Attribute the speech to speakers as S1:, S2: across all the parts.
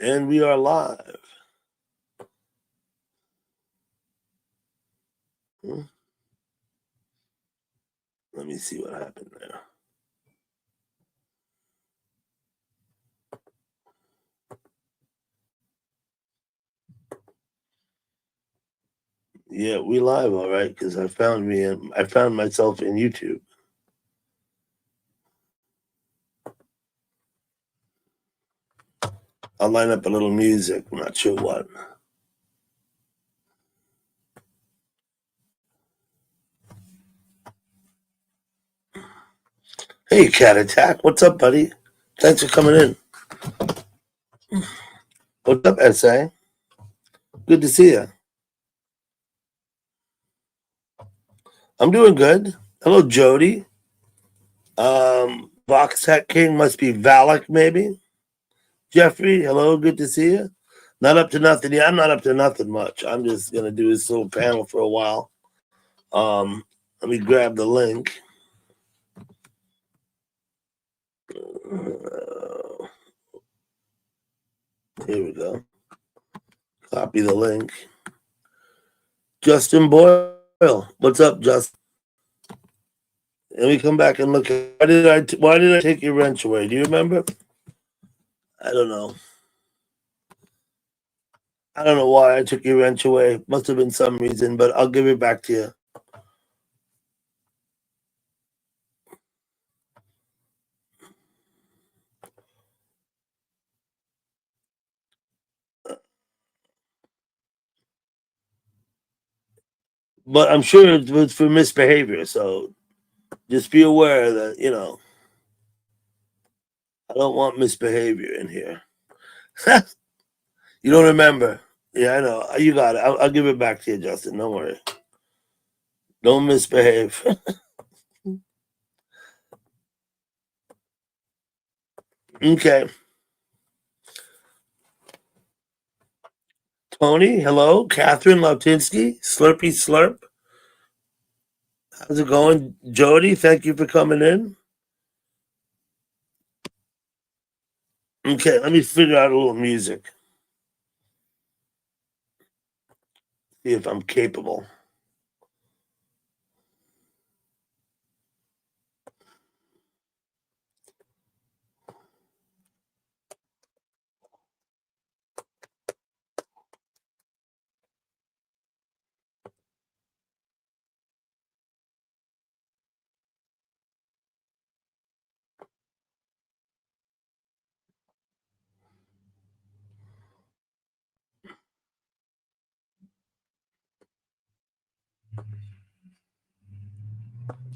S1: And we are live. Let me see what happened there. Yeah, we live, all right, because I found myself in YouTube. I'll line up a little music. I'm not sure what. Hey, Cat Attack. What's up, buddy? Thanks for coming in. What's up, SA? Good to see you. I'm doing good. Hello, Jody. Vox Tech King must be Valak, maybe. Jeffrey, hello, good to see you. Not up to nothing. Yeah, I'm not up to nothing much. I'm just gonna do this little panel for a while. Let me grab the link. Here we go. Copy the link. Justin Boyle, what's up, Justin? Let me come back and look at why did I take your wrench away? Do you remember? I don't know. I don't know why I took your wrench away. Must have been some reason, but I'll give it back to you. But I'm sure it was for misbehavior, so just be aware that, I don't want misbehavior in here. You don't remember. Yeah, I know. You got it. I'll give it back to you, Justin. Don't worry. Don't misbehave. Okay. Tony, hello. Catherine Lautinsky, Slurpy Slurp. How's it going? Jody, thank you for coming in. Okay, let me figure out a little music. See if I'm capable.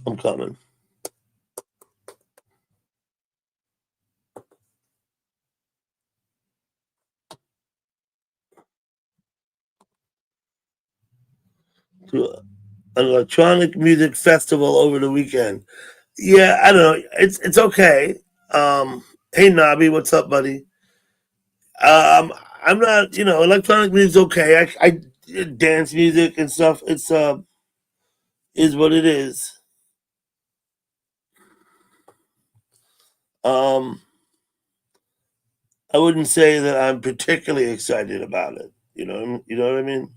S1: I'm coming. To an electronic music festival over the weekend. Yeah, I don't know. It's okay. Hey Nobby, what's up, buddy? I'm not, electronic music's okay. I dance music and stuff. It's is what it is. Um, I wouldn't say that I'm particularly excited about it. You know what I mean?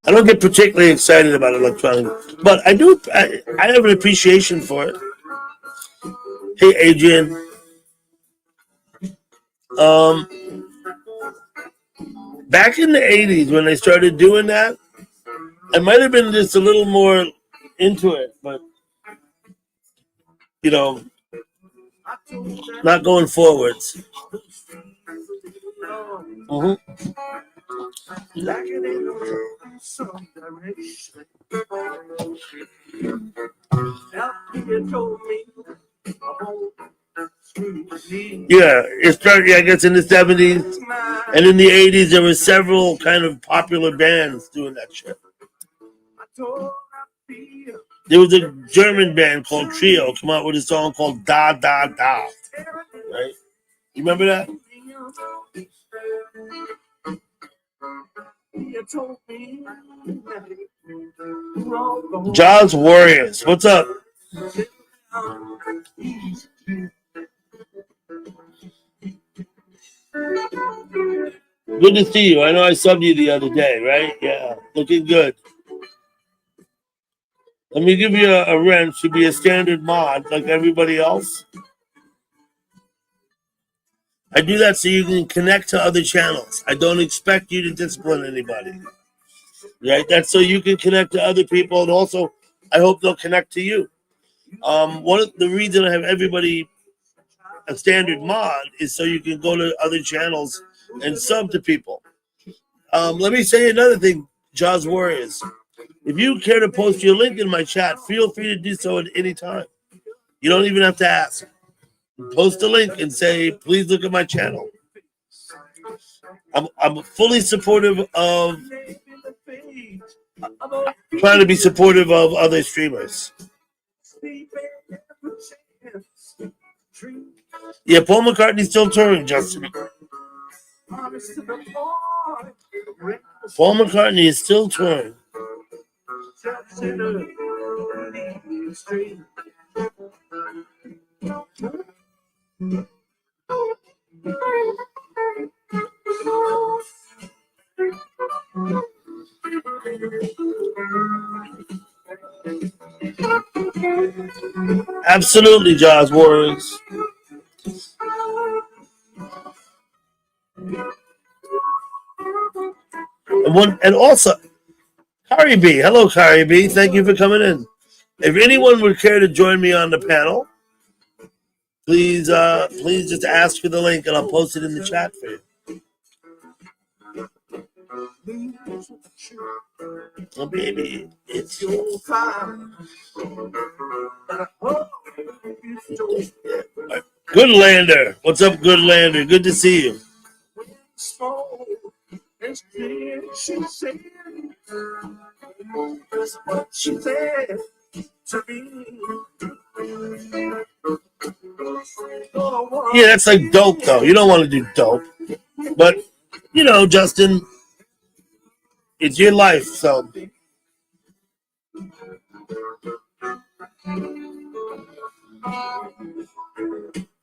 S1: I don't get particularly excited about electronic, but I do. I have an appreciation for it. Hey, Adrian. Um, Back in the '80s when they started doing that, I might have been just a little more into it, but you know, not going forwards. Mhm. Yeah, it started, I guess, in the '70s, and in the '80s there were several kind of popular bands doing that shit. There was a German band called Trio come out with a song called Da Da Da. Right? You remember that? Jaws Warriors, what's up? Good to see you. I know I subbed you the other day, right? Yeah, looking good. Let me give you a wrench to be a standard mod like everybody else. I do that so you can connect to other channels. I don't expect you to discipline anybody. Right? That's so you can connect to other people, and also I hope they'll connect to you. One of the reason I have everybody a standard mod is so you can go to other channels and sub to people. Let me say another thing, Jaws Warriors. If you care to post your link in my chat, feel free to do so at any time. You don't even have to ask. Post a link and say, please look at my channel. I'm fully supportive of trying to be supportive of other streamers. Yeah, Paul McCartney's still touring, Justin. Paul McCartney is still touring. Absolutely, Jaws Warriors. And also, Kari B. Hello, Kari B. Thank you for coming in. If anyone would care to join me on the panel, please just ask for the link and I'll post it in the chat for you. Oh, baby, it's your time. Good Lander. What's up, Good Lander? Good to see you. She said to me. Yeah, that's like dope, though. You don't want to do dope. But, you know, Justin, it's your life, so.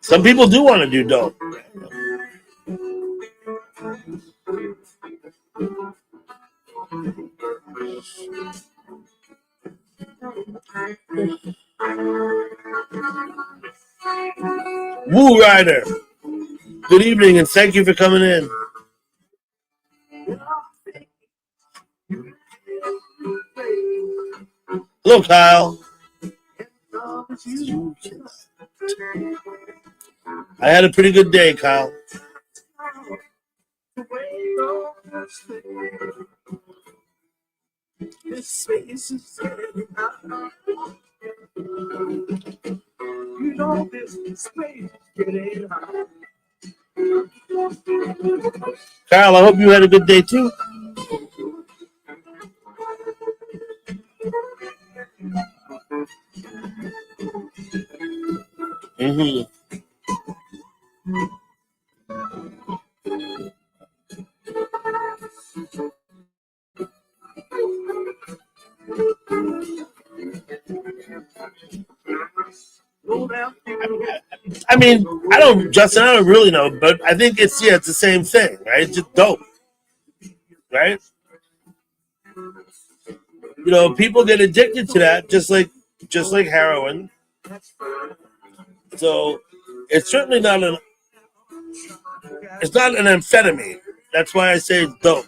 S1: Some people do want to do dope. Woo Rider, good evening and thank you for coming in. Hello, Kyle. I had a pretty good day, Kyle. You know this space getting hot. Kyle, I hope you had a good day too. Mm-hmm. I mean, Justin, I don't really know, but I think it's the same thing, right? It's just dope, right? You know, people get addicted to that, just like heroin. So it's certainly not an amphetamine. That's why I say it's dope,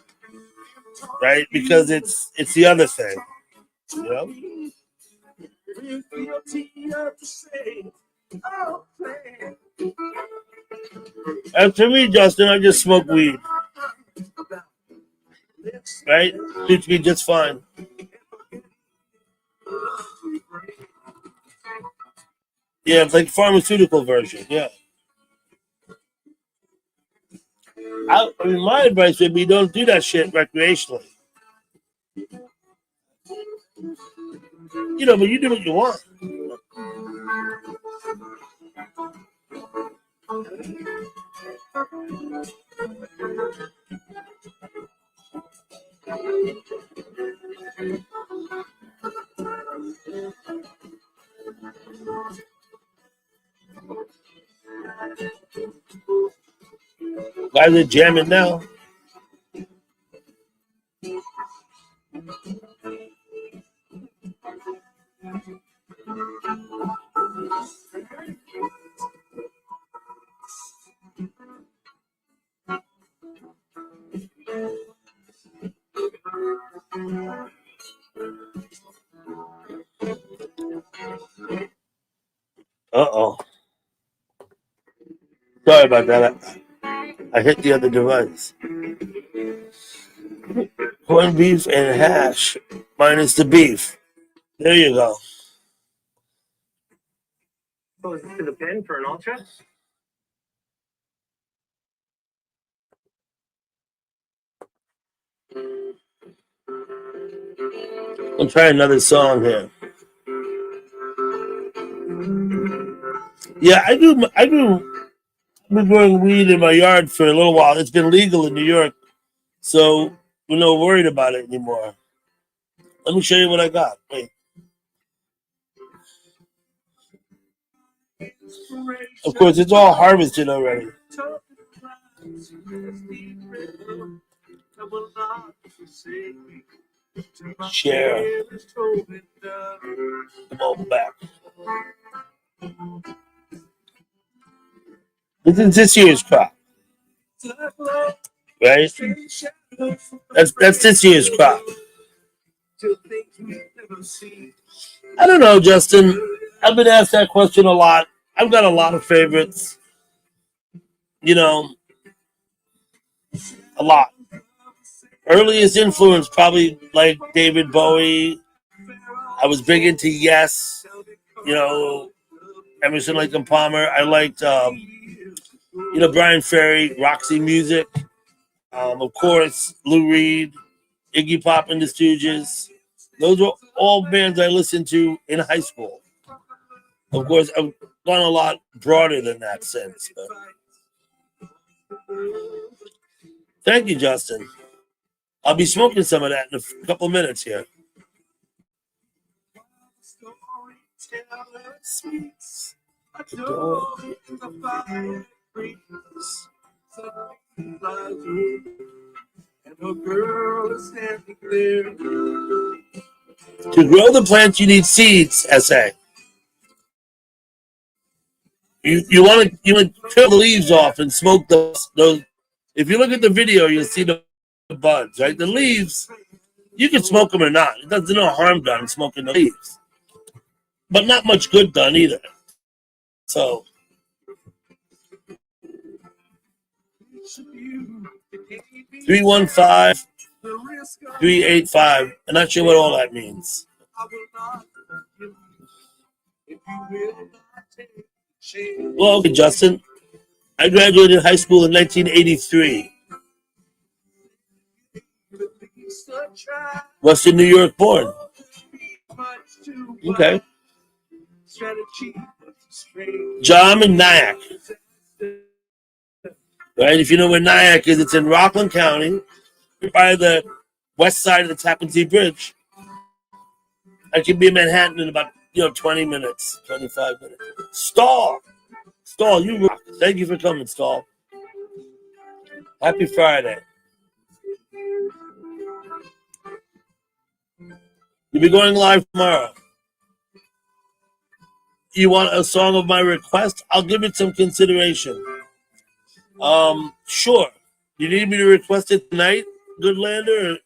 S1: right? Because it's the other thing, you know. And to me, Justin, I just smoke weed. Right? Suits me just fine. Yeah, it's like pharmaceutical version. Yeah. I mean, my advice would be don't do that shit recreationally. You know, but you do what you want. Why are they jamming now? Uh-oh. Sorry about that. I hit the other device. Corned beef and hash minus the beef. There you go.
S2: Goes to the pen for an ultra.
S1: I'll try another song here. Yeah, I do. I've been growing weed in my yard for a little while. It's been legal in New York, so we're not worried about it anymore. Let me show you what I got. Wait. Of course, it's all harvested already. Share. Come on back. This is this year's crop, right? That's this year's crop. I don't know, Justin. I've been asked that question a lot. I've got a lot of favorites. You know, a lot. Earliest influence probably like David Bowie. I was big into Yes. You know, Emerson, Lake and Palmer. I liked, Brian Ferry, Roxy Music. Of course, Lou Reed, Iggy Pop and the Stooges. Those were all bands I listened to in high school. Of course, I've gone a lot broader than that since. But thank you, Justin. I'll be smoking some of that in a couple minutes here. To grow the plant, you need seeds. SA. You want to peel the leaves off and smoke those. If you look at the video, you'll see the buds, right? The leaves, you can smoke them or not. There's no harm done smoking the leaves, but not much good done either. So 315-385. I'm not sure what all that means. Well, okay, Justin. I graduated high school in 1983. Western New York born. Okay. Jam in Nyack. Right? If you know where Nyack is, it's in Rockland County, by the west side of the Tappan Zee Bridge. I can be in Manhattan in about 20 minutes, 25 minutes. Stall, you rock. Thank you for coming, Stall. Happy Friday. You'll be going live tomorrow. You want a song of my request? I'll give it some consideration. Sure. You need me to request it tonight, Goodlander?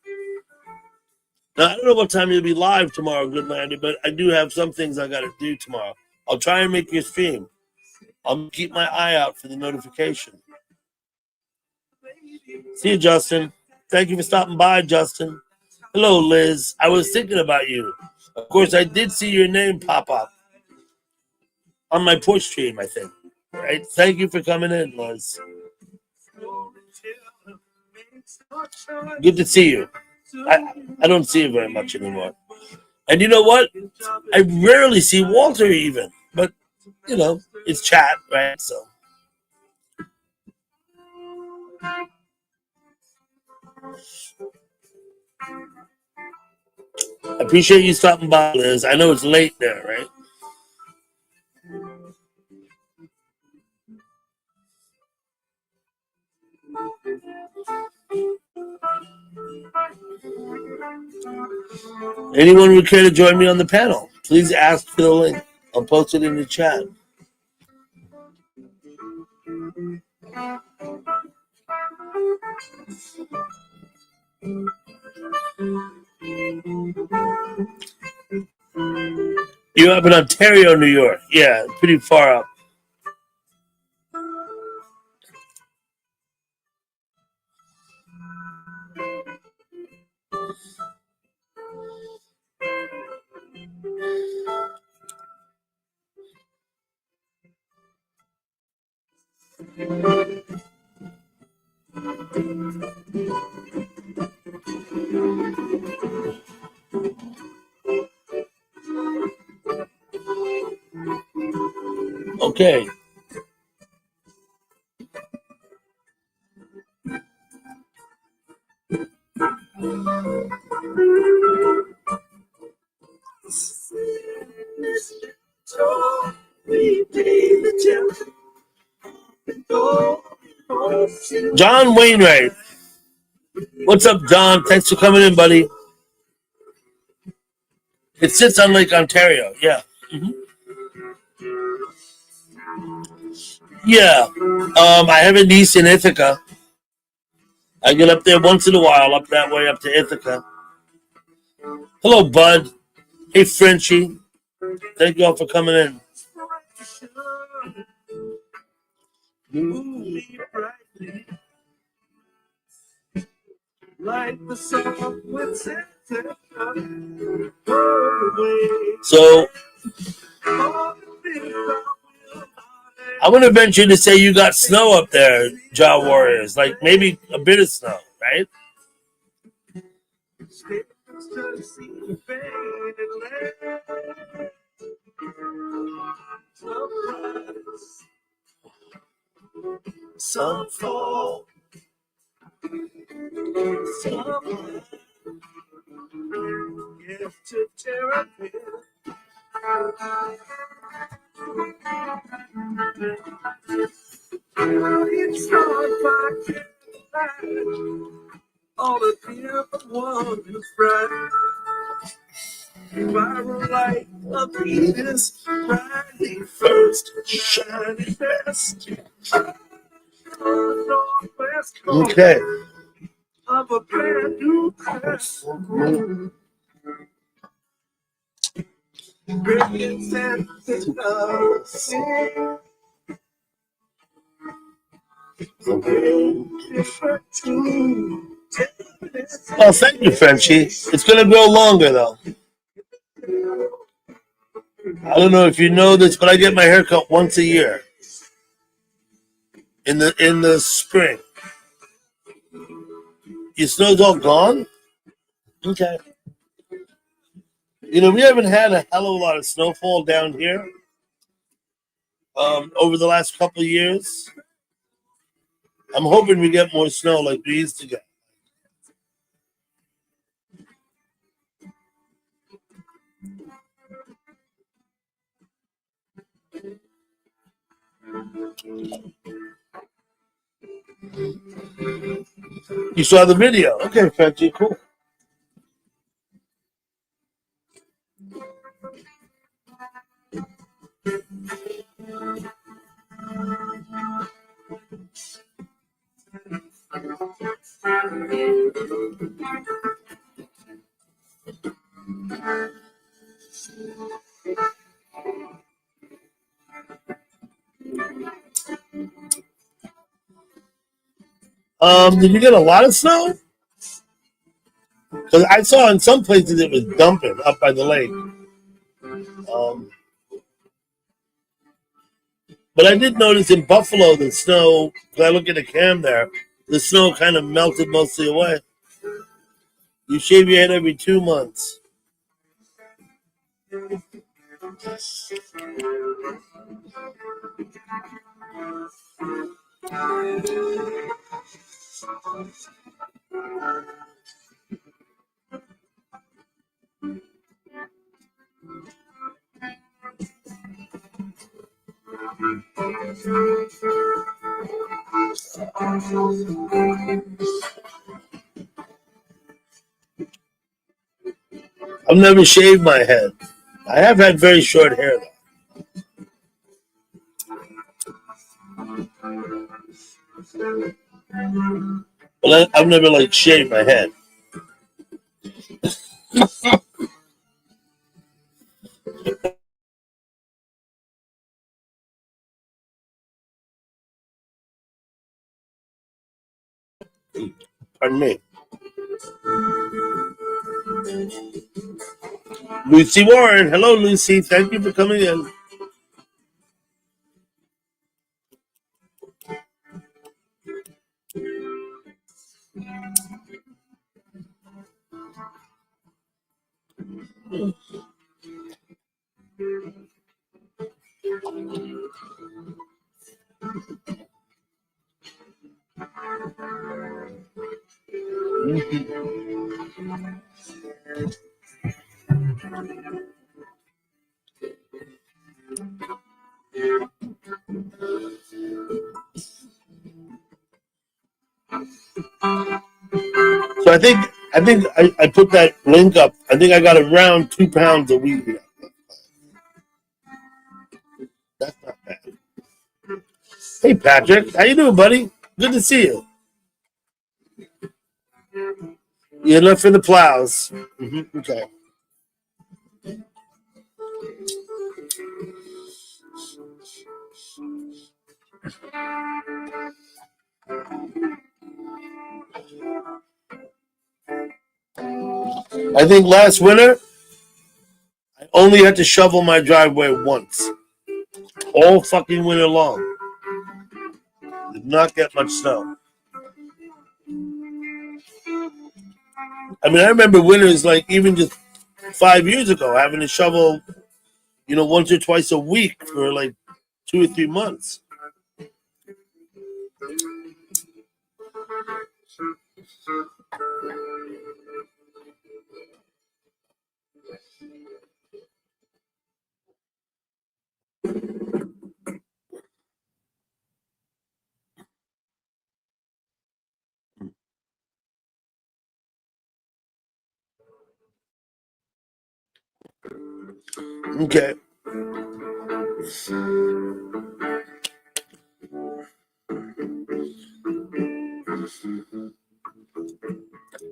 S1: Now, I don't know what time you'll be live tomorrow, Goodlander, but I do have some things I got to do tomorrow. I'll try and make you stream. I'll keep my eye out for the notification. See you, Justin. Thank you for stopping by, Justin. Hello, Liz. I was thinking about you. Of course, I did see your name pop up on my push stream, I think. Right? Thank you for coming in, Liz. Good to see you. I don't see you very much anymore. And you know what? I rarely see Walter even. But, it's chat, right? So. Appreciate you stopping by, Liz. I know it's late there, right? Anyone would care to join me on the panel, please ask for the link. I'll post it in the chat. You're up in Ontario, New York. Yeah, pretty far up. Okay. John Wainwright. What's up, John? Thanks for coming in, buddy. It sits on Lake Ontario. Yeah. Yeah. I have a niece in Ithaca. I get up there once in a while, up that way, up to Ithaca. Hello, Bud. Hey, Frenchie. Thank you all for coming in. So, I'm going to venture to say you got snow up there, Jaw Warriors. Like maybe a bit of snow, right? Some fall. Some all the different ones bright. Viral light of Venus, brightly first, shining best. Okay. Of a brand new crest. Brilliance and us. Oh, thank you, Frenchie. It's going to grow longer, though. I don't know if you know this, but I get my hair cut once a year in the spring. Your snow's all gone? Okay. You know, we haven't had a hell of a lot of snowfall down here over the last couple of years. I'm hoping we get more snow like we used to get. You saw the video. Okay, Frenchie, cool. Did you get a lot of snow? Because I saw in some places it was dumping up by the lake. But I did notice in Buffalo the snow, because I look at the cam there, the snow kind of melted mostly away. You shave your head every 2 months. I've never shaved my head. I have had very short hair though. But I've never like shaved my head. Pardon me. Lucy Warren. Hello, Lucy. Thank you for coming in. So I put that link up. I think I got around 2 pounds a week. That's not bad. Hey Patrick, how you doing, buddy? Good to see you. You're enough for the plows. Okay. I think last winter I only had to shovel my driveway once. All fucking winter long. Did not get much snow. I mean, I remember winters like even just 5 years ago having to shovel, once or twice a week for like 2 or 3 months. Okay.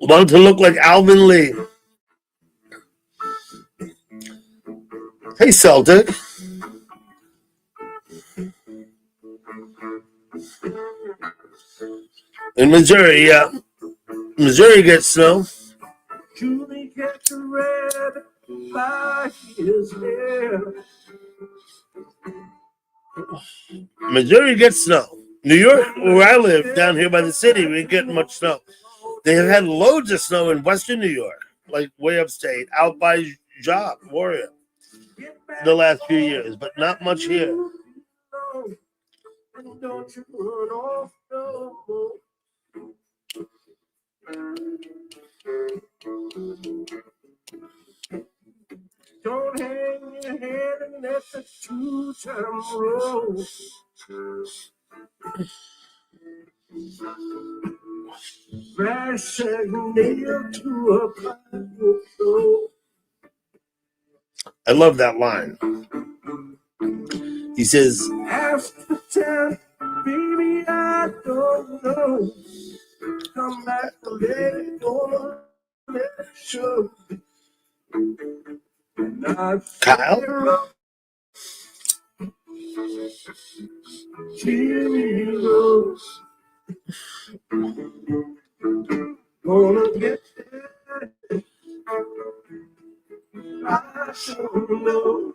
S1: Want to look like Alvin Lee. Hey, Celtic. In Missouri, yeah. Missouri gets snow. Julie gets a rabbit by his hair. Missouri gets snow. New York, where I live, down here by the city, we ain't getting much snow. They have had loads of snow in western New York, like way upstate, out by Job, Warrior, the last few years, but not much here. Don't you run off no more. Don't hang your head and let the two-time roll. Crash a nail to a pile. I love that line. He says, after 10, baby, I don't know. Come back to let it go, let it show. Kyle? Heroes. Gonna get there. I sure know.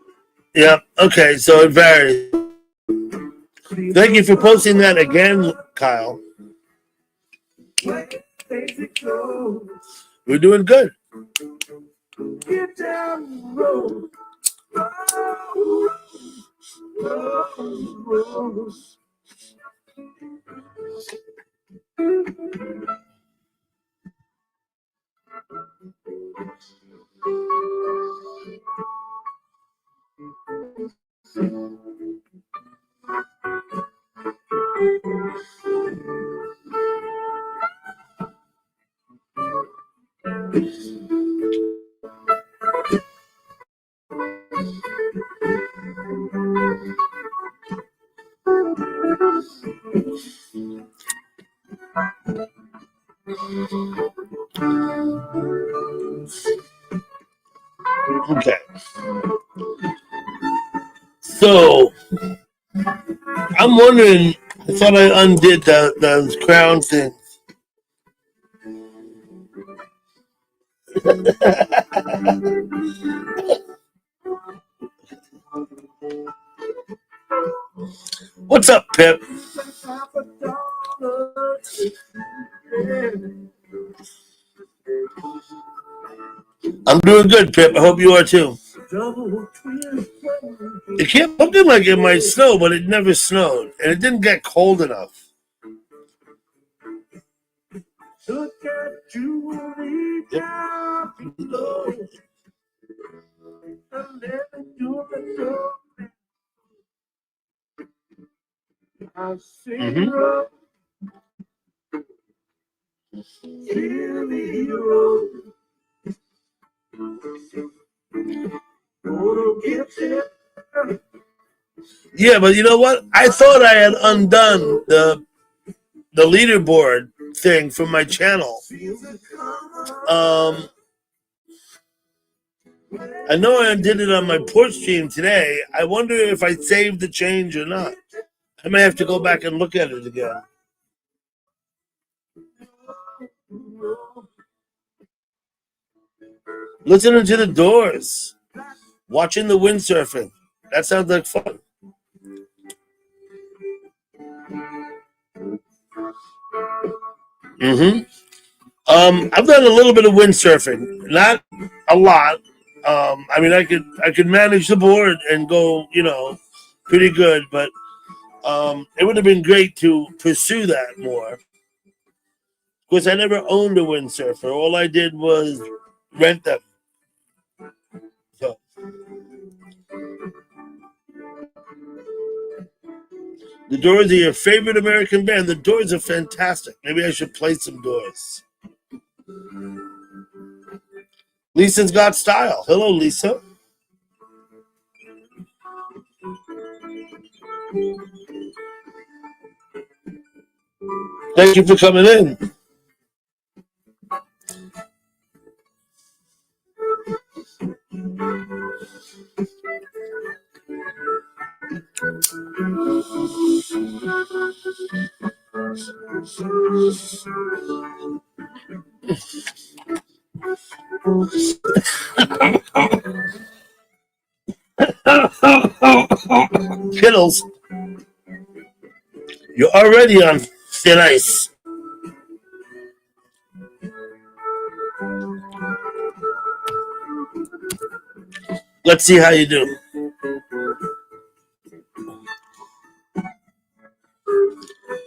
S1: Yeah, okay, so it varies. Thank you for posting that again, Kyle. We're doing good. Get down the road. Okay. So I'm wondering. I thought I undid the crown thing. What's up, Pip? I'm doing good, Pip. I hope you are too. It kept looking like it might snow, but it never snowed, and it didn't get cold enough. Look at you down below. Yeah, but you know what? I thought I had undone the leaderboard thing from my channel. I know I undid it on my porch stream today. I wonder if I saved the change or not. I may have to go back and look at it again. Listening to the Doors, watching the windsurfing. That sounds like fun. I've done a little bit of windsurfing, not a lot. I mean, I could manage the board and go, pretty good, but it would have been great to pursue that more. Of course, I never owned a windsurfer. All I did was rent them. So. The Doors are your favorite American band. The Doors are fantastic. Maybe I should play some Doors. Lisa's got style. Hello, Lisa. Thank you for coming in. Kittles, you're already on thin ice. Let's see how you do.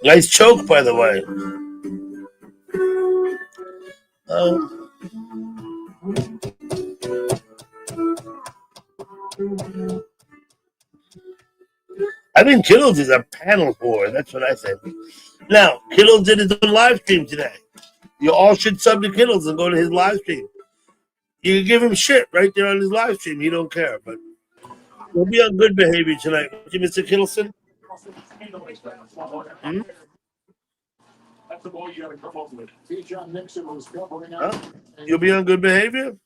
S1: Nice choke, by the way. I think Kittles is a panel whore. That's what I think. Now, Kittles did his own live stream today. You all should sub to Kittles and go to his live stream. You can give him shit right there on his live stream. He don't care, but we'll be on good behavior tonight. Mr. Kittleson? Hmm? That's the boy you got to come up with. John Nixon was covering up. You'll be on good behavior?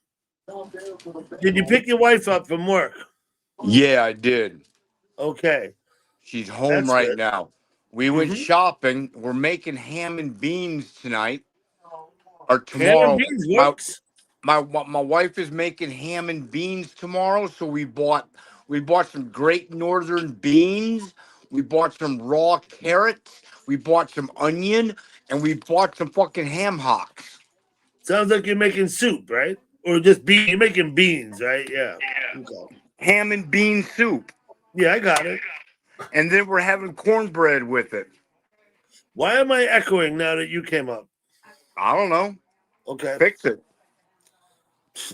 S1: Did you pick your wife up from work?
S3: Yeah, I did.
S1: Okay.
S3: She's home
S1: That's
S3: right
S1: good.
S3: now. We went shopping. We're making ham and beans tonight or tomorrow.
S1: Ham and beans works.
S3: My wife is making ham and beans tomorrow, so we bought some Great Northern beans. We bought some raw carrots. We bought some onion, and we bought some fucking ham hocks.
S1: Sounds like you're making soup, right? Or just you're making beans, right? Yeah. Okay.
S3: Ham and bean soup.
S1: Yeah, I got it.
S3: And then we're having cornbread with it.
S1: Why am I echoing now that you came up?
S3: I don't know.
S1: Okay.
S3: Fix it.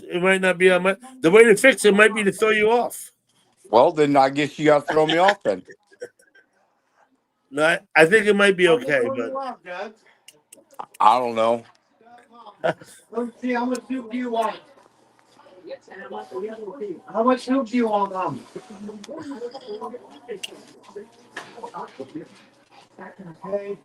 S1: It might not be on my... The way to fix it might be to throw you off.
S3: Well, then I guess you got to throw me off then.
S1: No, I think it might be okay, but...
S3: I don't know. Let's see, how much soup do you want? How much soup do you want, Mom? Okay.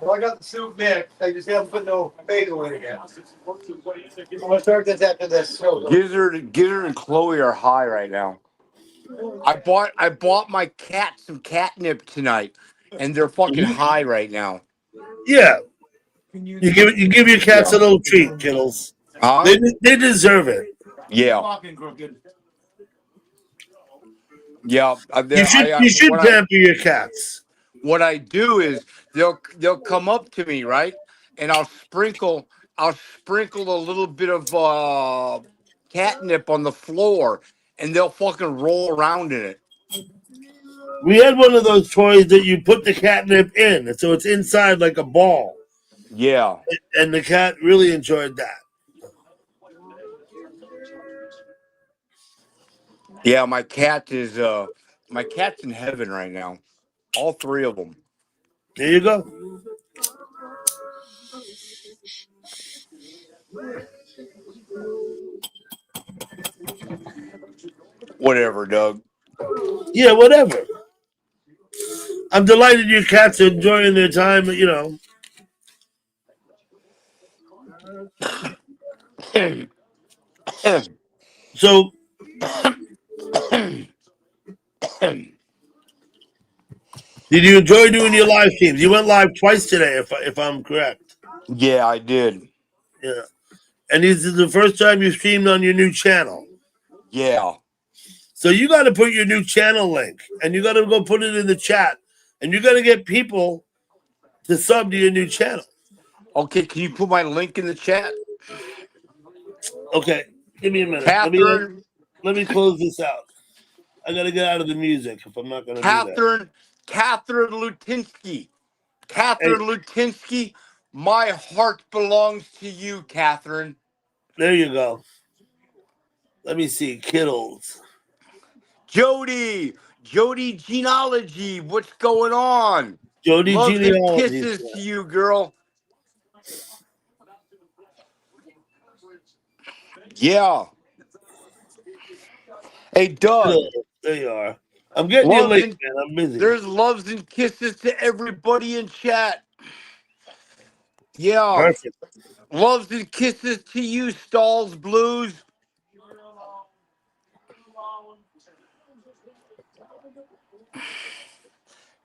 S3: Well, I got the soup mixed. I just haven't put no bagel in it yet. I'm gonna start this after this. Gizzard and Chloe are high right now. I bought my cat some catnip tonight, and they're fucking high right now.
S1: Yeah, you give your cats a little treat, Kittles.
S3: Huh?
S1: They deserve it.
S3: Yeah. Yeah.
S1: You should pamper your cats.
S3: What I do is they'll come up to me, right? And I'll sprinkle a little bit of catnip on the floor, and they'll fucking roll around in it.
S1: We had one of those toys that you put the catnip in, and so it's inside like a ball.
S3: Yeah.
S1: And the cat really enjoyed that.
S3: Yeah, my cat's in heaven right now. All three of them.
S1: There you go.
S3: Whatever, Doug.
S1: Yeah, whatever. I'm delighted your cats are enjoying their time, you know. So did you enjoy doing your live streams? You went live twice today, if I'm correct.
S3: Yeah, I did.
S1: Yeah. And this is the first time you streamed on your new channel.
S3: Yeah.
S1: So you got to put your new channel link, and you got to go put it in the chat, and you got to get people to sub to your new channel.
S3: Okay, can you put my link in the chat?
S1: Okay, give me a minute.
S3: Catherine,
S1: Let me close this out. I got to get out of the music if I'm not going to do that.
S3: Catherine Lutinsky. Catherine Lutinsky, my heart belongs to you, Catherine.
S1: There you go. Let me see. Kittles.
S3: Jody Genealogy, what's going on?
S1: Jody
S3: Loves and
S1: Genealogy.
S3: kisses to you, girl. Yeah. Hey, Doug.
S1: There you are. I'm getting you late, man. I'm busy.
S3: There's loves and kisses to everybody in chat. Yeah.
S1: Perfect.
S3: Loves and kisses to you, Stalls Blues.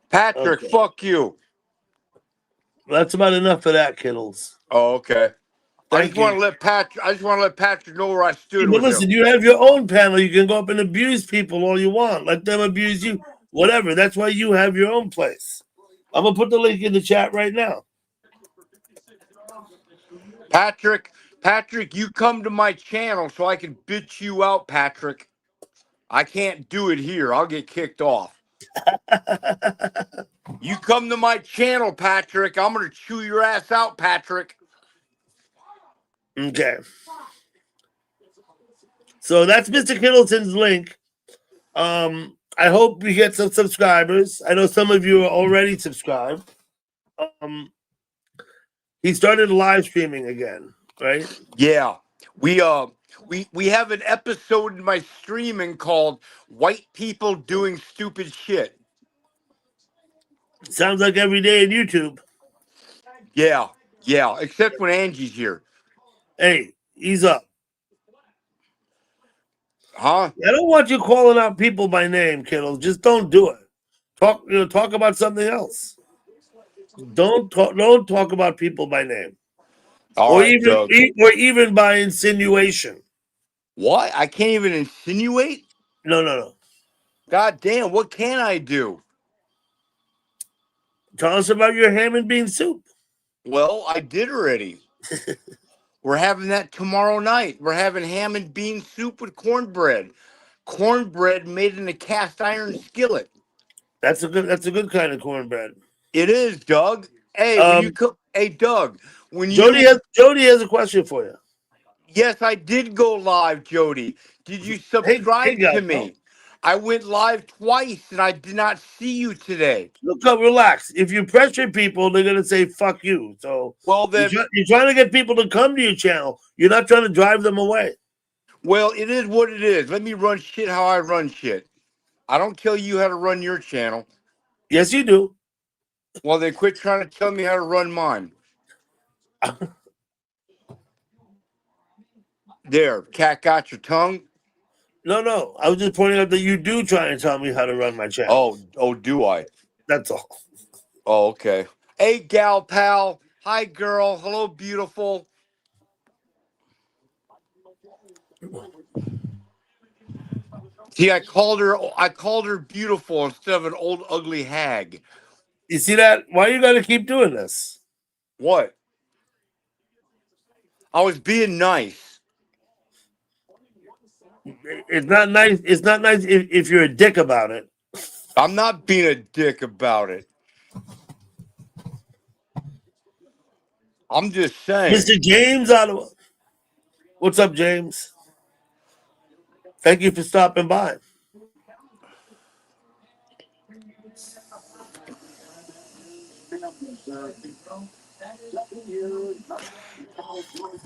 S3: Patrick, fuck you.
S1: That's about enough of that, Kittles.
S3: Oh, okay. I just want to let Patrick know where I stood.
S1: But listen, you have your own panel. You can go up and abuse people all you want. Let them abuse you. Whatever. That's why you have your own place. I'm gonna put the link in the chat right now.
S3: Patrick, you come to my channel so I can bitch you out, Patrick. I can't do it here. I'll get kicked off. You come to my channel, Patrick. I'm going to chew your ass out, Patrick.
S1: Okay. So that's Mr. Kittleton's link. I hope we get some subscribers. I know some of you are already subscribed. He started live streaming again, right?
S3: Yeah. We have an episode in my streaming called White People Doing Stupid Shit.
S1: Sounds like every day on YouTube.
S3: Yeah, except when Angie's here.
S1: Hey, ease up.
S3: Huh?
S1: I don't want you calling out people by name, Kittle. Just don't do it. Talk about something else. Don't talk about people by name. Or even by insinuation.
S3: What? I can't even insinuate?
S1: No.
S3: God damn, what can I do?
S1: Tell us about your ham and bean soup.
S3: Well, I did already. We're having that tomorrow night. We're having ham and bean soup with cornbread. Cornbread made in a cast iron skillet.
S1: That's a good kind of cornbread.
S3: It is, Doug. Hey, Doug,
S1: Jody has a question for you.
S3: Yes, I did go live, Jody. Did you subscribe to me? I went live twice and I did not see you today.
S1: Look up, relax. If you pressure people, they're gonna say "fuck you." So
S3: Well,
S1: you're trying to get people to come to your channel. You're not trying to drive them away.
S3: it is what it is. Let me run shit how I run shit. I don't tell you how to run your channel.
S1: Yes, you do.
S3: Well, then quit trying to tell me how to run mine. There, cat got your tongue.
S1: No. I was just pointing out that you do try and tell me how to run my channel.
S3: Oh, do I?
S1: That's all.
S3: Oh, okay. Hey, gal pal. Hi, girl. Hello, beautiful. See, I called her. I called her beautiful instead of an old ugly hag.
S1: You see that? Why you got to keep doing this?
S3: What? I was being nice.
S1: It's not nice. It's not nice if you're a dick about it.
S3: I'm not being a dick about it. I'm just saying.
S1: Mr. James out of what's up, James? Thank you for stopping by.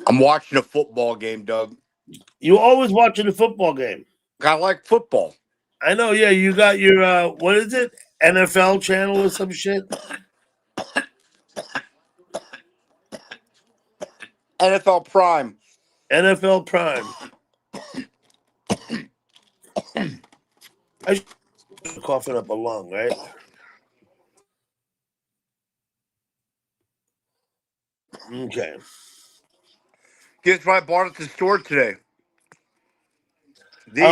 S3: I'm watching a football game, Doug.
S1: You always watching the football game.
S3: I like football.
S1: I know. Yeah, you got your what is it? NFL channel or some shit.
S3: NFL Prime.
S1: NFL Prime. I should be coughing up a lung, right? Okay.
S3: Guess what I bought at the store today? These.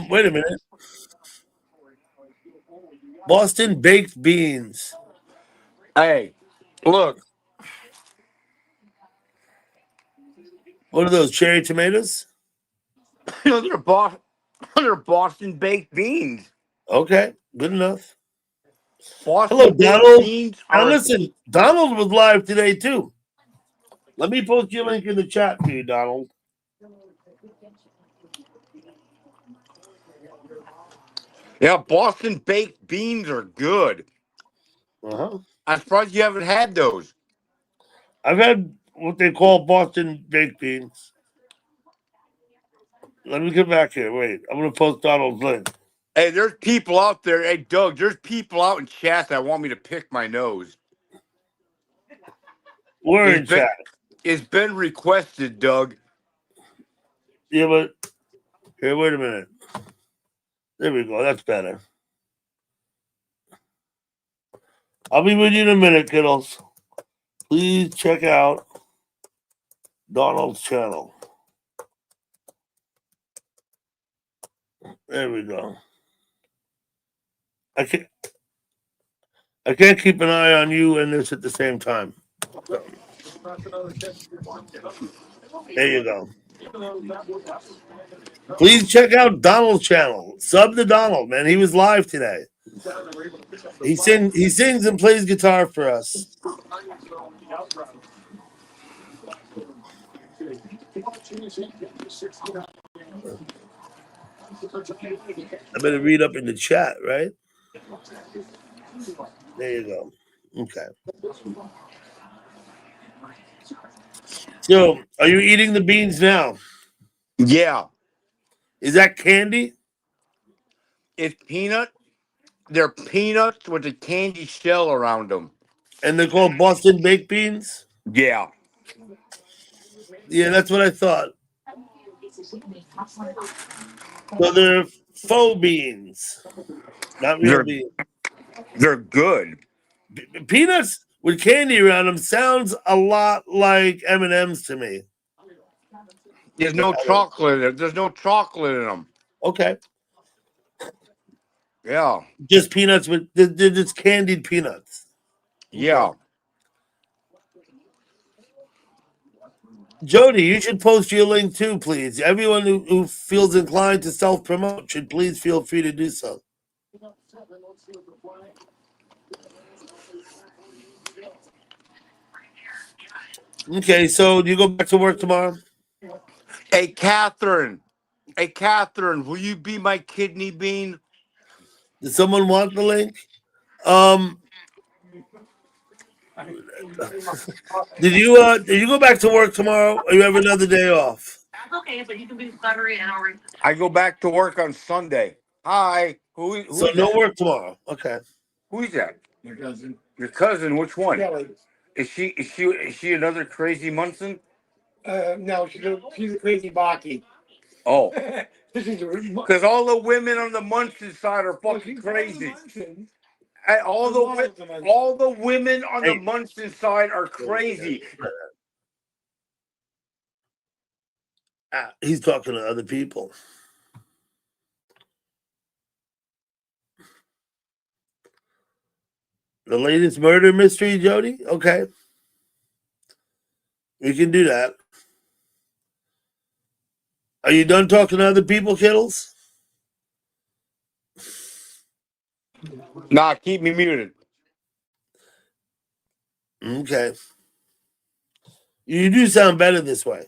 S1: Wait a minute. Boston baked beans.
S3: Hey, look.
S1: What are those? Cherry tomatoes?
S3: They're Boston baked beans.
S1: Okay, good enough.
S3: Boston
S1: Hello,
S3: baked
S1: Donald.
S3: beans
S1: Now
S3: are.
S1: listen, Donald was live today too. Let me post your link in the chat for you, Donald.
S3: Yeah, Boston baked beans are good.
S1: Uh-huh.
S3: I'm surprised you haven't had those.
S1: I've had what they call Boston baked beans. Let me get back here. Wait, I'm gonna post Donald's link.
S3: Hey, there's people out there. Hey, Doug, there's people out in chat that want me to pick my nose.
S1: We're in chat.
S3: It's been requested, Doug.
S1: Yeah, but here, wait a minute. There we go. That's better. I'll be with you in a minute, kiddos. Please check out Donald's channel. There we go. I can't keep an eye on you and this at the same time. There you go. Please check out Donald's channel. Sub to Donald, man. He was live today. He sings and plays guitar for us. I better read up in the chat, right? There you go. Okay. So, are you eating the beans now?
S3: Yeah,
S1: Is that candy?
S3: it's peanut. They're peanuts with a candy shell around them.
S1: And they're called Boston baked beans?
S3: Yeah.
S1: Yeah, that's what I thought. So they're faux beans, not real
S3: They're
S1: beans.
S3: they're good.
S1: Peanuts with candy around them sounds a lot like M&Ms to me.
S3: There's no chocolate in it. There's no chocolate in them.
S1: Okay.
S3: Yeah.
S1: Just peanuts with they're just candied peanuts.
S3: Yeah.
S1: Okay. Jody, you should post your link too, please. Everyone who feels inclined to self-promote should please feel free to do so. Okay, so do you go back to work tomorrow?
S3: Hey, Catherine. Hey, Catherine, will you be my kidney bean?
S1: Did someone want the link? Um, did you go back to work tomorrow, or you have another day off?
S2: That's okay, but you can be buttery and I'll read.
S3: I go back to work on Sunday. Hi.
S1: So
S3: Who's
S1: no
S3: that?
S1: work tomorrow. Okay.
S3: Who's that?
S4: My cousin.
S3: Your cousin? Which one?
S4: Kelly.
S3: Is she another crazy Munson?
S4: No, she's a crazy Baki.
S3: Oh,
S4: She's a
S3: because all the women on the Munson side are fucking crazy. All the women on the
S1: Hey.
S3: Munson side are crazy.
S1: He's talking to other people. The latest murder mystery, Jody? Okay. We can do that. Are you done talking to other people, Kittles?
S3: Nah, keep me muted.
S1: Okay. You do sound better this way.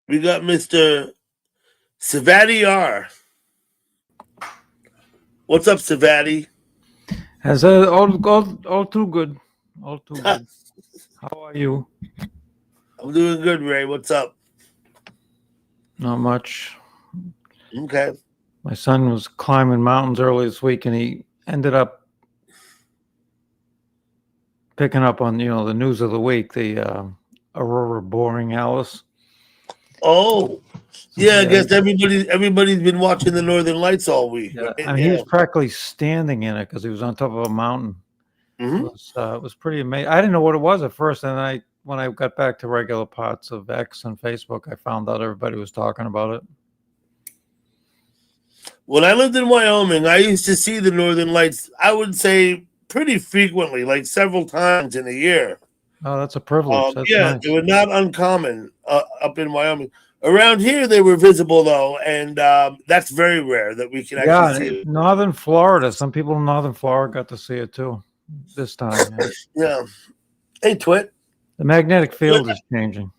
S1: We got Mr. Savati R. What's up, Savati?
S5: As all too good, all too good. How are you?
S1: I'm doing good, Ray. What's up?
S5: Not much.
S1: Okay.
S5: My son was climbing mountains early this week, and he ended up picking up on the news of the week, the Aurora Borealis.
S1: Oh, yeah. I guess everybody's been watching the Northern Lights all week.
S5: Yeah,
S1: Right?
S5: I mean, he was practically standing in it because he was on top of a mountain.
S1: Mhm.
S5: It was pretty amazing. I didn't know what it was at first, and when I got back to regular parts of X and Facebook, I found out everybody was talking about it.
S1: When I lived in Wyoming, I used to see the Northern Lights, I would say pretty frequently, like several times in a year.
S5: Oh, that's a privilege. That's
S1: Yeah,
S5: nice.
S1: they were not uncommon up in Wyoming. Around here, they were visible, though, and that's very rare that we can actually see it.
S5: Northern Florida. Some people in Northern Florida got to see it too this time. Yeah.
S1: Yeah. Hey, Twit.
S5: The magnetic field is changing.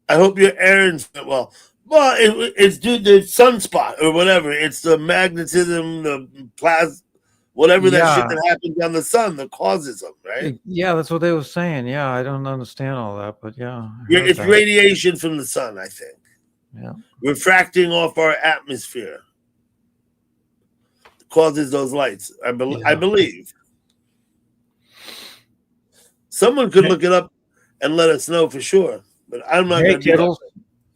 S1: I hope your errands went well. Well, it's due to the sunspot or whatever. It's the magnetism, the plasma, whatever that shit that happens on the sun that causes them, right?
S5: Yeah, that's what they were saying. Yeah, I don't understand all that, but yeah.
S1: It's radiation from the sun, I think.
S5: Yeah.
S1: Refracting off our atmosphere causes those lights. I believe. Someone could look it up and let us know for sure, but I'm not going to do
S5: Kittles.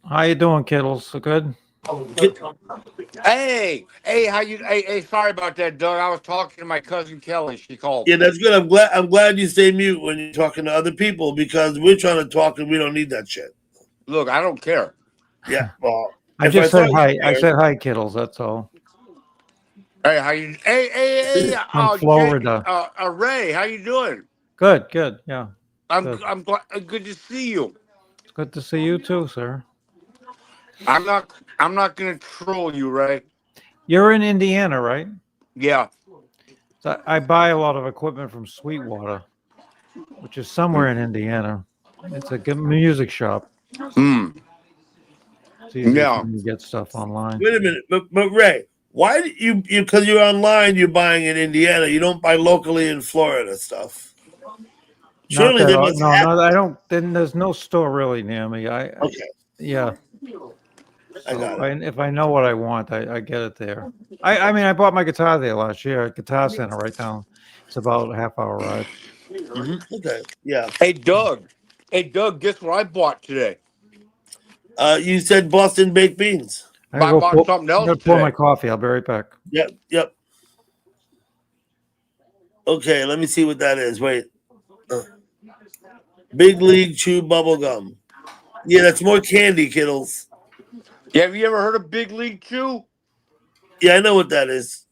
S5: How you doing, Kittles? So good?
S3: Hey, how you? Hey, sorry about that, Doug. I was talking to my cousin Kelly. She called.
S1: Yeah, that's good. I'm glad you stay mute when you're talking to other people because we're trying to talk and we don't need that shit.
S3: Look, I don't care.
S1: Yeah, well,
S5: I just said hi. I said hi, Kittles. That's all.
S3: Hey, how you? Hey,
S5: From Florida.
S3: Ray, how you doing?
S5: Good. Yeah.
S3: I'm glad. Good to see you.
S5: It's good to see you too, sir.
S3: I'm not gonna troll you, Ray.
S5: You're in Indiana, right?
S3: Yeah.
S5: So I buy a lot of equipment from Sweetwater, which is somewhere in Indiana. It's a good music shop.
S3: Hmm.
S5: It's easy for me to get stuff online.
S1: Wait a minute, but Ray, why do you because you're online, you're buying in Indiana. You don't buy locally in Florida stuff. Surely there must
S5: no, I don't. Then there's no store really near me. Yeah.
S1: I got
S5: it. If I know what I want, I get it there. I mean, I bought my guitar there last year at Guitar Center right down. It's about a half-hour ride.
S1: Mm-hmm. Okay. Yeah.
S3: Hey, Doug. Guess what I bought today?
S1: You said Boston baked beans.
S3: I bought something else.
S5: I'm gonna pour my coffee. I'll be right back.
S1: Yep. Okay, let me see what that is. Wait. Big League Chew Bubble Gum. Yeah, that's more candy, Kittles.
S3: Yeah, have you ever heard of Big League Chew?
S1: Yeah, I know what that is.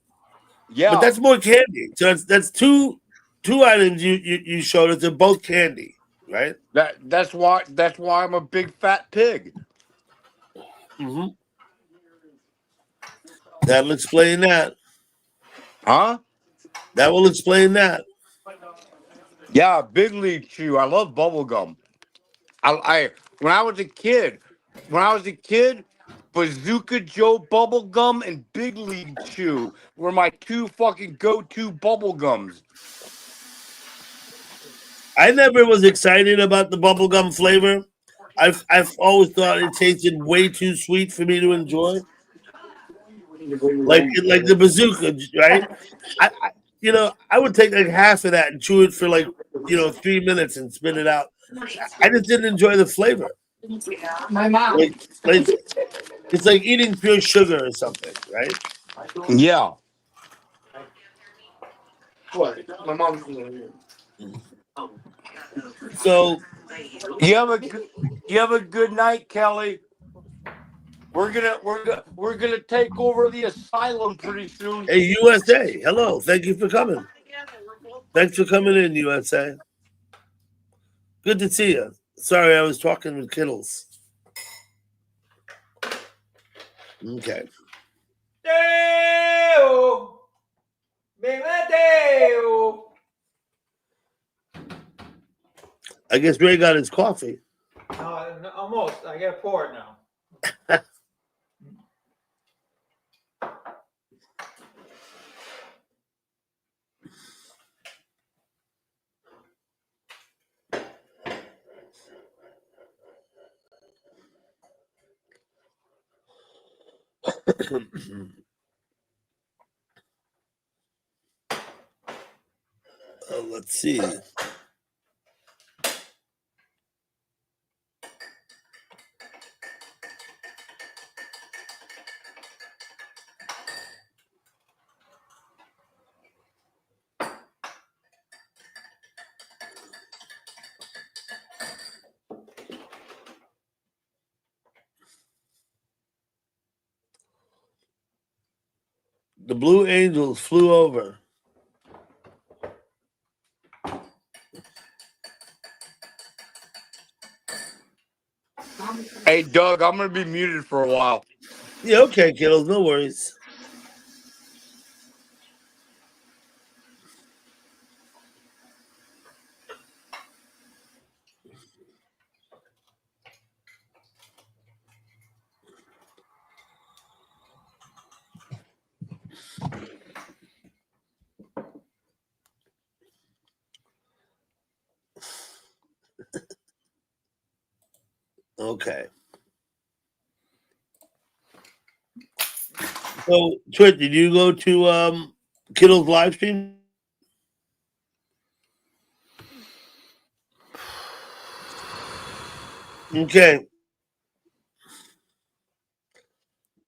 S3: Yeah,
S1: but that's more candy. So that's two items you showed us. They're both candy, right?
S3: That's why I'm a big fat pig.
S1: Mm-hmm. That'll explain that.
S3: Huh?
S1: That will explain that.
S3: Yeah, Big League Chew. I love bubble gum. I when I was a kid, Bazooka Joe bubble gum and Big League Chew were my two fucking go-to bubble gums.
S1: I never was excited about the bubblegum flavor. I've always thought it tasted way too sweet for me to enjoy. Like the bazooka, right? I would take like half of that and chew it for like 3 minutes and spit it out. I just didn't enjoy the flavor.
S2: My mom.
S1: Like it's like eating pure sugar or something, right?
S3: Yeah.
S4: What? My mom's
S1: So
S3: You have a good night, Kelly. We're gonna take over the asylum pretty soon.
S1: hey, USA, hello, thank you for coming. Thanks for coming in, USA. Good to see you. Sorry, I was talking with Kittles. Okay.
S5: Deo, Deo.
S1: I guess Ray got his coffee.
S5: No, almost. I gotta pour it now.
S1: Let's see. The Blue Angels flew over.
S3: Hey, Doug, I'm gonna be muted for a while.
S1: Yeah, okay, Kittles, no worries. Okay. So, Twit, did you go to Kittle's live stream? Okay.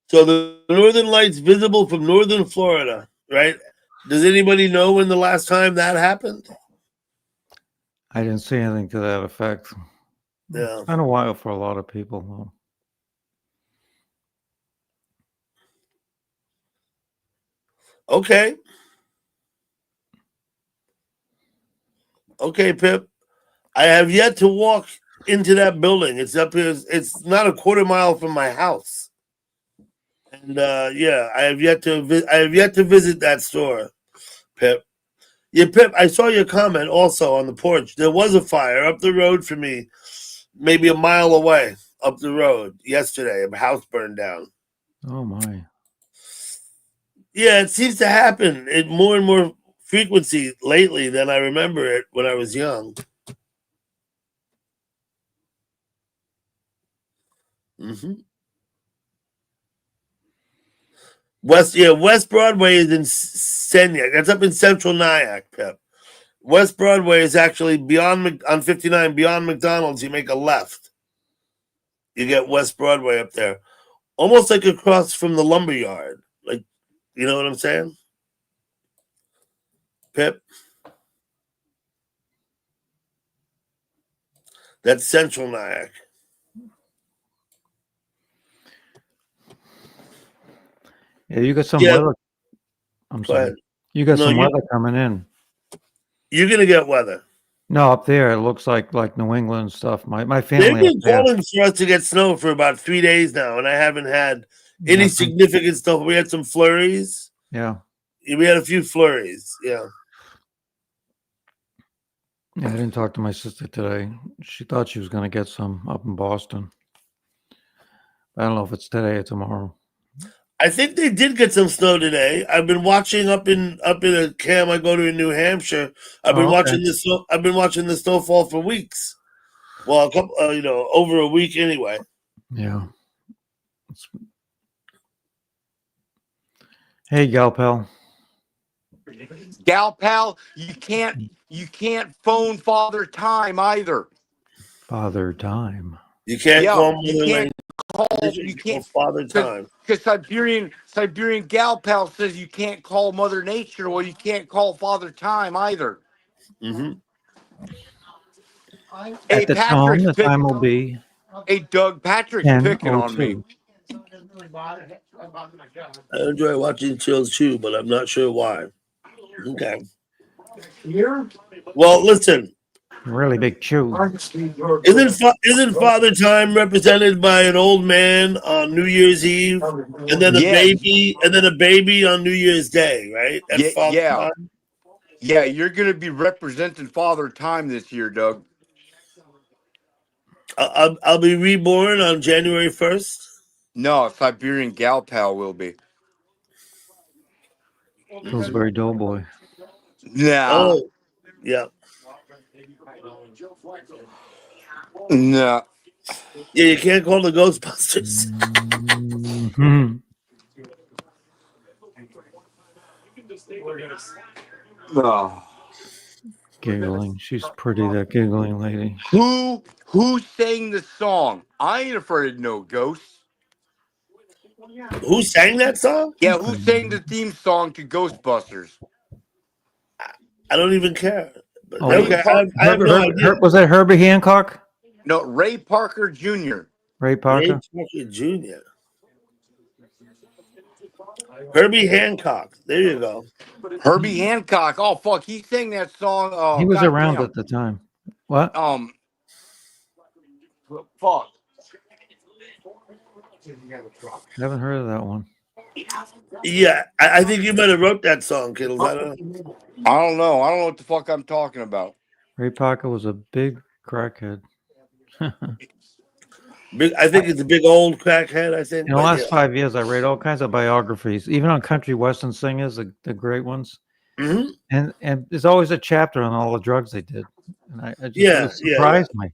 S1: So the Northern Lights visible from northern Florida, right? Does anybody know when the last time that happened?
S5: I didn't see anything to that effect.
S1: Yeah.
S5: It's been a while for a lot of people, though.
S1: Okay. Okay, Pip. I have yet to walk into that building. It's up here. It's not a quarter mile from my house. And yeah, I have yet to visit that store, Pip. Yeah, Pip, I saw your comment also on the porch. There was a fire up the road from me, maybe a mile away up the road yesterday. A house burned down.
S5: Oh my!
S1: Yeah, it seems to happen in more and more frequency lately than I remember it when I was young. Mm-hmm. West Broadway is in Senyak. That's up in Central Nyack, Pip. West Broadway is actually beyond on 59, beyond McDonald's. You make a left. You get West Broadway up there, almost like across from the lumber yard. Like, you know what I'm saying, Pip? That's Central Nyack.
S5: Yeah, you got some
S1: Yeah.
S5: weather. I'm
S1: Go
S5: sorry.
S1: ahead.
S5: You got
S1: No,
S5: some
S1: you-
S5: weather coming in.
S1: You're gonna get weather.
S5: No, up there it looks like New England stuff. My
S1: They've
S5: family up
S1: been
S5: there.
S1: calling for us to get snow for about 3 days now, and I haven't had Any
S5: Nothing.
S1: significant stuff? We had some flurries.
S5: Yeah.
S1: We had a few flurries. Yeah.
S5: Yeah, I didn't talk to my sister today. She thought she was going to get some up in Boston. I don't know if it's today or tomorrow.
S1: I think they did get some snow today. I've been watching up in a camp I go to in New Hampshire. I've been watching the snow. I've been watching the snowfall for weeks. Well, a couple, over a week anyway.
S5: Yeah. Hey, Gal Pal.
S3: Gal pal, you can't phone Father Time either.
S5: Father Time.
S1: You can't
S3: Yeah,
S1: call
S3: you
S1: Mother
S3: can't
S1: Language.
S3: you can't
S1: Father Time.
S3: because Siberian Gal pal says you can't call Mother Nature. Well, you can't call Father Time either.
S1: Mm-hmm.
S3: Hey,
S5: At the tone, the time will be
S3: Hey, Doug, Patrick's picking on me.
S5: 10:02.
S1: I enjoy watching Chills Chew, but I'm not sure why. Okay. Well, listen.
S5: Really big chew.
S1: Isn't Father Time represented by an old man on New Year's Eve, and then a baby on New Year's Day, right? That's Father Time.
S3: Yeah, you're gonna be representing Father Time this year, Doug.
S1: I'll be reborn on January 1st.
S3: No, Siberian Gal Pal will be.
S5: Pillsbury Doughboy.
S3: Nah.
S1: Oh, yeah.
S3: Nah.
S1: Yeah, you can't call the Ghostbusters.
S5: Mm-hmm.
S3: Oh.
S5: Giggling. She's pretty, that giggling lady.
S3: Who sang the song? I ain't afraid of no ghosts.
S1: Who sang that song?
S3: Yeah, who sang the theme song to Ghostbusters?
S1: I don't even care. But
S5: Oh,
S1: okay, I have no idea.
S5: Was that Herbie Hancock?
S3: No, Ray Parker Jr.
S5: Ray Parker?
S1: Ray Parker Jr. Herbie Hancock. There you go.
S3: Herbie Hancock. Oh fuck, he sang that song.
S5: He was around
S3: goddamn.
S5: at the time. What?
S3: Fuck.
S5: Haven't heard of that one.
S1: Yeah, I think you might have wrote that song, Kittles. I don't know.
S3: I don't know. I don't know what the fuck I'm talking about.
S5: Ray Parker was a big crackhead.
S1: I think it's a big old crackhead, I think.
S5: In the last 5 years, I read all kinds of biographies, even on country western singers, the great ones.
S1: Mm-hmm.
S5: And there's always a chapter on all the drugs they did. And it surprised me.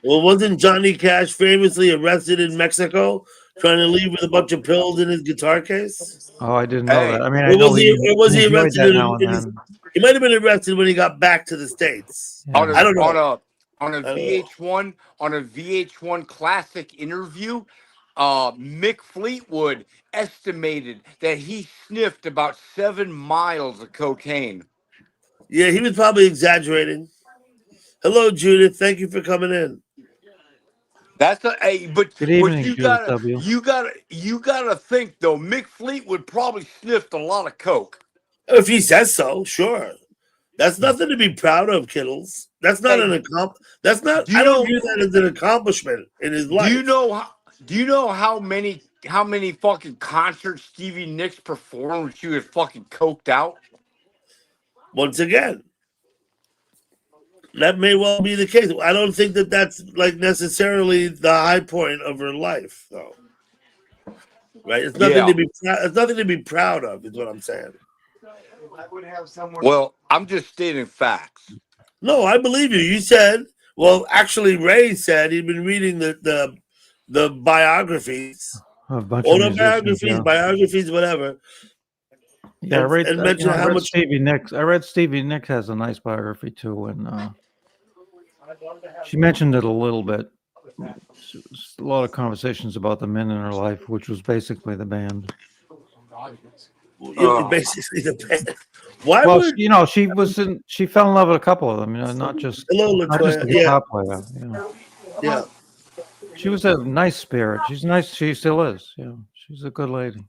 S1: Well, wasn't Johnny Cash famously arrested in Mexico trying to leave with a bunch of pills in his guitar case?
S5: Oh, I didn't know that. I mean,
S1: was he arrested? He might have been arrested when he got back to the States.
S5: Yeah.
S1: I don't know.
S3: On a VH1 classic interview, Mick Fleetwood estimated that he sniffed about 7 miles of cocaine.
S1: Yeah, he was probably exaggerating. Hello, Judith. Thank you for coming in.
S3: But
S5: Good evening,
S3: you
S5: Judith
S3: gotta
S5: W.
S3: you gotta think though. Mick Fleetwood probably sniffed a lot of coke.
S1: If he says so, sure. That's nothing to be proud of, Kittles. That's not an accomplishment. That's not. I don't view that as an accomplishment in his life.
S3: Do you know how many fucking concerts Stevie Nicks performed when she was fucking coked out?
S1: Once again, that may well be the case. I don't think that that's like necessarily the high point of her life, though. Right? It's nothing to be. It's nothing to be proud of. Is what I'm saying.
S3: Well, I'm just stating facts.
S1: No, I believe you. You said. Well, actually, Ray said he'd been reading the biographies, autobiographies, biographies, whatever.
S5: Yeah, I read Stevie Nicks. I read Stevie Nicks has a nice biography too, and she mentioned it a little bit. A lot of conversations about the men in her life, which was basically the band.
S1: Basically the band.
S5: She fell in love with a couple of them, not just a guitar player.
S1: Yeah.
S5: She was a nice spirit. She's nice. She still is. Yeah, she's a good lady.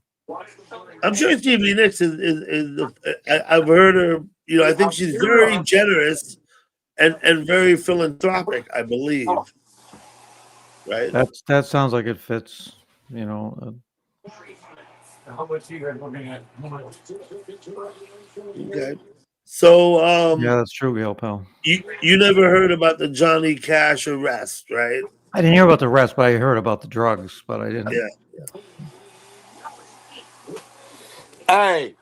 S1: I'm sure Stevie Nicks is I've heard her. I think she's very generous and very philanthropic. I believe. right?
S5: That sounds like it fits. You know,
S2: How much you guys looking at?
S1: Okay. So
S5: yeah, that's true, Gail Pal.
S1: you never heard about the Johnny Cash arrest, right?
S5: I didn't hear about the rest, but I heard about the drugs, but I didn't.
S1: Yeah.
S3: Hey,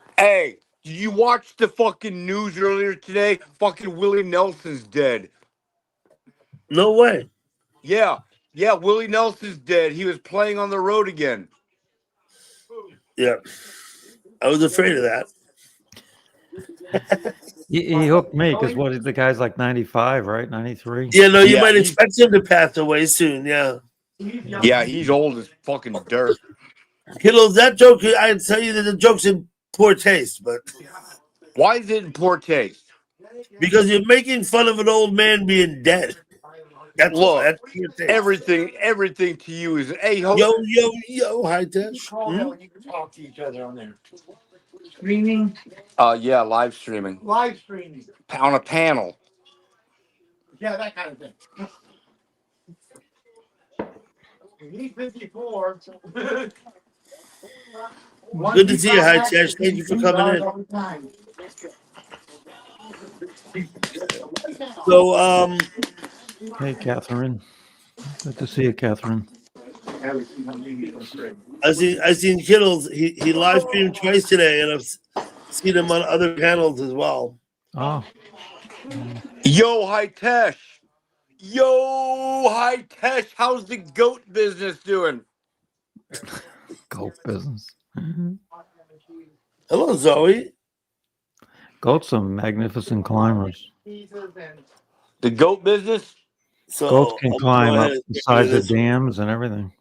S3: did you watch the fucking news earlier today? Fucking Willie Nelson's dead.
S1: No way.
S3: Yeah, Willie Nelson's dead. He was playing on the road again.
S1: Yeah. I was afraid of that.
S5: He hooked me because what the guy's like 95, right? 93.
S1: Yeah, no, you
S3: Yeah,
S1: might
S3: he's-
S1: expect him to pass away soon. Yeah.
S3: Yeah, he's old as fucking dirt.
S1: Kittles, that joke, I tell you that the joke's in poor taste, but
S3: Why is it in poor taste?
S1: because you're making fun of an old man being dead. That's
S3: Look,
S1: that's poor taste.
S3: Everything to you is
S1: Yo, hi Tesh.
S2: When you can talk to each other on there. Streaming,
S3: Yeah, live streaming
S2: live streaming.
S3: on a panel.
S2: Yeah, that kind of thing. He's 54.
S1: Good to see you, hi Tesh. Thank you for coming in. So
S5: Hey, Catherine. Good to see you, Catherine.
S1: I seen Kittles. He live streamed twice today, and I've seen him on other panels as well.
S5: Oh,
S3: Yo, Hitesh. How's the goat business doing?
S5: goat business.
S1: Hello, Zoe.
S5: Goats are magnificent climbers.
S3: The goat business?
S1: So
S5: Goats can
S1: I'll
S5: climb
S1: go
S5: up
S1: ahead and
S5: the
S1: get
S5: sides
S1: rid
S5: of
S1: of this.
S5: dams and everything.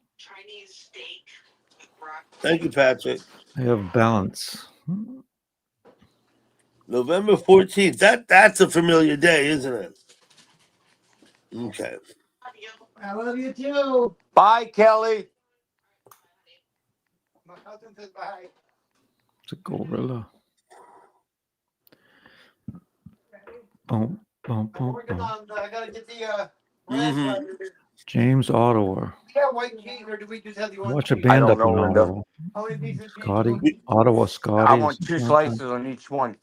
S1: Thank you, Patrick.
S5: They have balance.
S1: November 14th. That's a familiar day, isn't it? Okay.
S2: I love you too.
S3: Bye, Kelly.
S2: My cousin says bye.
S5: It's a gorilla. Boom, boom,
S2: I'm
S5: boom,
S2: working
S5: boom.
S2: on. I gotta get the.
S1: Mhm.
S5: James Ottawa.
S2: Yeah, white cheese, or do we just have the orange
S5: Watch a
S2: cheese?
S5: band
S3: don't
S5: up in
S3: know, Linda.
S5: Ottawa.
S2: How many pieces of cheese?
S5: Scotty. Ottawa Scotty.
S3: I want 2 slices on each one.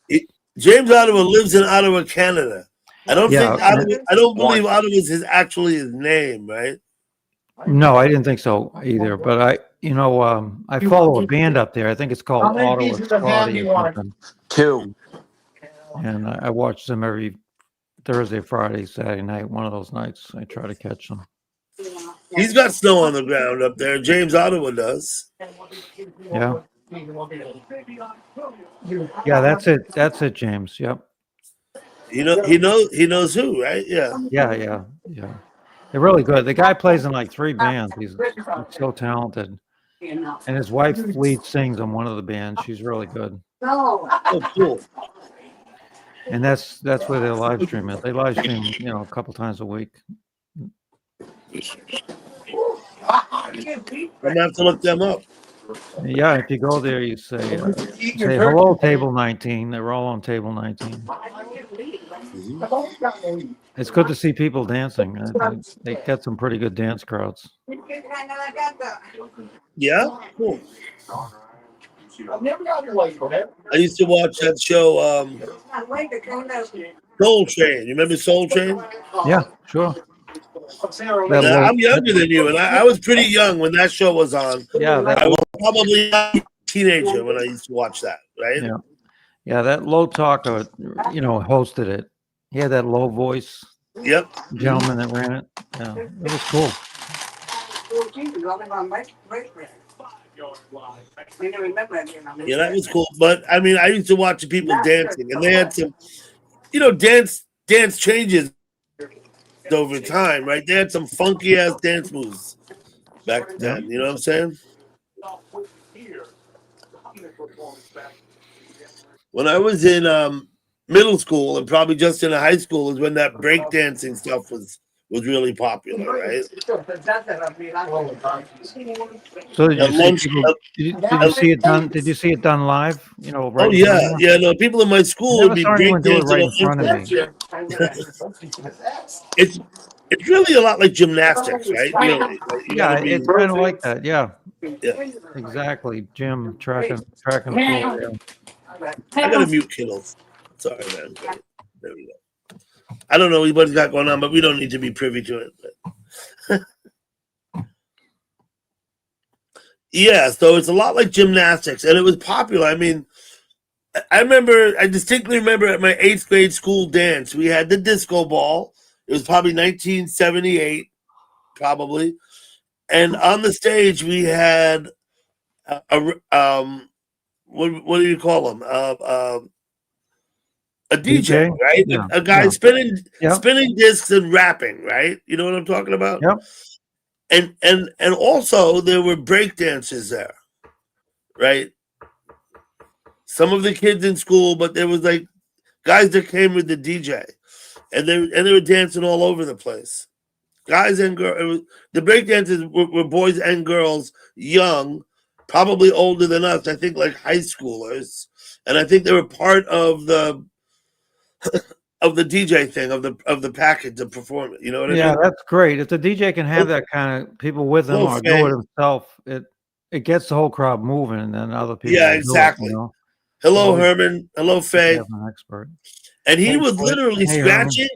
S1: James Ottawa lives in Ottawa, Canada. I don't
S5: Yeah,
S1: think Ottawa, I don't
S3: One.
S1: believe Ottawa is actually his name, right?
S5: No, I didn't think so either. But I follow a band up there. I think it's
S2: How
S5: called
S2: many
S5: Ottawa
S2: pieces of ham
S5: Scotty
S2: do you
S5: or
S2: want?
S5: something.
S3: 2.
S5: And I watch them every Thursday, Friday, Saturday night. One of those nights, I try to catch them.
S1: He's got snow on the ground up there. James Ottawa does.
S5: Yeah. Yeah, that's it. That's it, James. Yep.
S1: He knows who, right? Yeah.
S5: Yeah. They're really good. The guy plays in like 3 bands. He's so talented. And his wife lead sings on one of the bands. She's really good.
S1: Oh, cool.
S5: And that's where their live stream is. They live stream, a couple times a week.
S1: I'm gonna have to look them up.
S5: Yeah, if you go there, you say hello, table 19. They're all on table 19. It's good to see people dancing. They get some pretty good dance crowds.
S1: Yeah, cool.
S2: I've never got your light, okay?
S1: I used to watch that show, Soul Train. You remember Soul Train?
S5: Yeah, sure.
S1: Now, I'm younger than you, and I was pretty young when that show was on.
S5: Yeah,
S1: I was probably a teenager when I used to watch that, right?
S5: Yeah, that low talker, hosted it. He had that low voice
S1: Yep.
S5: gentleman that ran it. Yeah, it was cool.
S1: Yeah, that was cool. But I mean, I used to watch the people dancing, and they had some, dance changes over time, right? They had some funky ass dance moves back then. You know what I'm saying? When I was in middle school and probably just in high school is when that breakdancing stuff was really popular, right?
S5: So did
S1: At
S5: you,
S1: lunch-
S5: see, people, did you see it done? Did you see it done live? Right
S1: Oh
S5: in front
S1: yeah,
S5: of you?
S1: yeah. No, people in my school
S5: Never
S1: would be
S5: saw anyone do it right in
S1: breakdancing.
S5: front of me.
S1: It's really a lot like gymnastics, right? Really, you
S5: Yeah,
S1: gotta be.
S5: it's kind of like that. Yeah,
S1: Yeah.
S5: exactly. Gym, track and field. Yeah.
S1: I gotta mute Kittles. Sorry, man. There we go. I don't know what he's got going on, but we don't need to be privy to it. But. Yeah, so it's a lot like gymnastics, and it was popular. I mean, I distinctly remember at my 8th grade school dance, we had the disco ball. It was probably 1978, probably. And on the stage, we had what do you call them? A DJ, right?
S5: Yeah.
S1: A guy spinning
S5: Yep.
S1: spinning discs and rapping, right? You know what I'm talking about?
S5: Yep.
S1: And also there were break dances there, right? Some of the kids in school, but there was like guys that came with the DJ, and they were dancing all over the place. Guys and girls. The break dances were boys and girls, young, probably older than us. I think like high schoolers, and I think they were part of the of the DJ thing of the package of performance. You know what I mean?
S5: Yeah, that's great. If the DJ can have that kind of people with him or do it himself, it gets the whole crowd moving, and then other people.
S1: Yeah, exactly. Hello, Herman. Hello, Faye.
S5: An expert.
S1: And he was literally scratching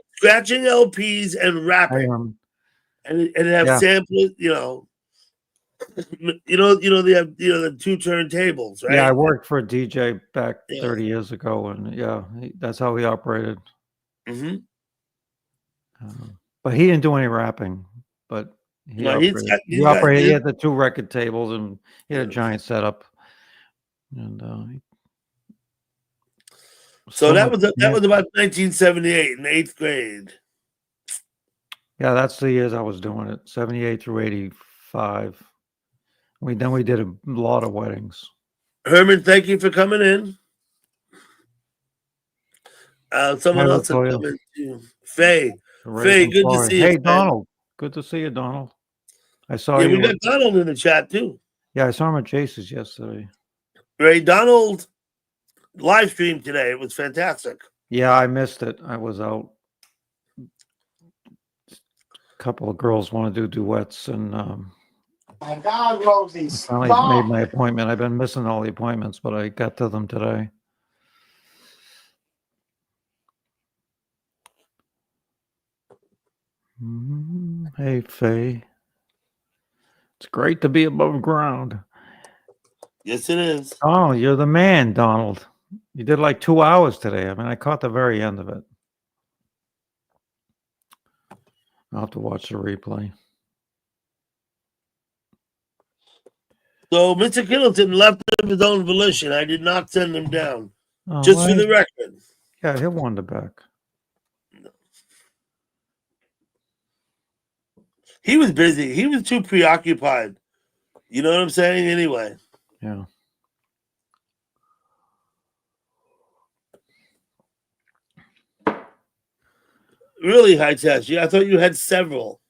S1: LPs and rapping, and have samples. They have the 2 turntables, right?
S5: Yeah, I worked for a DJ back 30 years ago, and that's how he operated.
S1: Mm-hmm.
S5: But he didn't do any rapping. But he operated. He had the 2 record tables, and he had a giant setup. And
S1: so that was about 1978 in 8th grade.
S5: Yeah, that's the years I was doing it, 78 through 85. We did a lot of weddings.
S1: Herman, thank you for coming in. Someone else come in too. Faye, good to see you.
S5: Hey, Donald, good to see you, Donald. I saw you.
S1: We got Donald in the chat too.
S5: Yeah, I saw him at Chase's yesterday.
S1: Ray, Donald live stream today. It was fantastic.
S5: Yeah, I missed it. I was out. A couple of girls want to do duets, and
S2: my God, Rosie,
S5: finally made my appointment. I've been missing all the appointments, but I got to them today. Hey, Faye. It's great to be above ground.
S1: Yes, it is.
S5: Oh, you're the man, Donald. You did like 2 hours today. I mean, I caught the very end of it. I'll have to watch the replay.
S1: So Mr. Kittleton left of his own volition. I did not send him down.
S5: Oh,
S1: just for the record.
S5: Yeah, he'll wander back.
S1: He was busy. He was too preoccupied. You know what I'm saying? Anyway.
S5: Yeah.
S1: Really, High Test. Yeah, I thought you had several.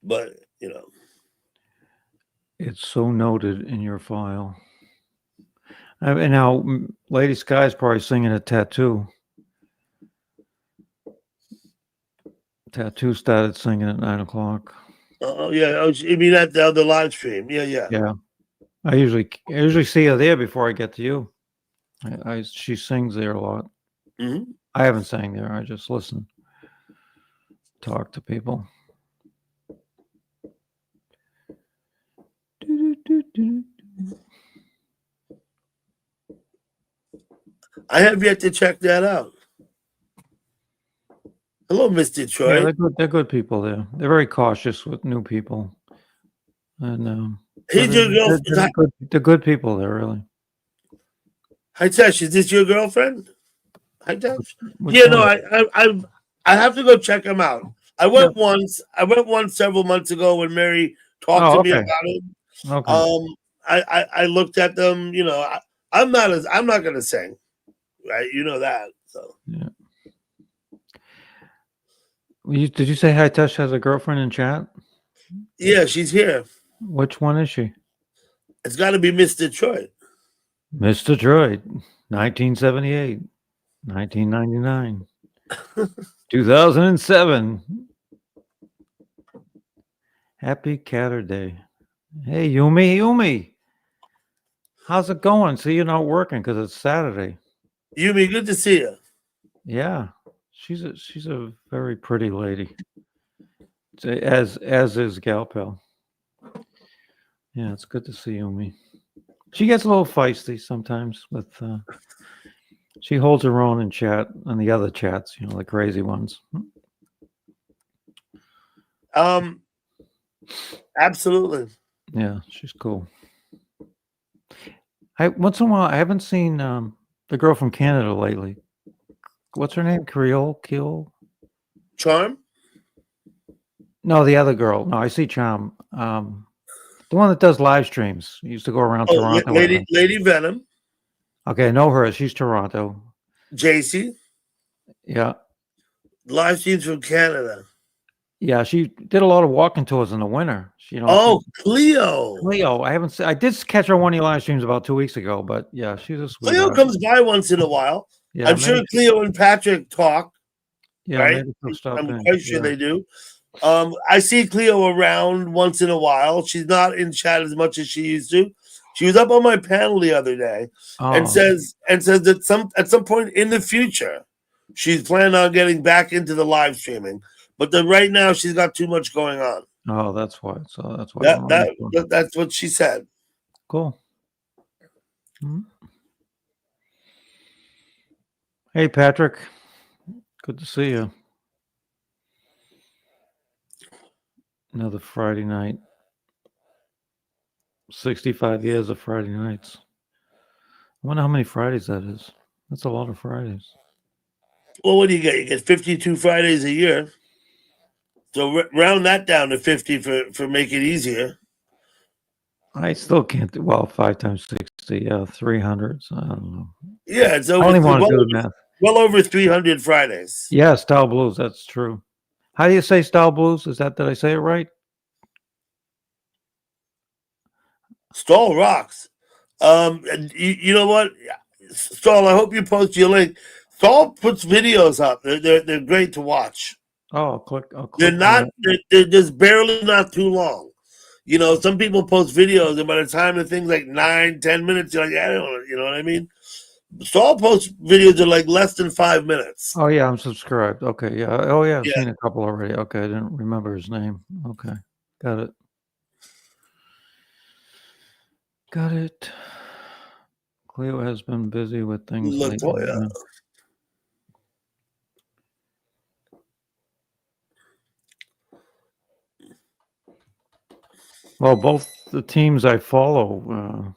S1: But,
S5: It's so noted in your file. And now, Lady Sky's probably singing a Tattoo. Tattoo started singing at 9 o'clock.
S1: Oh, yeah. Oh, you mean at the other live stream? Yeah.
S5: Yeah. I usually see her there before I get to you. She sings there a lot.
S1: Mm-hmm.
S5: I haven't sang there. I just listen, talk to people.
S1: I have yet to check that out. Hello, Miss Detroit.
S5: Yeah, they're good people there. They're very cautious with new people. And
S1: he's your girlfriend.
S5: They're good people there, really.
S1: Hi, Tesh. Is this your girlfriend? Hi, Tesh. Yeah, no, I have to go check him out. I went once. I went once several months ago when Mary talked to me about it.
S5: Okay.
S1: I looked at them. I'm not gonna sing, right? You know that. So
S5: yeah. Did you say Hitesh has a girlfriend in chat?
S1: Yeah, she's here.
S5: Which one is she?
S1: It's got to be Miss Detroit.
S5: Miss Detroit, 1978, 1999. 2007. Happy Catter Day. Hey, Yumi. How's it going? See, you're not working because it's Saturday.
S1: Yumi, good to see you.
S5: Yeah, she's a very pretty lady. As is Galpel. Yeah, it's good to see Yumi. She gets a little feisty sometimes with she holds her own in chat and the other chats, the crazy ones.
S1: Absolutely.
S5: Yeah, she's cool. Once in a while I haven't seen the girl from Canada lately. What's her name? Creole?
S1: Charm?
S5: No, the other girl. No, I see Charm. The one that does live streams. Used to go around Toronto.
S1: Lady Venom.
S5: Okay, I know her. She's Toronto.
S1: JC.
S5: Yeah.
S1: Live streams from Canada.
S5: Yeah, she did a lot of walking tours in the winter.
S1: Cleo.
S5: I haven't. I did catch her on one of your live streams about 2 weeks ago, but yeah, she's a sweetheart.
S1: Cleo comes by once in a while.
S5: Yeah,
S1: I'm sure Cleo and Patrick talk.
S5: Yeah,
S1: right? I'm quite sure they do. I see Cleo around once in a while. She's not in chat as much as she used to. She was up on my panel the other day and says that at some point in the future she's planning on getting back into the live streaming, but right now she's got too much going on.
S5: Oh, that's why. So that's why.
S1: That's what she said.
S5: Cool. Mm-hmm. Hey, Patrick. Good to see you. Another Friday night. 65 years of Friday nights. I wonder how many Fridays that is. That's a lot of Fridays.
S1: Well, what do you get? You get 52 Fridays a year. So round that down to 50 for make it easier.
S5: I still can't do 5 times 60. Yeah, 300. So I don't know.
S1: Yeah, it's over.
S5: I only want to do the math.
S1: Well over 300 Fridays.
S5: Yeah, Style Blues. That's true. How do you say Style Blues? Did I say it right?
S1: Stall rocks. You know what? Stall, I hope you post your link. Stall puts videos up. They're great to watch.
S5: Oh, I'll click.
S1: They're not. They're just barely not too long. Some people post videos, and by the time the thing's like 9-10 minutes, you're like, I don't know. You know what I mean? Stall posts videos are like less than 5 minutes.
S5: Oh yeah, I'm subscribed. Okay, yeah. Oh yeah, I've seen a couple already. Okay, I didn't remember his name. Okay, got it. Cleo has been busy with things lately. Yeah. Well, both the teams I follow,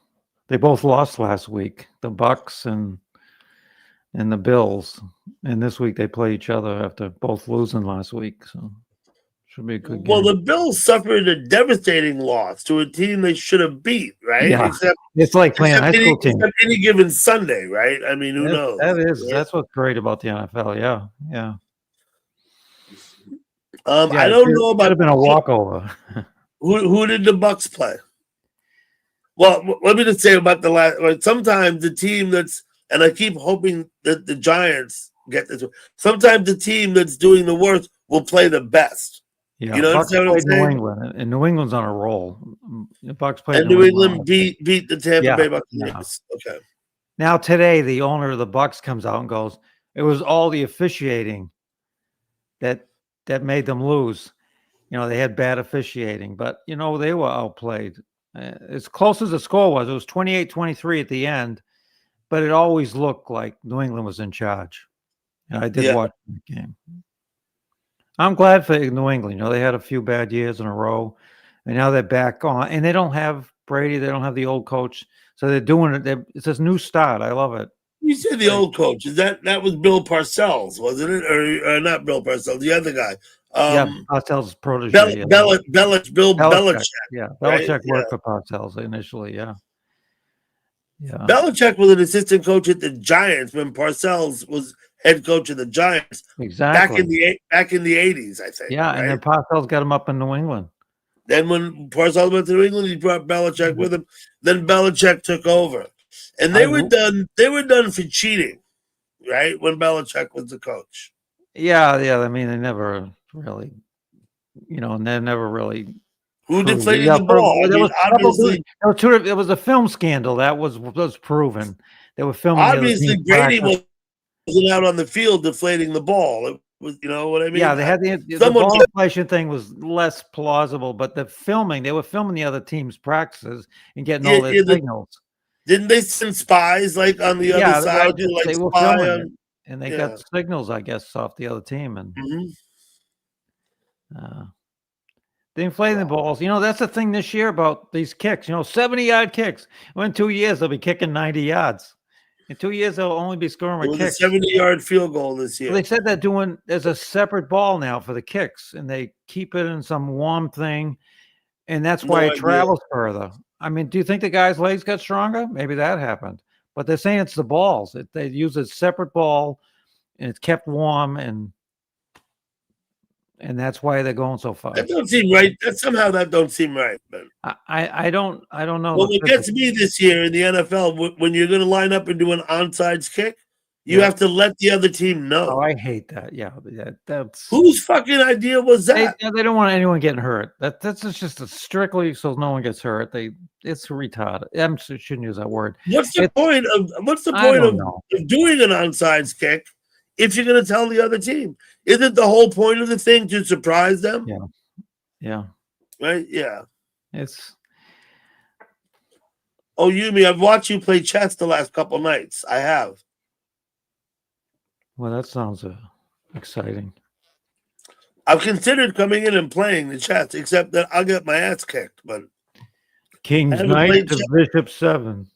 S5: they both lost last week. The Bucks and the Bills, and this week they play each other after both losing last week. So should be a good game.
S1: Well, the Bills suffered a devastating loss to a team they should have beat, right?
S5: Yeah. It's like playing a high school team.
S1: Any given Sunday, right? I mean, who knows?
S5: That's what's great about the NFL. Yeah.
S1: I don't know about.
S5: It could have been a walkover.
S1: Who did the Bucks play? Well, let me just say about the last. Sometimes the team and I keep hoping that the Giants get this. Sometimes the team that's doing the worst will play the best.
S5: Yeah, Bucks played New England, and New England's on a roll. The Bucks played,
S1: and New England beat the Tampa Bay Buccaneers. Yeah. Okay.
S5: Now today, the owner of the Bucks comes out and goes, "It was all the officiating that made them lose. They had bad officiating, but they were outplayed. As close as the score was, it was 28-23 at the end, but it always looked like New England was in charge. I did watch the game. I'm glad for New England. They had a few bad years in a row, and now they're back on. And they don't have Brady. They don't have the old coach, so they're doing it. It's this new start. I love it.
S1: You said the old coach. Is that was Bill Parcells, wasn't it, or not Bill Parcells? The other guy.
S5: Parcells' protege.
S1: Bill Belichick.
S5: Yeah, Belichick worked for Parcells initially. Yeah.
S1: Belichick was an assistant coach at the Giants when Parcells was head coach of the Giants.
S5: Exactly.
S1: Back in the 80s, I think.
S5: Yeah, right? And then Parcells got him up in New England.
S1: Then when Parcells went to New England, he brought Belichick with him. Then Belichick took over, and they were done. They were done for cheating, right? When Belichick was the coach.
S5: Yeah. I mean, they never really, they never really.
S1: Who
S5: proved it.
S1: deflated
S5: Yeah,
S1: the ball? I
S5: there
S1: mean,
S5: was probably
S1: obviously,
S5: there was a film scandal that was proven. They were filming the other
S1: obviously,
S5: team's
S1: Brady
S5: practice.
S1: wasn't out on the field deflating the ball. It was, you know what I mean?
S5: Yeah, they had the
S1: Someone
S5: ball inflation thing was less plausible, but they were filming the other team's practices and getting all their signals.
S1: didn't they send spies like on the other side to like
S5: they were
S1: spy
S5: filming
S1: on?
S5: it, and they got signals, I guess, off the other team, and they inflating the balls. That's the thing this year about these kicks. 70-yard kicks. Well, in 2 years they'll be kicking 90 yards. In 2 years they'll only be scoring
S1: It
S5: with
S1: was
S5: kicks.
S1: a 70-yard field goal this year.
S5: Well, they said there's a separate ball now for the kicks, and they keep it in some warm thing, and that's why it travels further. I mean, do you think the guy's legs got stronger? Maybe that happened, but they're saying it's the balls. They use a separate ball, and it's kept warm, and that's why they're going so far.
S1: That don't seem right. That don't seem right. But
S5: I don't know.
S1: Well, what gets me this year in the NFL, when you're going to line up and do an onside kick, you have to let the other team know.
S5: Oh, I hate that. Yeah, that's
S1: whose fucking idea was that?
S5: They don't want anyone getting hurt. That's just strictly so no one gets hurt. It's retarded. I shouldn't use that word.
S1: What's the point of doing an onside kick if you're going to tell the other team? Isn't the whole point of the thing to surprise them?
S5: Yeah.
S1: Right? Yeah. Oh, Yumi, I've watched you play chess the last couple nights. I have.
S5: Well, that sounds exciting.
S1: I've considered coming in and playing the chess, except that I'll get my ass kicked. But
S5: King's Knight to Bishop 7.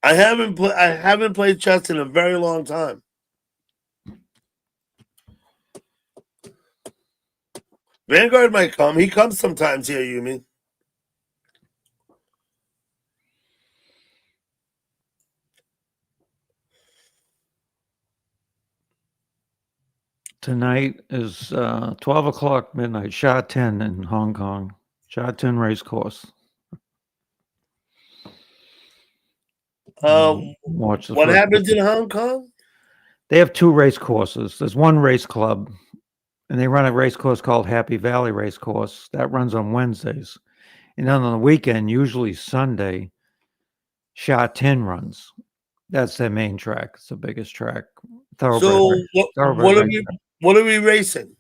S1: I haven't played chess in a very long time. Vanguard might come. He comes sometimes here, Yumi.
S5: Tonight is 12 o'clock midnight, Sha Tin in Hong Kong. Sha Tin race course.
S1: What happens in Hong Kong?
S5: They have 2 race courses. There's one race club, and they run a race course called Happy Valley Race Course. That runs on Wednesdays. And then on the weekend, usually Sunday, Sha Tin runs. That's their main track. It's the biggest track.
S1: So what are we racing?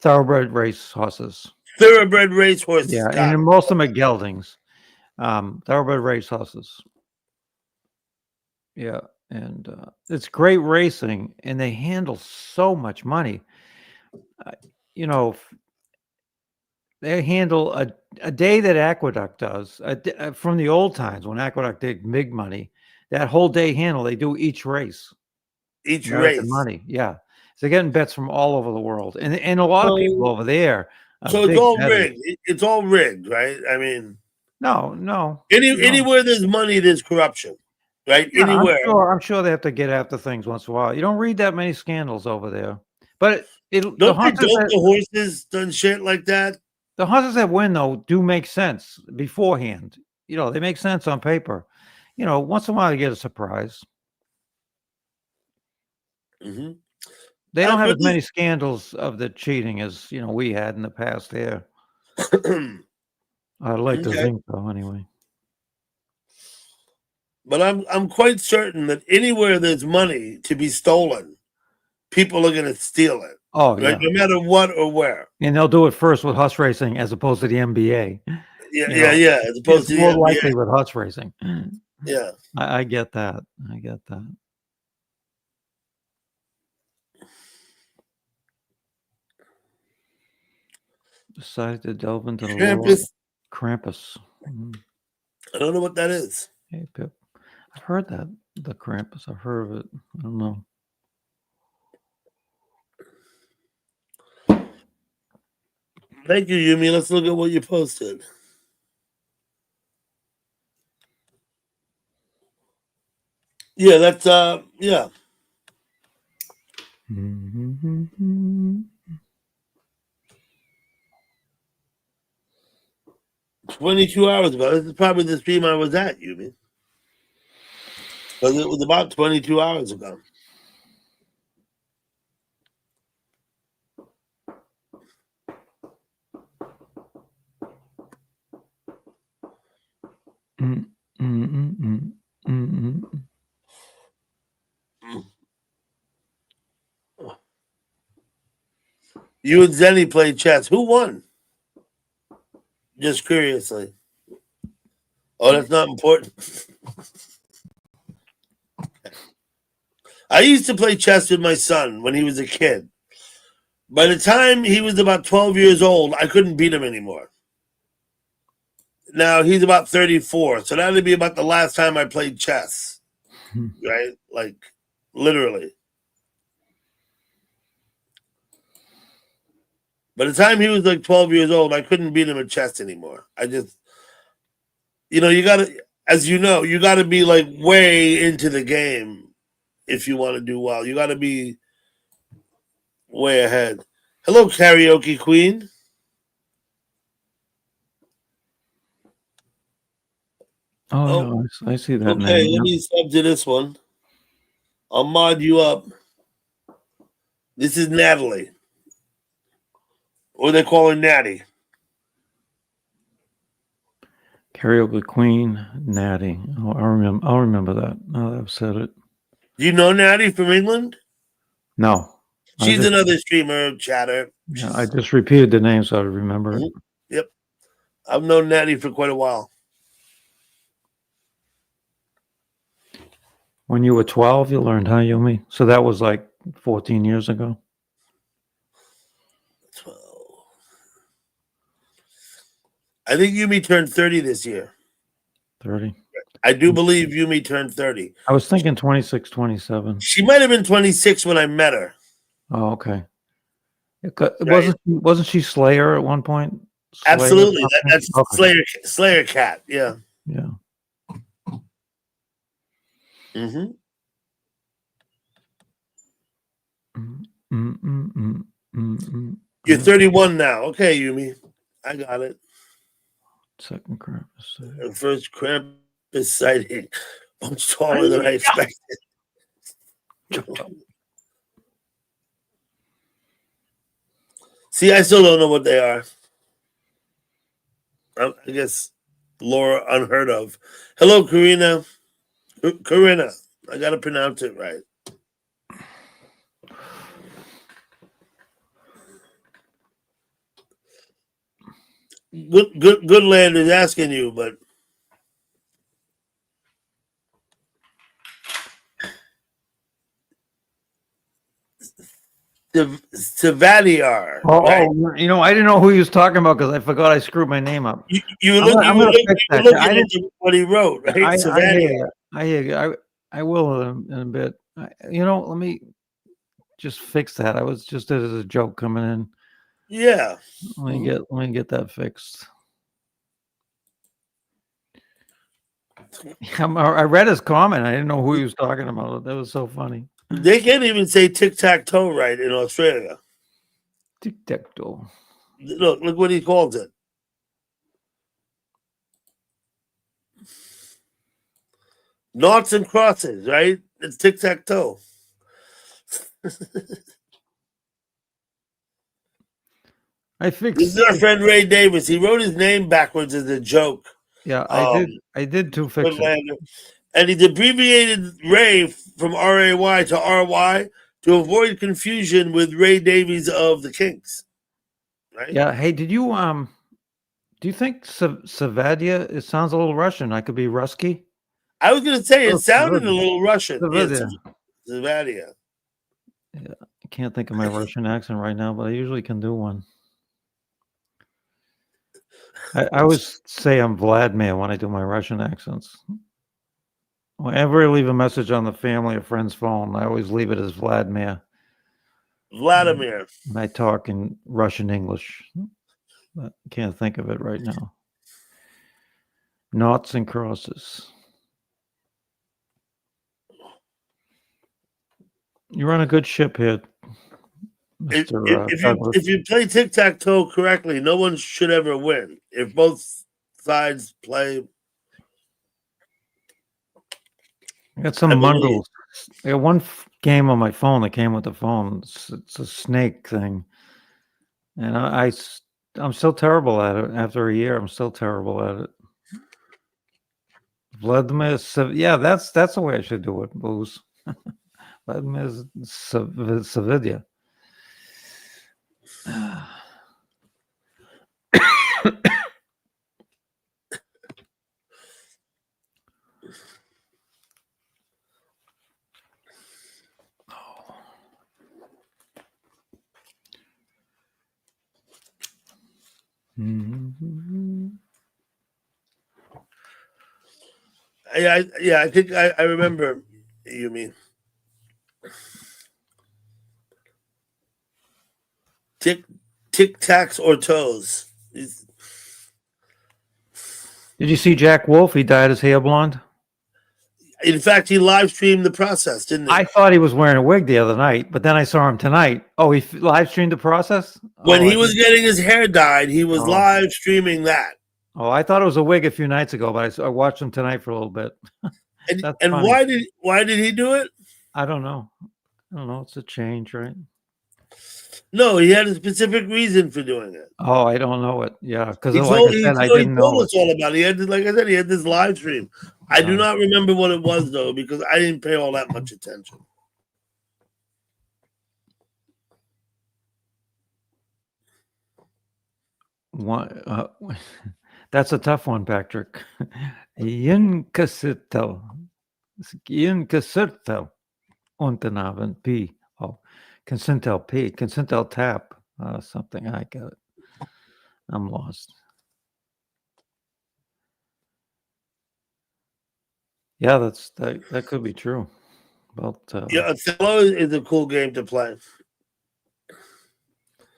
S5: Thoroughbred race horses.
S1: Thoroughbred race horses.
S5: Yeah, and most of them are geldings. Thoroughbred race horses. Yeah, and it's great racing, and they handle so much money. They handle a day that Aqueduct does from the old times when Aqueduct did big money. That whole day handle, they do each race.
S1: Each race.
S5: Money, yeah. So they're getting bets from all over the world, and a lot of people over there.
S1: So it's all rigged. It's all rigged, right? I mean,
S5: no.
S1: Anywhere there's money, there's corruption, right? Yeah, anywhere.
S5: I'm sure they have to get after things once in a while. You don't read that many scandals over there, but
S1: the horses done shit like that.
S5: The horses that win though do make sense beforehand. They make sense on paper. Once in a while you get a surprise.
S1: Mm-hmm.
S5: They don't have as many scandals of the cheating as we had in the past here. I'd like to think so, anyway.
S1: But I'm quite certain that anywhere there's money to be stolen, people are going to steal it.
S5: Oh,
S1: right? No matter what or where.
S5: And they'll do it first with horse racing as opposed to the NBA.
S1: Yeah. As opposed to the
S5: more
S1: NBA.
S5: likely with horse racing.
S1: Yeah,
S5: I get that. Decided to delve into the Krampus. Mm-hmm.
S1: I don't know what that is.
S5: Hey, Pip. I've heard that. The Krampus. I've heard of it. I don't know.
S1: Thank you, Yumi. Let's look at what you posted. Yeah, that's yeah.
S5: Mm-hmm.
S1: 22 hours ago. This is probably the stream I was at, Yumi. Because it was about 22 hours ago.
S5: Mm-mm-mm. Mm-mm.
S1: You and Zenny played chess. Who won? Just curiously. Oh, that's not important. I used to play chess with my son when he was a kid. By the time he was about 12 years old, I couldn't beat him anymore. Now he's about 34, so that'd be about the last time I played chess, right? Like, literally. By the time he was like 12 years old, I couldn't beat him at chess anymore. I just, you gotta, as you know, you gotta be like way into the game if you want to do well. You gotta be way ahead. Hello, karaoke queen.
S5: Oh, yeah, I see that
S1: Okay,
S5: name.
S1: let me sub to this one. I'll mod you up. This is Natalie. Or they call her Natty.
S5: Karaoke Queen, Natty. Oh, I'll remember that. Now that I've said it.
S1: Do you know Natty from England?
S5: No.
S1: She's another streamer, chatter.
S5: Yeah, I just repeated the name so I remember it.
S1: Yep. I've known Natty for quite a while.
S5: When you were 12, you learned, huh, Yumi? So that was like 14 years ago?
S1: 12. I think Yumi turned 30 this year.
S5: 30?
S1: I do believe Yumi turned 30.
S5: I was thinking 26, 27.
S1: She might have been 26 when I met her.
S5: Oh, okay. Wasn't she Slayer at one point? Slayer
S1: Absolutely. That's
S5: okay.
S1: Slayer Cat. Yeah.
S5: Yeah.
S1: Mm-hmm. You're 31 now. Okay, Yumi. I got it.
S5: Second Krampus.
S1: First Krampus sighting. Much taller than I expected. See, I still don't know what they are. I guess Laura unheard of. Hello, Karina. Corinna. I got to pronounce it right. Good land is asking you, but Savadiar.
S5: Oh,
S1: right?
S5: I didn't know who he was talking about because I forgot I screwed my name up.
S1: You were looking at what he wrote, right?
S5: I hear you. I will in a bit. Let me just fix that. I was just as a joke coming in.
S1: Yeah.
S5: Let me get that fixed. I read his comment. I didn't know who he was talking about. That was so funny.
S1: They can't even say tic-tac-toe right in Australia.
S5: Tic-tac-toe.
S1: Look what he calls it. Noughts and crosses, right? It's tic-tac-toe.
S5: I fixed.
S1: This is our friend Ray Davis. He wrote his name backwards as a joke.
S5: Yeah, I did too. Fix it.
S1: And he abbreviated Ray from R-A-Y to R-Y to avoid confusion with Ray Davies of the Kinks. Right?
S5: Yeah. Hey, do you think Savadia? It sounds a little Russian. I could be Rusky.
S1: I was going to say it sounded a little Russian.
S5: Savadia.
S1: Savadia.
S5: Yeah, I can't think of my Russian accent right now, but I usually can do one. I always say I'm Vladimir when I do my Russian accents. Whenever I leave a message on the family or friend's phone, I always leave it as Vladimir.
S1: Vladimir.
S5: And I talk in Russian English. I can't think of it right now. Noughts and crosses. You're on a good ship here, Mr.
S1: If you play tic-tac-toe correctly, no one should ever win. If both sides play.
S5: I got some Mongols. I got one game on my phone that came with the phone. It's a snake thing. And I'm still terrible at it. After a year, I'm still terrible at it. Vladimir. Yeah, that's the way I should do it. Booze. Vladimir Savidya.
S1: I think I remember. You mean tic tacs or toes?
S5: Did you see Jack Wolf? He dyed his hair blonde.
S1: In fact, he live streamed the process, didn't he?
S5: I thought he was wearing a wig the other night, but then I saw him tonight. Oh, he live streamed the process?
S1: When he was getting his hair dyed, he was live streaming that.
S5: Oh, I thought it was a wig a few nights ago, but I watched him tonight for a little bit.
S1: And why did he do it?
S5: I don't know. It's a change, right?
S1: No, he had a specific reason for doing it.
S5: Oh, I don't know it. Yeah, because
S1: he
S5: like
S1: told,
S5: I said, I
S1: he
S5: didn't
S1: told
S5: know
S1: us all about it. He had this, like I said, he had this live stream. I do not remember what it was though, because I didn't pay all that much attention.
S5: That's a tough one, Patrick. Ian Cassettel. Unternaven P. Oh, Consentel P. Consentel Tap. Something. I got it. I'm lost. Yeah, that could be true. But
S1: yeah, Othello is a cool game to play.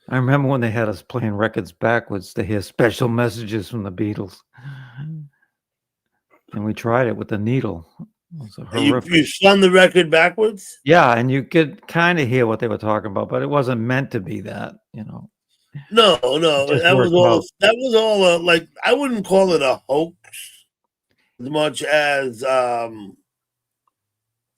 S5: I remember when they had us playing records backwards to hear special messages from the Beatles. And we tried it with the needle.
S1: You spun the record backwards?
S5: Yeah, and you could kind of hear what they were talking about, but it wasn't meant to be that, you know.
S1: No, that was all like, I wouldn't call it a hoax as much as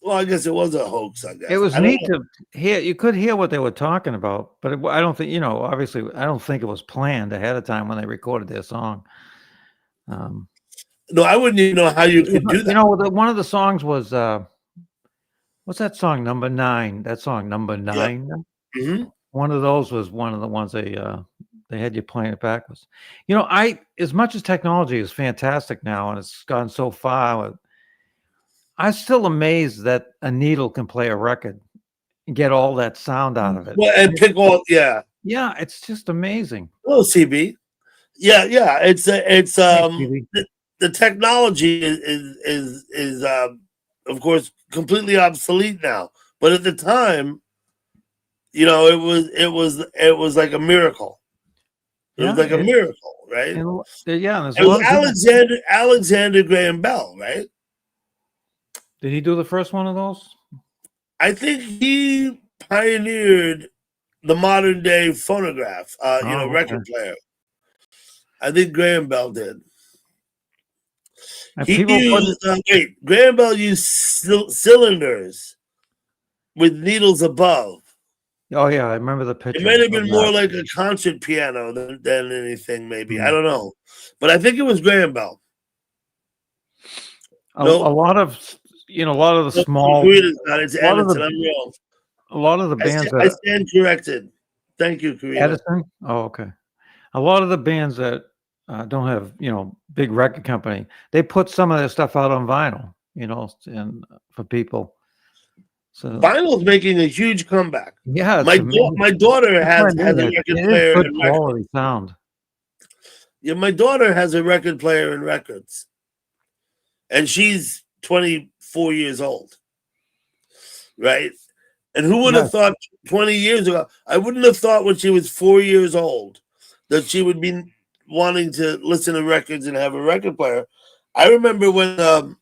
S1: well, I guess it was a hoax. I guess
S5: it was neat to hear. You could hear what they were talking about, but I don't think, obviously, I don't think it was planned ahead of time when they recorded their song.
S1: No, I wouldn't even know how you could do that.
S5: One of the songs was what's that song? Number 9. That song, Number 9.
S1: Yeah. Mm-hmm.
S5: One of those was one of the ones they had you playing it backwards. As much as technology is fantastic now and it's gone so far, I'm still amazed that a needle can play a record and get all that sound out of it.
S1: Well, and pick all, yeah,
S5: it's just amazing.
S1: Oh, CB, yeah, it's the technology is of course completely obsolete now, but at the time, it was like a miracle. It was like a miracle, right?
S5: And
S1: it was Alexander Graham Bell, right?
S5: Did he do the first one of those?
S1: I think he pioneered the modern day phonograph, record player. I think Graham Bell did. Graham Bell used cylinders with needles above.
S5: Oh yeah, I remember the picture.
S1: It might have been more like a concert piano than anything, maybe. I don't know, but I think it was Graham Bell.
S5: A lot of the small. A lot of the bands.
S1: I stand corrected. Thank you, Karina.
S5: Edison. Oh, okay. A lot of the bands that don't have big record company, they put some of their stuff out on vinyl. And for people. So
S1: vinyl's making a huge comeback.
S5: Yeah,
S1: my daughter has a record player
S5: and quality sound.
S1: Yeah, my daughter has a record player and records, and she's 24 years old, right? And who would have thought 20 years ago? I wouldn't have thought when she was 4 years old that she would be wanting to listen to records and have a record player. I remember when.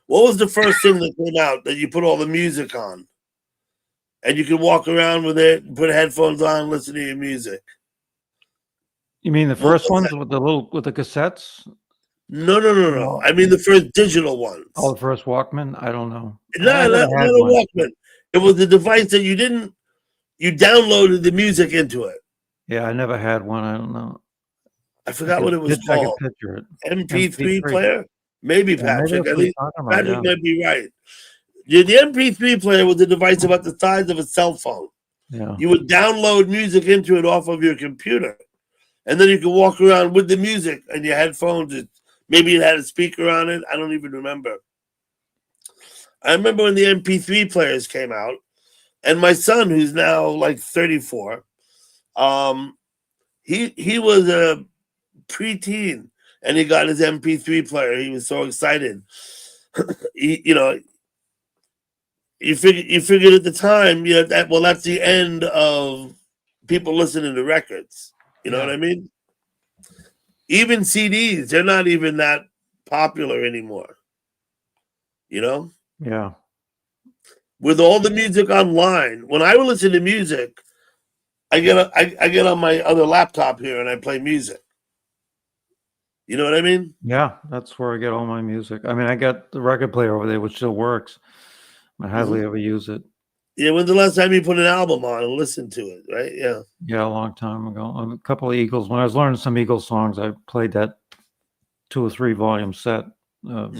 S1: What was the first thing that came out that you put all the music on, and you could walk around with it and put headphones on and listen to your music?
S5: You mean the first ones with the cassettes?
S1: No. I mean the first digital ones.
S5: Oh, the first Walkman? I don't know.
S1: No, not a Walkman. It was a device that you downloaded the music into it.
S5: Yeah, I never had one. I don't know.
S1: I forgot what it was called.
S5: I could picture it.
S1: MP3 player? Maybe
S5: Yeah, maybe
S1: Patrick.
S5: that's
S1: I
S5: what he's
S1: think
S5: talking about.
S1: Patrick
S5: Yeah.
S1: might be right. The MP3 player was a device about the size of a cell phone.
S5: Yeah.
S1: You would download music into it off of your computer, and then you could walk around with the music and your headphones. Maybe it had a speaker on it. I don't even remember. I remember when the MP3 players came out, and my son, who's now like 34, he was a preteen, and he got his MP3 player. He was so excited. You figured at the time, that's the end of people listening to records. You know what I mean? Even CDs, they're not even that popular anymore. You know?
S5: Yeah.
S1: With all the music online, when I would listen to music, I get on my other laptop here and I play music. You know what I mean?
S5: Yeah, that's where I get all my music. I mean, I got the record player over there, which still works. I hardly ever use it.
S1: Yeah, when's the last time you put an album on and listened to it, right? Yeah.
S5: Yeah, a long time ago. A couple of Eagles. When I was learning some Eagles songs, I played that 2 or 3 volume set. But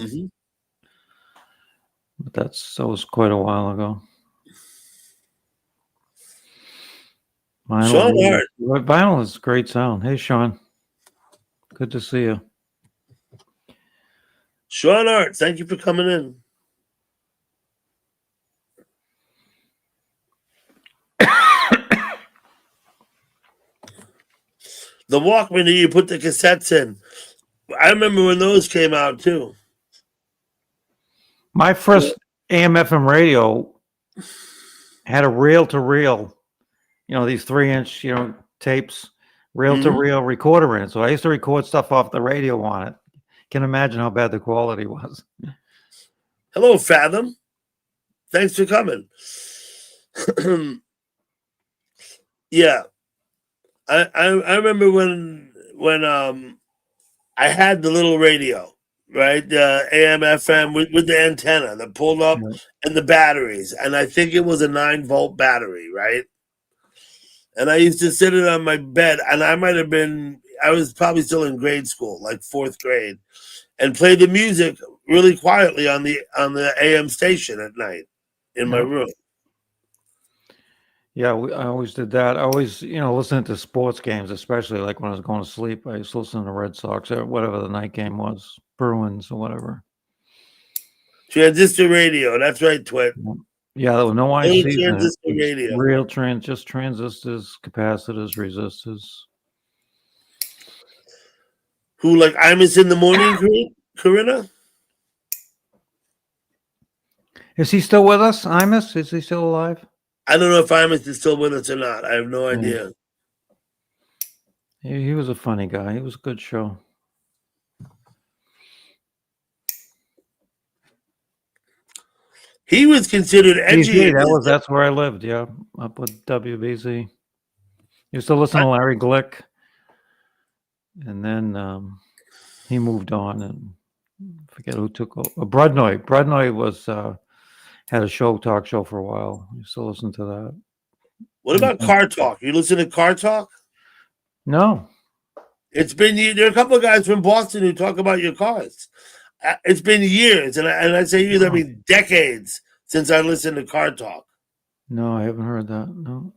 S5: that was quite a while ago. Vinyl is great sound. Hey, Sean. Good to see you.
S1: Sean Art, thank you for coming in. The Walkman that you put the cassettes in. I remember when those came out too.
S5: My first AM/FM radio had a reel-to-reel, these 3-inch, tapes, reel-to-reel recorder in it. So I used to record stuff off the radio on it. Can imagine how bad the quality was.
S1: Hello, Fathom. Thanks for coming. Yeah. I remember when I had the little radio, right? The AM FM with the antenna that pulled up and the batteries, and I think it was a 9-volt battery, right? And I used to sit it on my bed, and I was probably still in grade school, like 4th grade, and play the music really quietly on the AM station at night in my room.
S5: Yeah, I always did that. I always, listening to sports games, especially like when I was going to sleep. I used to listen to Red Sox or whatever the night game was, Bruins or whatever.
S1: Transistor radio, that's right, Twit.
S5: Yeah, there was no ICs.
S1: Transistor radio.
S5: Just transistors, capacitors, resistors.
S1: Who, like Imus in the morning, Corinna?
S5: Is he still with us, Imus? Is he still alive?
S1: I don't know if Imus is still with us or not. I have no idea.
S5: He was a funny guy. It was a good show.
S1: He was considered edgy.
S5: That's where I lived. Yeah, up with WBZ. Used to listen to Larry Glick, and then he moved on, and I forget who took over. Brudnoy. Brudnoy was had a talk show for a while. I used to listen to that.
S1: What about Car Talk? You listen to Car Talk?
S5: No.
S1: There are a couple of guys from Boston who talk about your cars. It's been years, and I say years, I mean decades since I listened to Car Talk.
S5: No, I haven't heard that. No.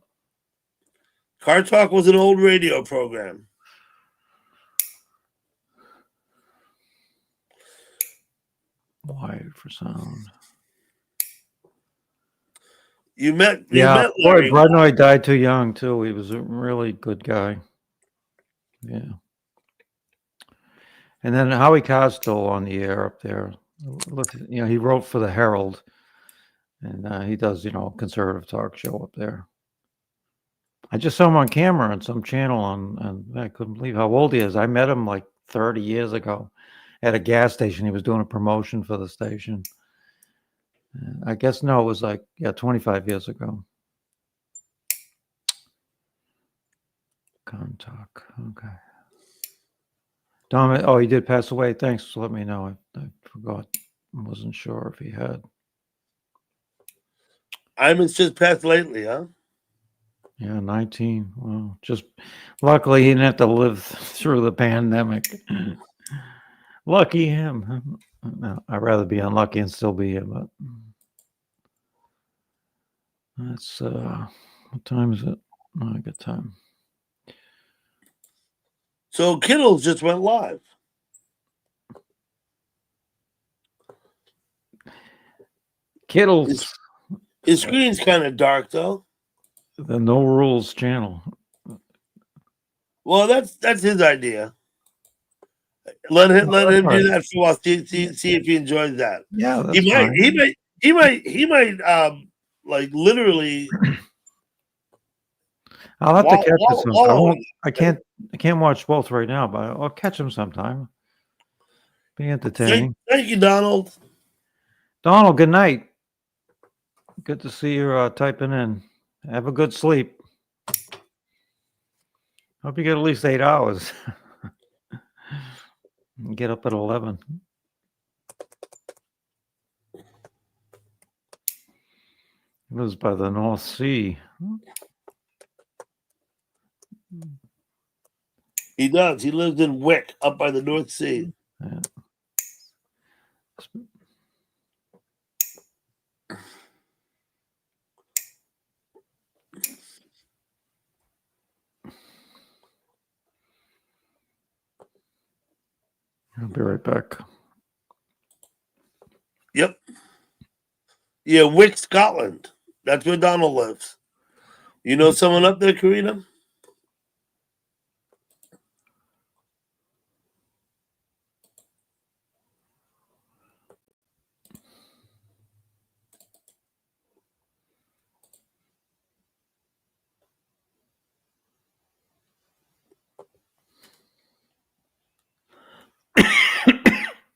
S1: Car Talk was an old radio program.
S5: Wired for sound.
S1: You met Larry.
S5: Brudnoy died too young too. He was a really good guy. Yeah. And then Howie Carr's still on the air up there. Look, he wrote for the Herald, and he does, a conservative talk show up there. I just saw him on camera on some channel, and I couldn't believe how old he is. I met him like 30 years ago at a gas station. He was doing a promotion for the station. I guess, no, it was 25 years ago. Talk. Okay. Dom, he did pass away. Thanks for letting me know. I forgot. I wasn't sure if he had.
S1: Imus just passed lately, huh?
S5: Yeah, 19. Well, just luckily he didn't have to live through the pandemic. Lucky him. No, I'd rather be unlucky and still be here, but that's what time is it? Oh, I got time.
S1: So Kittles just went live.
S5: Kittles,
S1: His screen's kind of dark though.
S5: the No Rules channel.
S1: Well, that's his idea. Let him do that for us. See if he enjoys that.
S5: Yeah, that's fine.
S1: He might like literally.
S5: I'll have to catch it sometime. I can't watch both right now, but I'll catch them sometime. Be entertaining.
S1: Thank you, Donald.
S5: Donald, good night. Good to see you typing in. Have a good sleep. Hope you get at least 8 hours. Get up at 11. Lives by the North Sea.
S1: He does. He lives in Wick, up by the North Sea.
S5: Yeah. I'll be right back.
S1: Yep. Yeah, Wick, Scotland. That's where Donald lives. You know someone up there, Karina?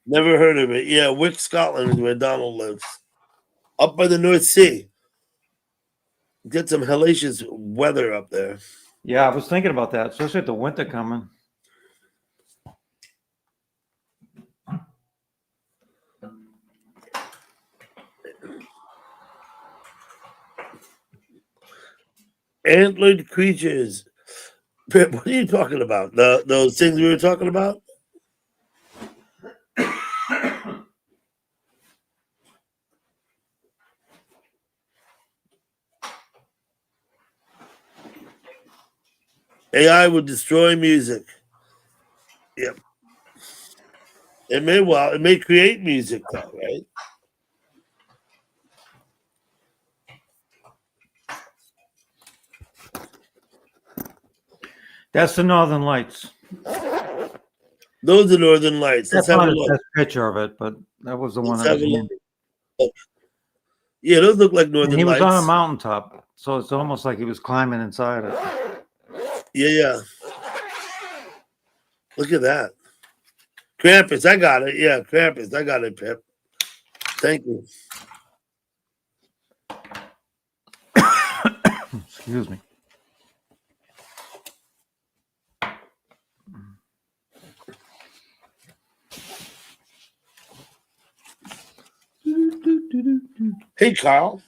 S1: Never heard of it. Yeah, Wick, Scotland is where Donald lives. Up by the North Sea. Get some hellacious weather up there.
S5: Yeah, I was thinking about that, especially with the winter coming.
S1: Antlered creatures. What are you talking about? Those things we were talking about? AI would destroy music. Yep. It may create music though, right?
S5: That's the Northern Lights.
S1: Those are Northern Lights.
S5: That's not a best picture of it, but that was the one that was.
S1: Yeah, those look like Northern Lights.
S5: He was on a mountaintop, so it's almost like he was climbing inside it.
S1: Yeah. Look at that. Krampus, I got it. Yeah, Krampus, I got it, Pip. Thank you.
S5: Excuse me.
S1: Hey, Carl.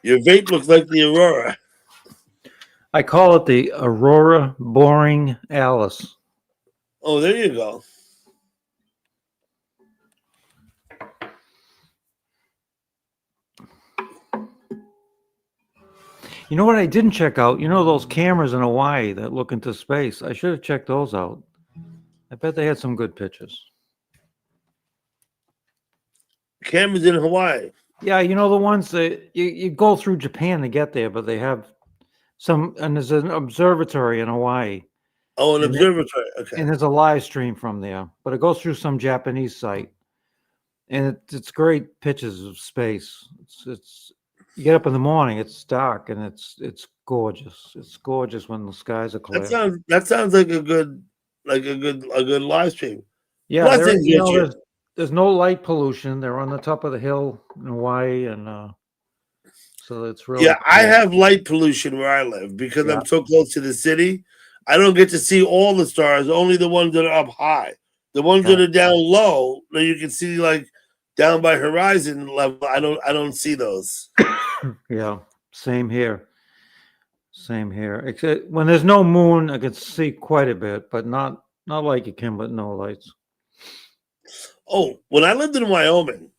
S1: Your vape looks like the Aurora.
S5: I call it the Aurora Boring Alice.
S1: Oh, there you go.
S5: You know what I didn't check out? You know those cameras in Hawaii that look into space? I should have checked those out. I bet they had some good pictures.
S1: Cameras in Hawaii.
S5: Yeah, you know the ones that you go through Japan to get there, but they have some, and there's an observatory in Hawaii.
S1: Oh, an observatory. Okay.
S5: And there's a live stream from there, but it goes through some Japanese site, and it's great pictures of space. It's you get up in the morning, it's dark, and it's gorgeous. It's gorgeous when the skies are clear.
S1: That sounds like a good live stream.
S5: Yeah, there's no light pollution. They're on the top of the hill in Hawaii, and So it's really
S1: Yeah, I
S5: cool.
S1: have light pollution where I live because
S5: Yeah.
S1: I'm so close to the city. I don't get to see all the stars, only the ones that are up high. The ones that
S5: Yeah.
S1: are down low, that you can see like down by horizon level, I don't see those.
S5: Yeah, same here. Same here. Except when there's no moon, I can see quite a bit, but not like you can with no lights.
S1: Oh, when I lived in Wyoming,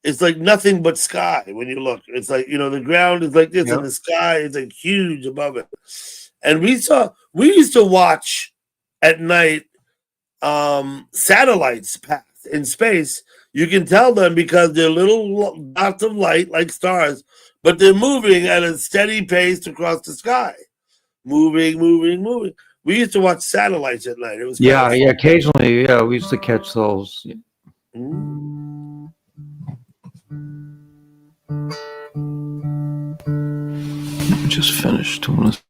S1: it's like nothing but sky when you look. It's like, the ground is like this
S5: Yeah.
S1: and the sky is like huge above it. And we used to watch at night satellites pass in space. You can tell them because they're little dots of light like stars, but they're moving at a steady pace across the sky. Moving, moving, moving. We used to watch satellites at night. It was kind of
S5: Yeah, occasionally, yeah, we used to catch those.
S1: fun.
S5: Just finished doing this.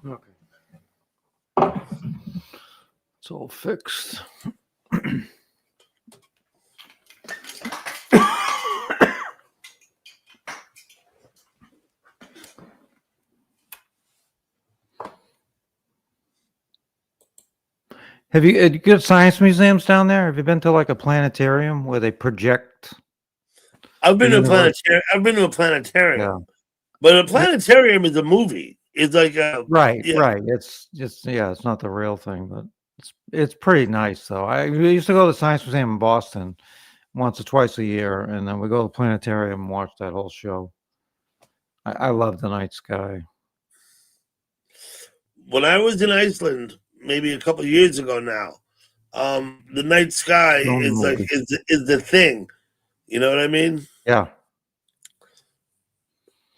S5: Okay. It's all fixed. Have you good science museums down there? Have you been to like a planetarium where they project?
S1: I've been to a
S5: Universe.
S1: planetarium. I've been to a planetarium,
S5: Yeah.
S1: but a planetarium is a movie. It's like a
S5: Right,
S1: yeah.
S5: right. It's just it's not the real thing, but it's pretty nice though. We used to go to the Science Museum in Boston once or twice a year, and then we go to the planetarium and watch that whole show. I love the night sky.
S1: When I was in Iceland, maybe a couple of years ago now, the night sky is like is the thing. You know what I mean?
S5: Yeah.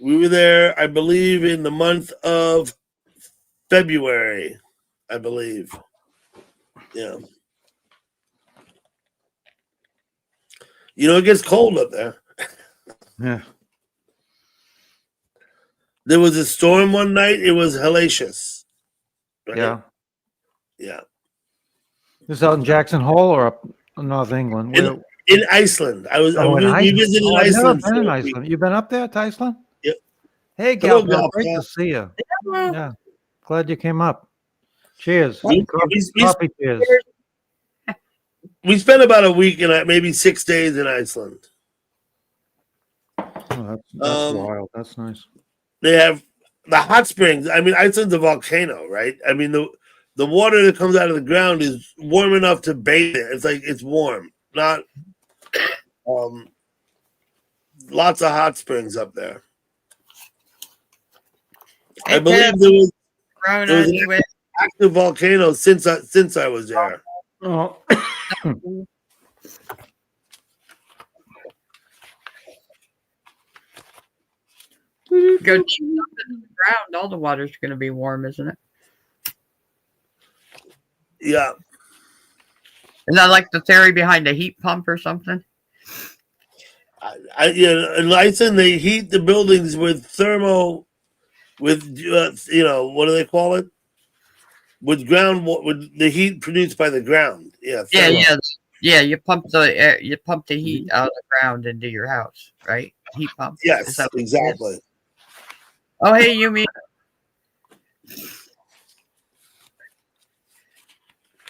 S1: We were there, I believe, in the month of February. I believe. Yeah. It gets cold up there.
S5: Yeah.
S1: There was a storm one night. It was hellacious. Right?
S5: Yeah.
S1: Yeah.
S5: This out in Jackson Hole or up in North England? Where?
S1: In Iceland. I was we visited
S5: I've never
S1: Iceland.
S5: been in Iceland. You've been up there to Iceland?
S1: Yep.
S5: Hey,
S1: Hello,
S5: Gal, great to see you. Yeah. Glad you came up. Cheers. Coffee cheers.
S1: We spent about a week and maybe 6 days in Iceland.
S5: Oh, that's wild. That's nice.
S1: They have the hot springs. I mean, Iceland's a volcano, right? I mean, the water that comes out of the ground is warm enough to bathe it. It's like it's warm, not lots of hot springs up there. I believe there was an active volcano since I was there.
S5: Oh.
S6: Go chew up in the ground. All the water's going to be warm, isn't it?
S1: Yeah.
S6: Is that like the theory behind a heat pump or something?
S1: In Iceland, they heat the buildings with what do they call it? With the heat produced by the ground. Yeah.
S6: Yeah. You pump the air, you pump the heat out of the ground into your house, right? Heat pump.
S1: Yes, exactly.
S6: Oh, hey, Yumi.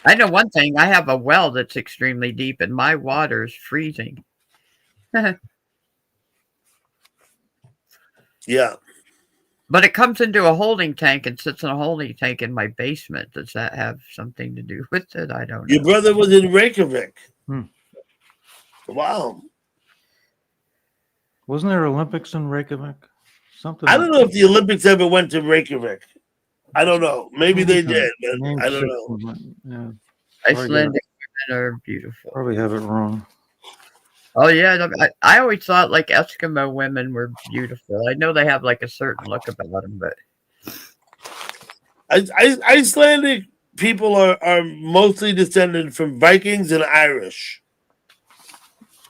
S6: I know one thing. I have a well that's extremely deep, and my water's freezing.
S1: Yeah.
S6: But it comes into a holding tank and sits in a holding tank in my basement. Does that have something to do with it? I don't know.
S1: Your brother was in Reykjavik. Wow.
S5: Wasn't there Olympics in Reykjavik? Something.
S1: I don't know if the Olympics ever went to Reykjavik. I don't know. Maybe they did, but
S5: Name
S1: I don't
S5: six
S1: know.
S5: of them. Yeah,
S6: Icelandic women are beautiful.
S5: probably have it wrong.
S6: Oh yeah, I always thought like Eskimo women were beautiful. I know they have like a certain look about them, but
S1: Icelandic people are mostly descended from Vikings and Irish.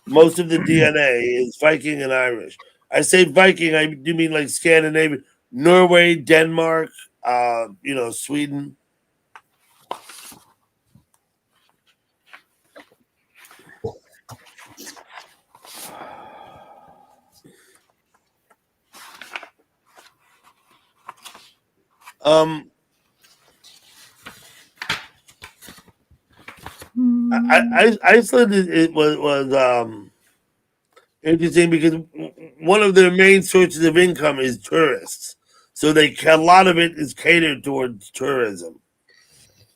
S1: Most of the DNA is Viking and Irish. I say Viking, I do mean like Scandinavian, Norway, Denmark, Sweden. Iceland it was interesting because one of their main sources of income is tourists, so a lot of it is catered towards tourism.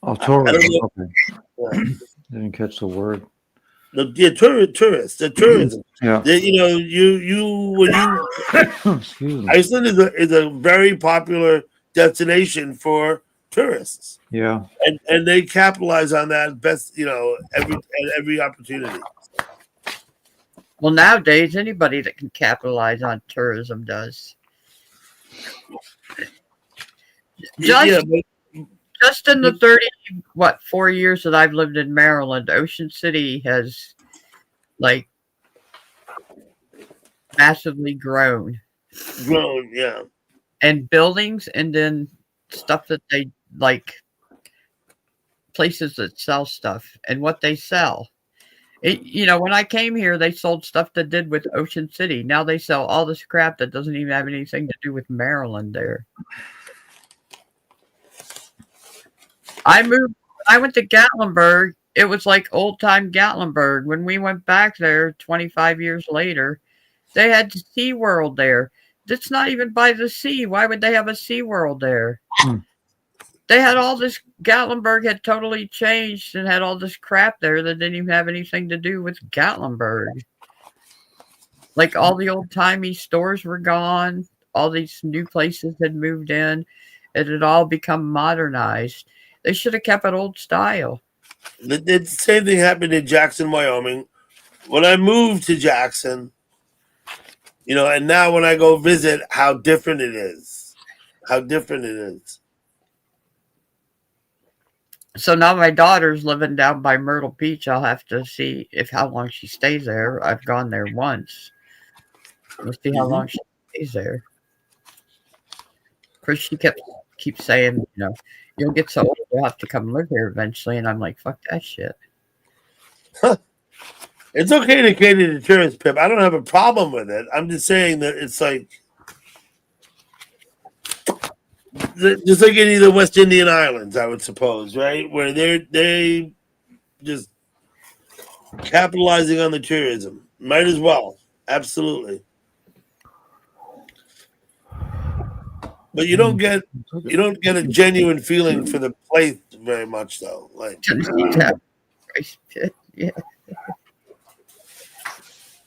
S5: Oh, tourism. Okay.
S1: Yeah.
S5: Didn't catch the word.
S1: Tourists, the tourism.
S5: Yeah.
S1: When you
S5: Excuse me.
S1: Iceland is a very popular destination for tourists.
S5: Yeah.
S1: And they capitalize on that best, every opportunity.
S6: well nowadays anybody that can capitalize on tourism does. Just in the 4 years that I've lived in Maryland, Ocean City has like massively grown.
S1: Yeah.
S6: And buildings and then stuff that they like places that sell stuff and what they sell. When I came here, they sold stuff that did with Ocean City. Now they sell all this crap that doesn't even have anything to do with Maryland there. I went to Gatlinburg. It was like old time Gatlinburg. When we went back there 25 years later, they had SeaWorld there. That's not even by the sea. Why would they have a SeaWorld there? They had all this. Gatlinburg had totally changed and had all this crap there that didn't even have anything to do with Gatlinburg. Like all the old timey stores were gone. All these new places had moved in. It had all become modernized. They should have kept it old style.
S1: The same thing happened in Jackson, Wyoming. When I moved to Jackson, and now when I go visit, how different it is.
S6: So now my daughter's living down by Myrtle Beach. I'll have to see how long she stays there. I've gone there once. We'll see how long she stays there. Of course, she keeps saying, you'll get so old, you'll have to come live here eventually. And I'm like, fuck that shit.
S1: It's okay to cater to tourists, Pip. I don't have a problem with it. I'm just saying that it's like just like any of the West Indian islands, I would suppose, right? Where they just capitalizing on the tourism. Might as well. Absolutely. But you don't get a genuine feeling for the place very much, though. Like,
S6: yeah.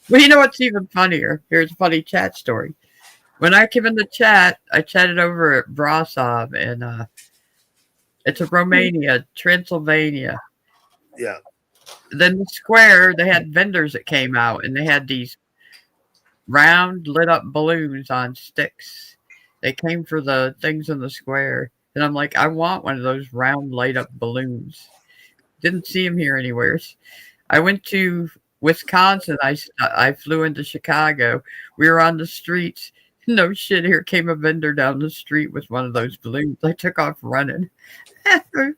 S6: Well, you know what's even funnier? Here's a funny chat story. When I came in the chat, I chatted over at Brasov, and it's a Romania, Transylvania.
S1: Yeah.
S6: Then the square, they had vendors that came out, and they had these round lit up balloons on sticks. They came for the things in the square. And I'm like, I want one of those round light up balloons. Didn't see them here anywhere. I went to Wisconsin. I flew into Chicago. We were on the streets. No shit, here came a vendor down the street with one of those balloons. I took off running.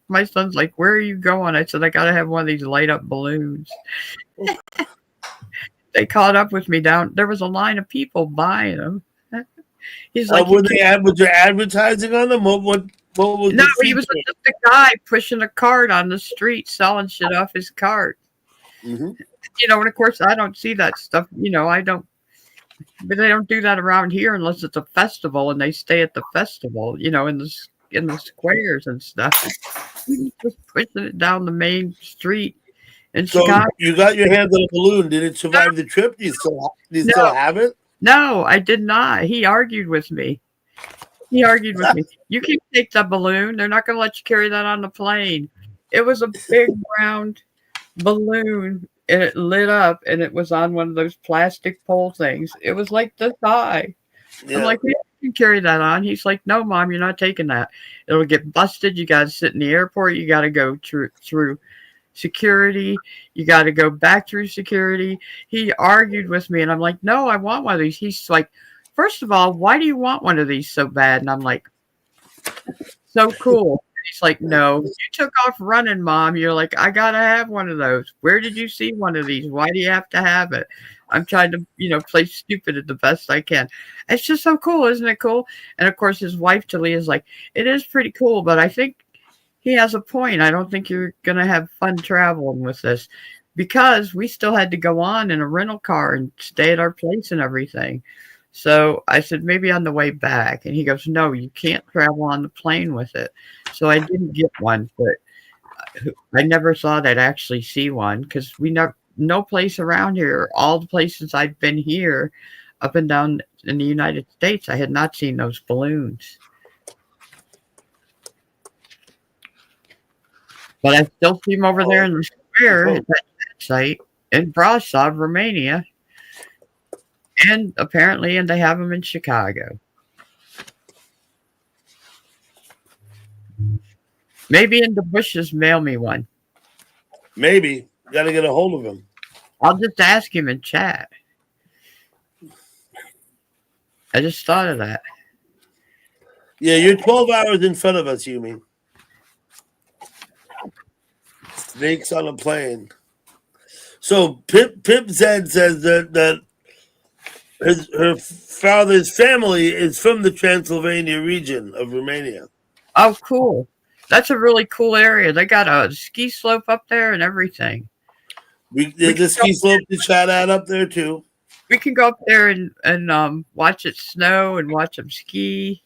S6: My son's like, where are you going? I said, I got to have one of these light up balloons. They caught up with me down. There was a line of people buying them. He's like,
S1: was there advertising on them? What was
S6: no, he was just a guy pushing a cart on the street selling shit off his cart.
S1: Mm-hmm.
S6: And of course I don't see that stuff. I don't, but they don't do that around here unless it's a festival and they stay at the festival, in the squares and stuff. He was just pushing it down the main street in Chicago.
S1: You got your hands on a balloon. Did it survive the trip? Do you still have it?
S6: No, I did not. He argued with me. He argued with me. You can take the balloon. They're not going to let you carry that on the plane. It was a big round balloon, and it lit up, and it was on one of those plastic pole things. It was like this high.
S1: Yeah.
S6: I'm like, yeah, you can carry that on. He's like, no, Mom, you're not taking that. It'll get busted. You got to sit in the airport. You got to go through security. You got to go back through security. He argued with me, and I'm like, no, I want one of these. He's like, first of all, why do you want one of these so bad? And I'm like, so cool. He's like, no, you took off running, Mom. You're like, I got to have one of those. Where did you see one of these? Why do you have to have it? I'm trying to, play stupid at the best I can. It's just so cool. Isn't it cool? And of course, his wife, Talia, is like, it is pretty cool, but I think he has a point. I don't think you're going to have fun traveling with this, because we still had to go on in a rental car and stay at our place and everything. So I said, maybe on the way back. And he goes, no, you can't travel on the plane with it. So I didn't get one, but I never thought I'd actually see one, because no place around here, all the places I've been here up and down in the United States, I had not seen those balloons. But I still see them over there in the square at that site in Brasov, Romania. And apparently, they have them in Chicago. Maybe in the bushes, mail me one.
S1: Maybe. Got to get a hold of him.
S6: I'll just ask him in chat. I just thought of that.
S1: Yeah, you're 12 hours in front of us, Yumi. Snakes on a plane. So Pip says that her father's family is from the Transylvania region of Romania.
S6: Oh, cool. That's a really cool area. They got a ski slope up there and everything.
S1: There's a ski slope to chat at up there, too.
S6: We can go up there and watch it snow and watch them ski.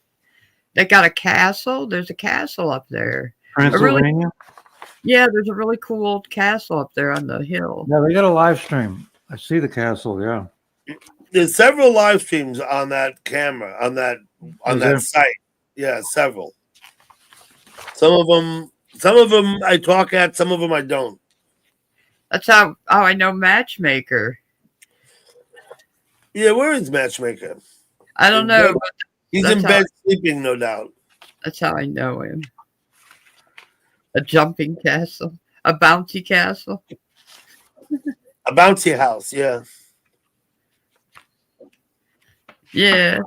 S6: They got a castle. There's a castle up there.
S5: Transylvania?
S6: There's a really cool old castle up there on the hill.
S5: Yeah, they got a live stream. I see the castle, yeah.
S1: There's several live streams on that camera, on that site. Yeah, several. Some of them I talk at, some of them I don't.
S6: That's how I know Matchmaker.
S1: Yeah, where is Matchmaker?
S6: I don't know. But
S1: he's in bed sleeping, no doubt.
S6: That's how I know him. A jumping castle. A bouncy castle.
S1: A bouncy house, yeah.
S6: Yeah,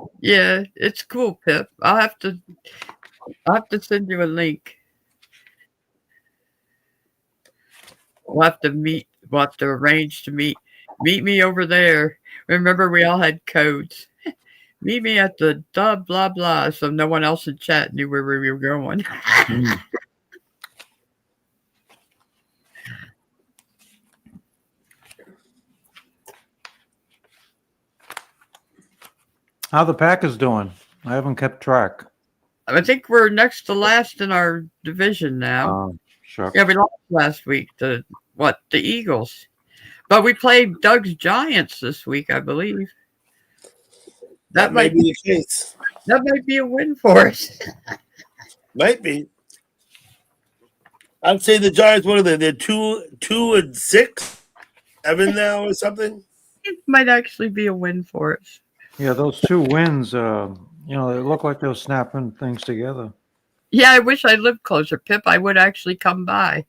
S6: it's cool, Pip. I'll have to send you a link. We'll have to arrange to meet me over there. Remember, we all had codes. Meet me at the blah blah, so no one else in chat knew where we were going.
S5: How the Packers doing? I haven't kept track.
S6: I think we're next to last in our division now.
S5: Sure.
S6: Yeah, we lost last week to the Eagles. But we played Doug's Giants this week, I believe.
S1: That might be the case.
S6: That might be a win for us.
S1: Might be. I'd say the Giants, what are they? They're 2-6? 7 now or something?
S6: It might actually be a win for us.
S5: Yeah, those 2 wins, they look like they're snapping things together.
S6: Yeah, I wish I lived closer, Pip. I would actually come by.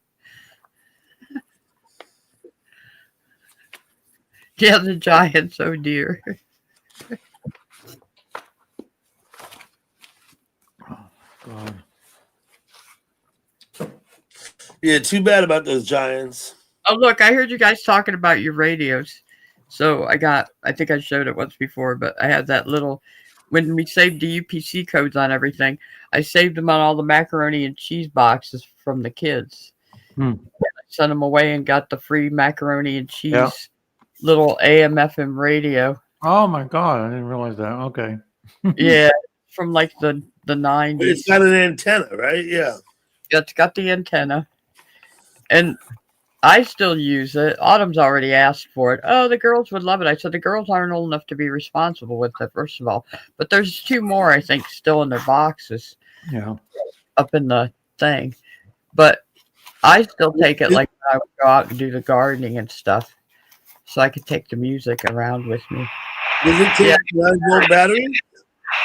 S6: Yeah, the Giants, oh dear.
S5: God.
S1: Yeah, too bad about those Giants.
S6: Oh, look, I heard you guys talking about your radios. So I think I showed it once before, but I had that little, when we saved the UPC codes on everything, I saved them on all the macaroni and cheese boxes from the kids. I sent them away and got the free macaroni and cheese little AM/FM radio.
S5: Oh my God, I didn't realize that. Okay.
S6: Yeah, from like the 90s.
S1: It's got an antenna, right? Yeah.
S6: It's got the antenna. And I still use it. Autumn's already asked for it. Oh, the girls would love it. I said the girls aren't old enough to be responsible with it, first of all. But there's 2 more, I think, still in their boxes
S5: Yeah.
S6: up in the thing. But I still take it like when I would go out and do the gardening and stuff. So I could take the music around with me.
S1: Does it take 9-volt battery?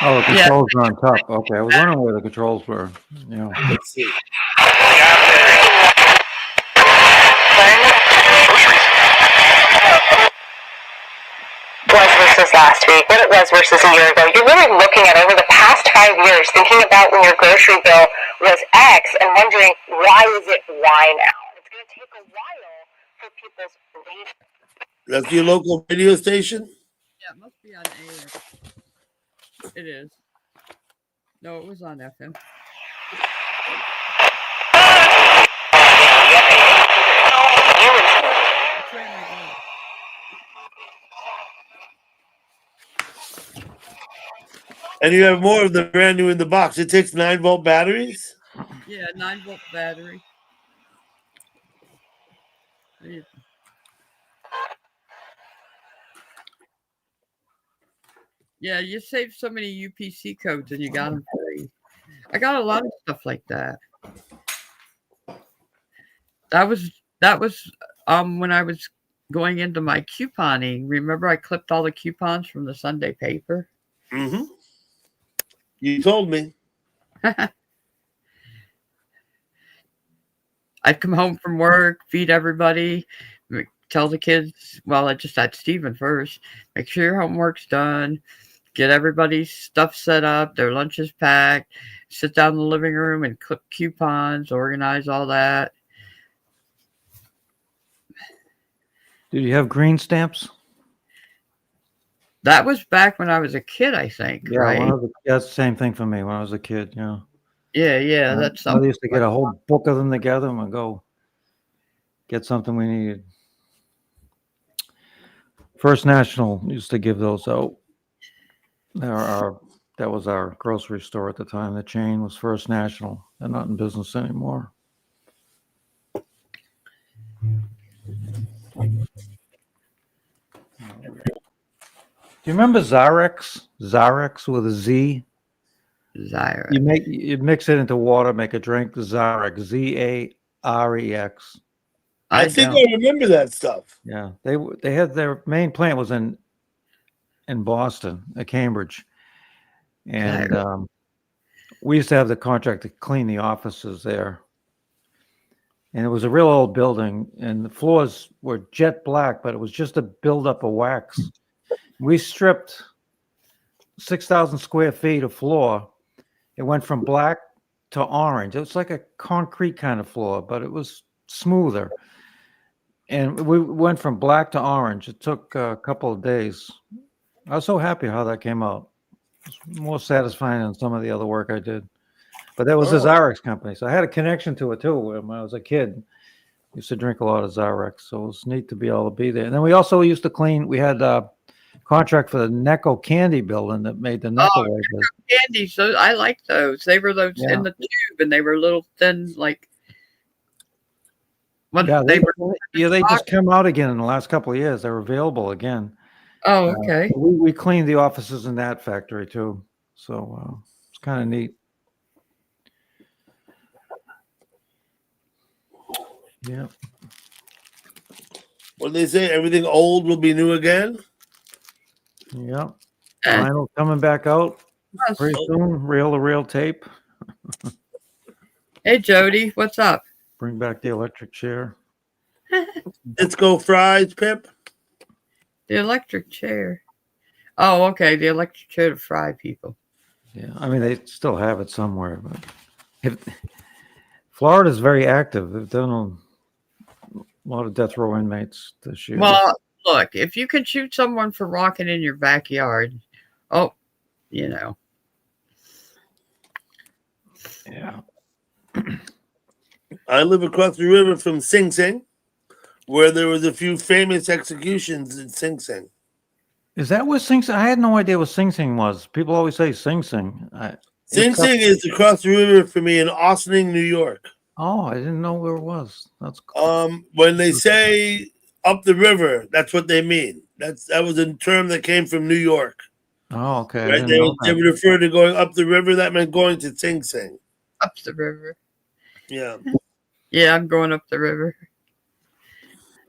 S5: Oh, the controls are on top. Okay, I was wondering where the controls were. Yeah.
S1: Let's see.
S7: Was versus last week, what it was versus a year ago. You're really looking at over the past 5 years, thinking about when your grocery bill was X and wondering why is it Y now. It's going to take a while for people's rate.
S1: That's your local radio station?
S6: Yeah, it must be on AM. It is. No, it was on FM.
S1: And you have more of the brand new in the box. It takes 9-volt batteries?
S6: Yeah, 9-volt battery. Yeah, you save so many UPC codes and you got them free. I got a lot of stuff like that. That was when I was going into my couponing. Remember I clipped all the coupons from the Sunday paper?
S1: Mm-hmm. You told me.
S6: I'd come home from work, feed everybody, tell the kids, well, I just had Stephen first, make sure your homework's done, get everybody's stuff set up, their lunches packed, sit down in the living room and clip coupons, organize all that.
S5: Did you have green stamps?
S6: That was back when I was a kid, I think,
S5: Yeah,
S6: right?
S5: that's the same thing for me when I was a kid. Yeah.
S6: Yeah, that's
S5: I
S6: something.
S5: used to get a whole book of them together and we'd go get something we needed. First National used to give those out. That was our grocery store at the time. The chain was First National. They're not in business anymore. Do you remember Zarex? Zarex with a Z?
S6: Zyra.
S5: You mix it into water, make a drink. Zarex, Zarex.
S1: I think I remember that stuff.
S5: Yeah, they had their main plant was in Boston, at Cambridge, and we used to have the contract to clean the offices there. And it was a real old building, and the floors were jet black, but it was just a buildup of wax. We stripped 6,000 square feet of floor. It went from black to orange. It was like a concrete kind of floor, but it was smoother. And we went from black to orange. It took a couple of days. I was so happy how that came out. It was more satisfying than some of the other work I did. But that was the Zarex company. So I had a connection to it too when I was a kid. I used to drink a lot of Zarex. So it was neat to be able to be there. And then we also used to clean. We had a contract for the Necco candy building that made the Necco wafers.
S6: Candy. So I like those. They were those in the tube and they were little thin, like.
S5: They just come out again in the last couple of years. They're available again.
S6: Oh, okay.
S5: We cleaned the offices in that factory too. So it's kind of neat. Yeah.
S1: What do they say? Everything old will be new again?
S5: Yeah. Vinyl coming back out pretty soon. Reel-to-reel tape.
S6: Hey, Jody, what's up?
S5: Bring back the electric chair.
S1: Let's go fries, Pip.
S6: The electric chair. Oh, okay. The electric chair to fry people.
S5: Yeah. I mean, they still have it somewhere, but Florida's very active. They've done a lot of death row inmates this year.
S6: Well, look, if you can shoot someone for walking in your backyard,
S5: Yeah.
S1: I live across the river from Sing Sing, where there was a few famous executions in Sing Sing.
S5: Is that what Sing Sing? I had no idea what Sing Sing was. People always say Sing Sing.
S1: Sing Sing is across the river for me in Austining, New York.
S5: Oh, I didn't know where it was. That's cool.
S1: When they say up the river, that's what they mean. That was a term that came from New York.
S5: Oh, okay. I
S1: Right?
S5: didn't know
S1: They
S5: that.
S1: would refer to going up the river. That meant going to Sing Sing.
S6: Up the river.
S1: Yeah.
S6: Yeah, I'm going up the river.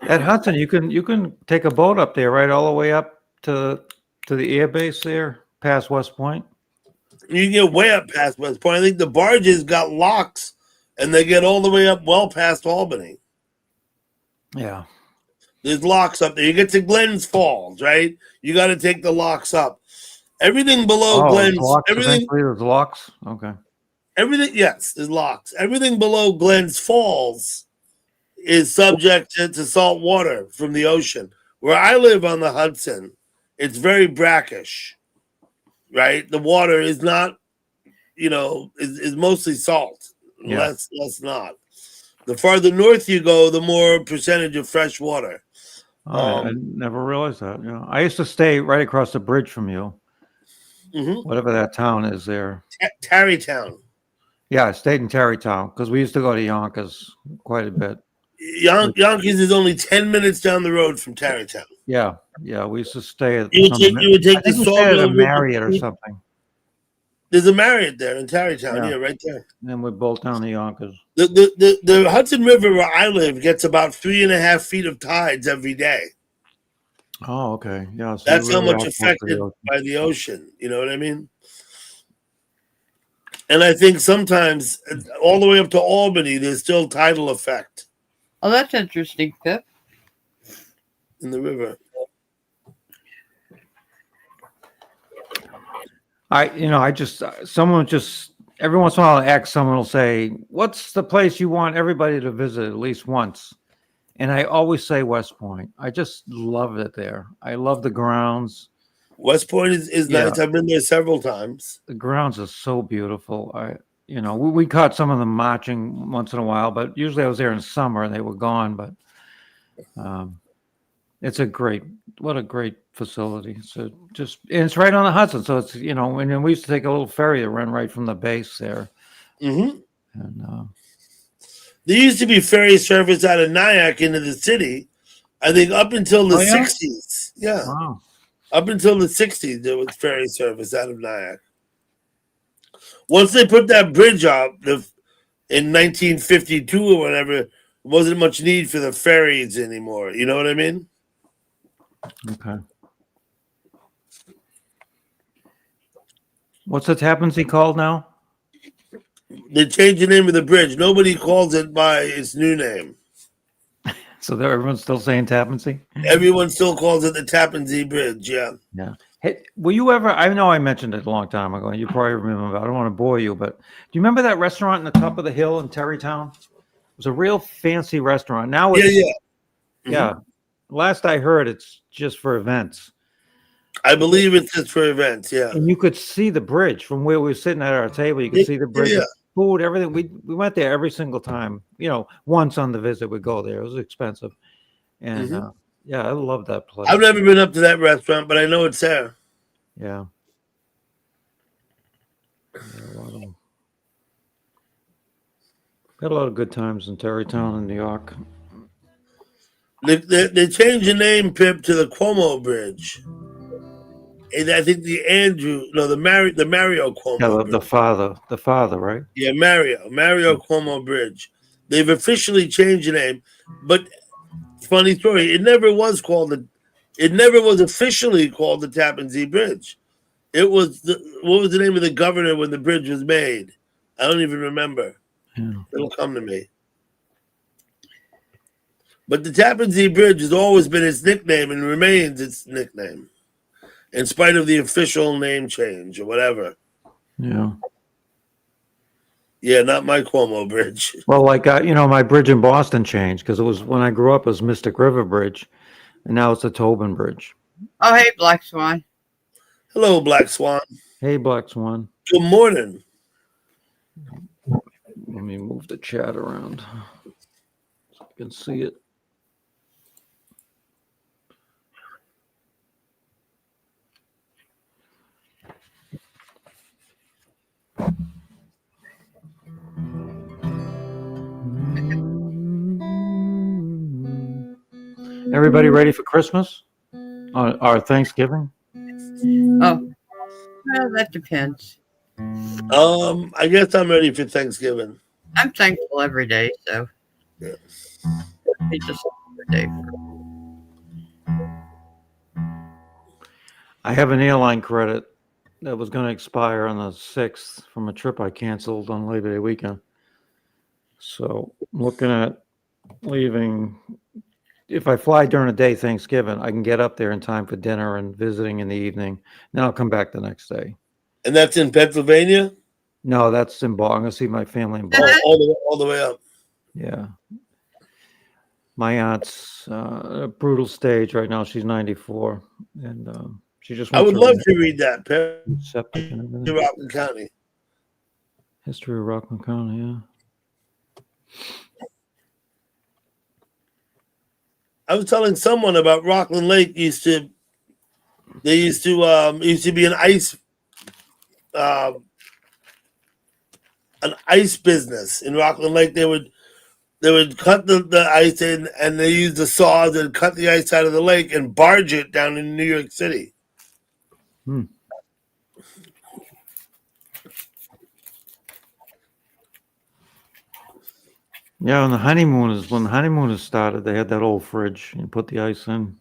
S5: At Hudson, you can take a boat up there, right, all the way up to the air base there, past West Point.
S1: You can get way up past West Point. I think the barges got locks, and they get all the way up well past Albany.
S5: Yeah.
S1: There's locks up there. You get to Glens Falls, right? You got to take the locks up. Everything below Glens,
S5: locks
S1: everything,
S5: eventually, there's locks. Okay.
S1: everything. Yes, there's locks. Everything below Glens Falls is subject to salt water from the ocean. Where I live on the Hudson, it's very brackish, right? The water is not, is mostly salt,
S5: Yeah.
S1: less not. The farther north you go, the more percentage of fresh water.
S5: Oh, I never realized that. Yeah. I used to stay right across the bridge from you, whatever that town is there.
S1: Tarrytown.
S5: Yeah, I stayed in Tarrytown because we used to go to Yonkers quite a bit.
S1: Yonkers is only 10 minutes down the road from Tarrytown.
S5: Yeah, we used to stay at
S1: You would take the
S5: at a
S1: Sawmill
S5: Marriott or something.
S1: There's a Marriott there in Tarrytown,
S5: Yeah.
S1: right there.
S5: And then we bolt down to Yonkers.
S1: The Hudson River where I live gets about 3.5 feet of tides every day.
S5: Oh, okay. Yeah. So
S1: That's
S5: you're
S1: how
S5: really
S1: much
S5: out close to the
S1: affected
S5: ocean.
S1: by the ocean. You know what I mean? And I think sometimes all the way up to Albany, there's still tidal effect
S6: Oh, that's interesting, Pip.
S1: in the river.
S5: Someone just every once in a while, someone will say, "What's the place you want everybody to visit at least once?" And I always say West Point. I just love it there. I love the grounds.
S1: West Point is nice. I've been there several times.
S5: The grounds are so beautiful. We caught some of them marching once in a while, but usually I was there in summer and they were gone. But it's what a great facility. So and it's right on the Hudson. So it's, and we used to take a little ferry that ran right from the base there.
S1: Mm-hmm.
S5: And
S1: there used to be ferry service out of Nyack into the city, I think up until the 60s. Yeah.
S5: Wow.
S1: Up until the 60s, there was ferry service out of Nyack. Once they put that bridge up in 1952 or whatever, there wasn't much need for the ferries anymore. You know what I mean?
S5: Okay. What's the Tappan Zee called now?
S1: They changed the name of the bridge. Nobody calls it by its new name.
S5: So everyone's still saying Tappan Zee?
S1: Everyone still calls it the Tappan Zee Bridge, yeah.
S5: Yeah. Hey, were you ever, I know I mentioned it a long time ago, and you probably remember, I don't want to bore you, but do you remember that restaurant in the top of the hill in Tarrytown? It was a real fancy restaurant. Now it's, yeah. Last I heard, it's just for events.
S1: I believe it's just for events, yeah.
S5: And you could see the bridge from where we were sitting at our table. You could see the bridge.
S1: Yeah.
S5: Food, everything. We went there every single time. Once on the visit, we'd go there. It was expensive, and I love that place.
S1: I've never been up to that restaurant, but I know it's there.
S5: Yeah. Had a lot of good times in Tarrytown and New York.
S1: They changed the name, Pip, to the Cuomo Bridge. And I think the Mario Cuomo.
S5: Yeah,
S1: Bridge.
S5: the father, right?
S1: Yeah, Mario Cuomo Bridge. They've officially changed the name, but funny story, it never was officially called the Tappan Zee Bridge. It was what was the name of the governor when the bridge was made? I don't even remember.
S5: Yeah.
S1: It'll come to me. But the Tappan Zee Bridge has always been its nickname and remains its nickname, in spite of the official name change or whatever.
S5: Yeah.
S1: Yeah, not my Cuomo Bridge.
S5: Well, my bridge in Boston changed because it was when I grew up, it was Mystic River Bridge, and now it's the Tobin Bridge.
S6: Oh, hey, Black Swan.
S1: Hello, Black Swan.
S5: Hey, Black Swan.
S1: Good morning.
S5: Let me move the chat around so you can see it. Everybody ready for Christmas? Or Thanksgiving?
S6: Oh, well, that depends.
S1: I guess I'm ready for Thanksgiving.
S6: I'm thankful every day, so
S1: Yeah.
S6: it's just every day.
S5: I have an airline credit that was going to expire on the 6th from a trip I canceled on Labor Day weekend. So I'm looking at leaving. If I fly during the day, Thanksgiving, I can get up there in time for dinner and visiting in the evening. Then I'll come back the next day.
S1: And that's in Pennsylvania?
S5: No, that's in Boston. I'm going to see my family in Boston.
S1: All the way up.
S5: Yeah. My aunt's a brutal stage right now. She's 94. And she just
S1: I
S5: went
S1: would
S5: through
S1: love to read that.
S5: septic and everything.
S1: Rockland County.
S5: History of Rockland County, yeah.
S1: I was telling someone about Rockland Lake used to be an ice business in Rockland Lake. They would cut the ice in, and they used the saws and cut the ice out of the lake and barge it down in New York City.
S5: Yeah, when the honeymooners started, they had that old fridge. You put the ice in.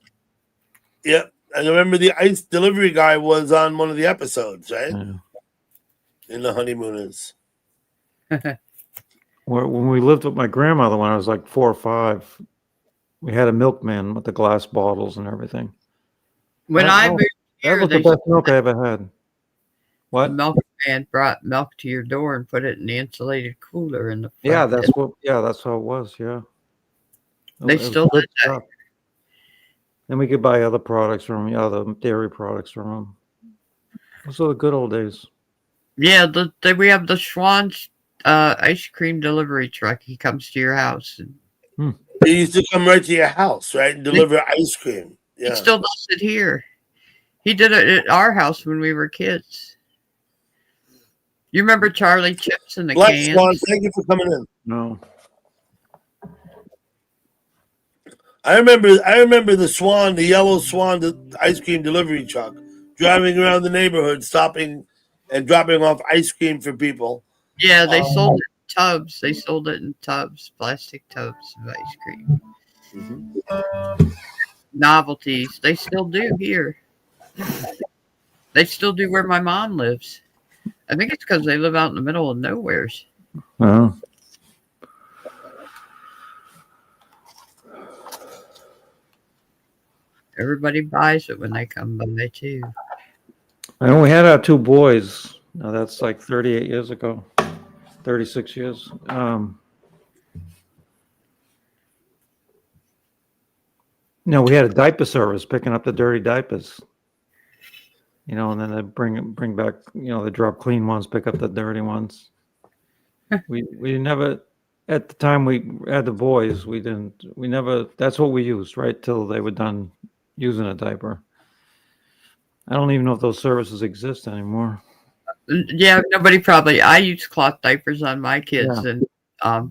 S1: Yep. I remember the ice delivery guy was on one of the episodes, right?
S5: Yeah.
S1: In the honeymooners.
S5: When we lived with my grandmother when I was like 4 or 5, we had a milkman with the glass bottles and everything.
S6: When I moved
S5: That
S6: here,
S5: was the best milk I ever had.
S6: the
S5: What?
S6: milkman brought milk to your door and put it in the insulated cooler in the front.
S5: Yeah, that's how it was. Yeah.
S6: They
S5: It was
S6: still
S5: good
S6: did that.
S5: stuff. Then we could buy other products from him, other dairy products from him. Those are the good old days.
S6: Yeah, we have the Schwann's ice cream delivery truck. He comes to your house. And
S1: They used to come right to your house, right, and deliver ice cream. Yeah.
S6: he still does it here. He did it at our house when we were kids. You remember Charlie Chips in the
S1: Black
S6: cans?
S1: Swan, thank you for coming in.
S5: No.
S1: I remember the Swan, the yellow Swan, the ice cream delivery truck, driving around the neighborhood, stopping and dropping off ice cream for people.
S6: Yeah, they sold it in tubs. They sold it in tubs, plastic tubs of ice cream.
S1: Mm-hmm.
S6: Novelties. They still do here. They still do where my mom lives. I think it's because they live out in the middle of nowheres.
S5: Oh.
S6: Everybody buys it when they come by too.
S5: And we had our 2 boys. Now that's like 38 years ago, 36 years. We had a diaper service picking up the dirty diapers. And then they bring back, they drop clean ones, pick up the dirty ones. We never, at the time we had the boys, we never, that's what we used, right? Till they were done using a diaper. I don't even know if those services exist anymore.
S6: Yeah, I use cloth diapers on my kids, and I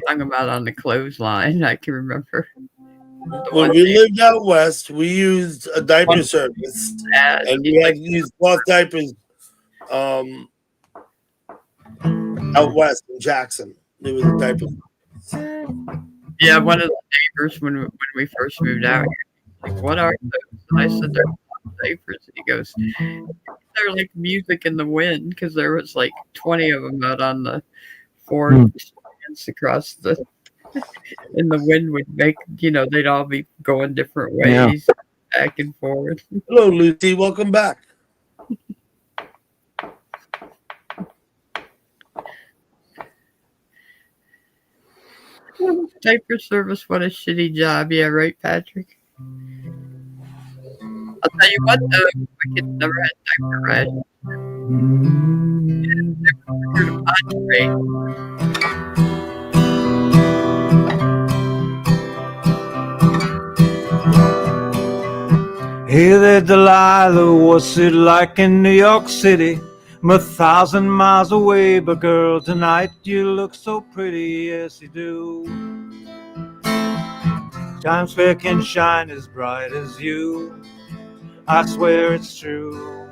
S6: hung them out on the clothesline. I can remember.
S1: When we lived out west, we used a diaper service, and we had to use cloth diapers out west in Jackson. There was a diaper.
S6: Yeah, one of the neighbors when we first moved out here, like, what are those? And I said, they're cloth diapers. And he goes, they're like music in the wind, because there was like 20 of them out on the 4 stands across the. And the wind would make, they'd all be going different ways, back and forth.
S1: Hello, Lucy. Welcome back.
S6: Diaper service, what a shitty job. Yeah, right, Patrick? I'll tell you what, though, my kids never had diaper rash.
S5: Hey there, Delilah, what's it like in New York City? I'm 1,000 miles away, but girl, tonight you look so pretty, yes you do. Times fair can shine as bright as you. I swear it's true.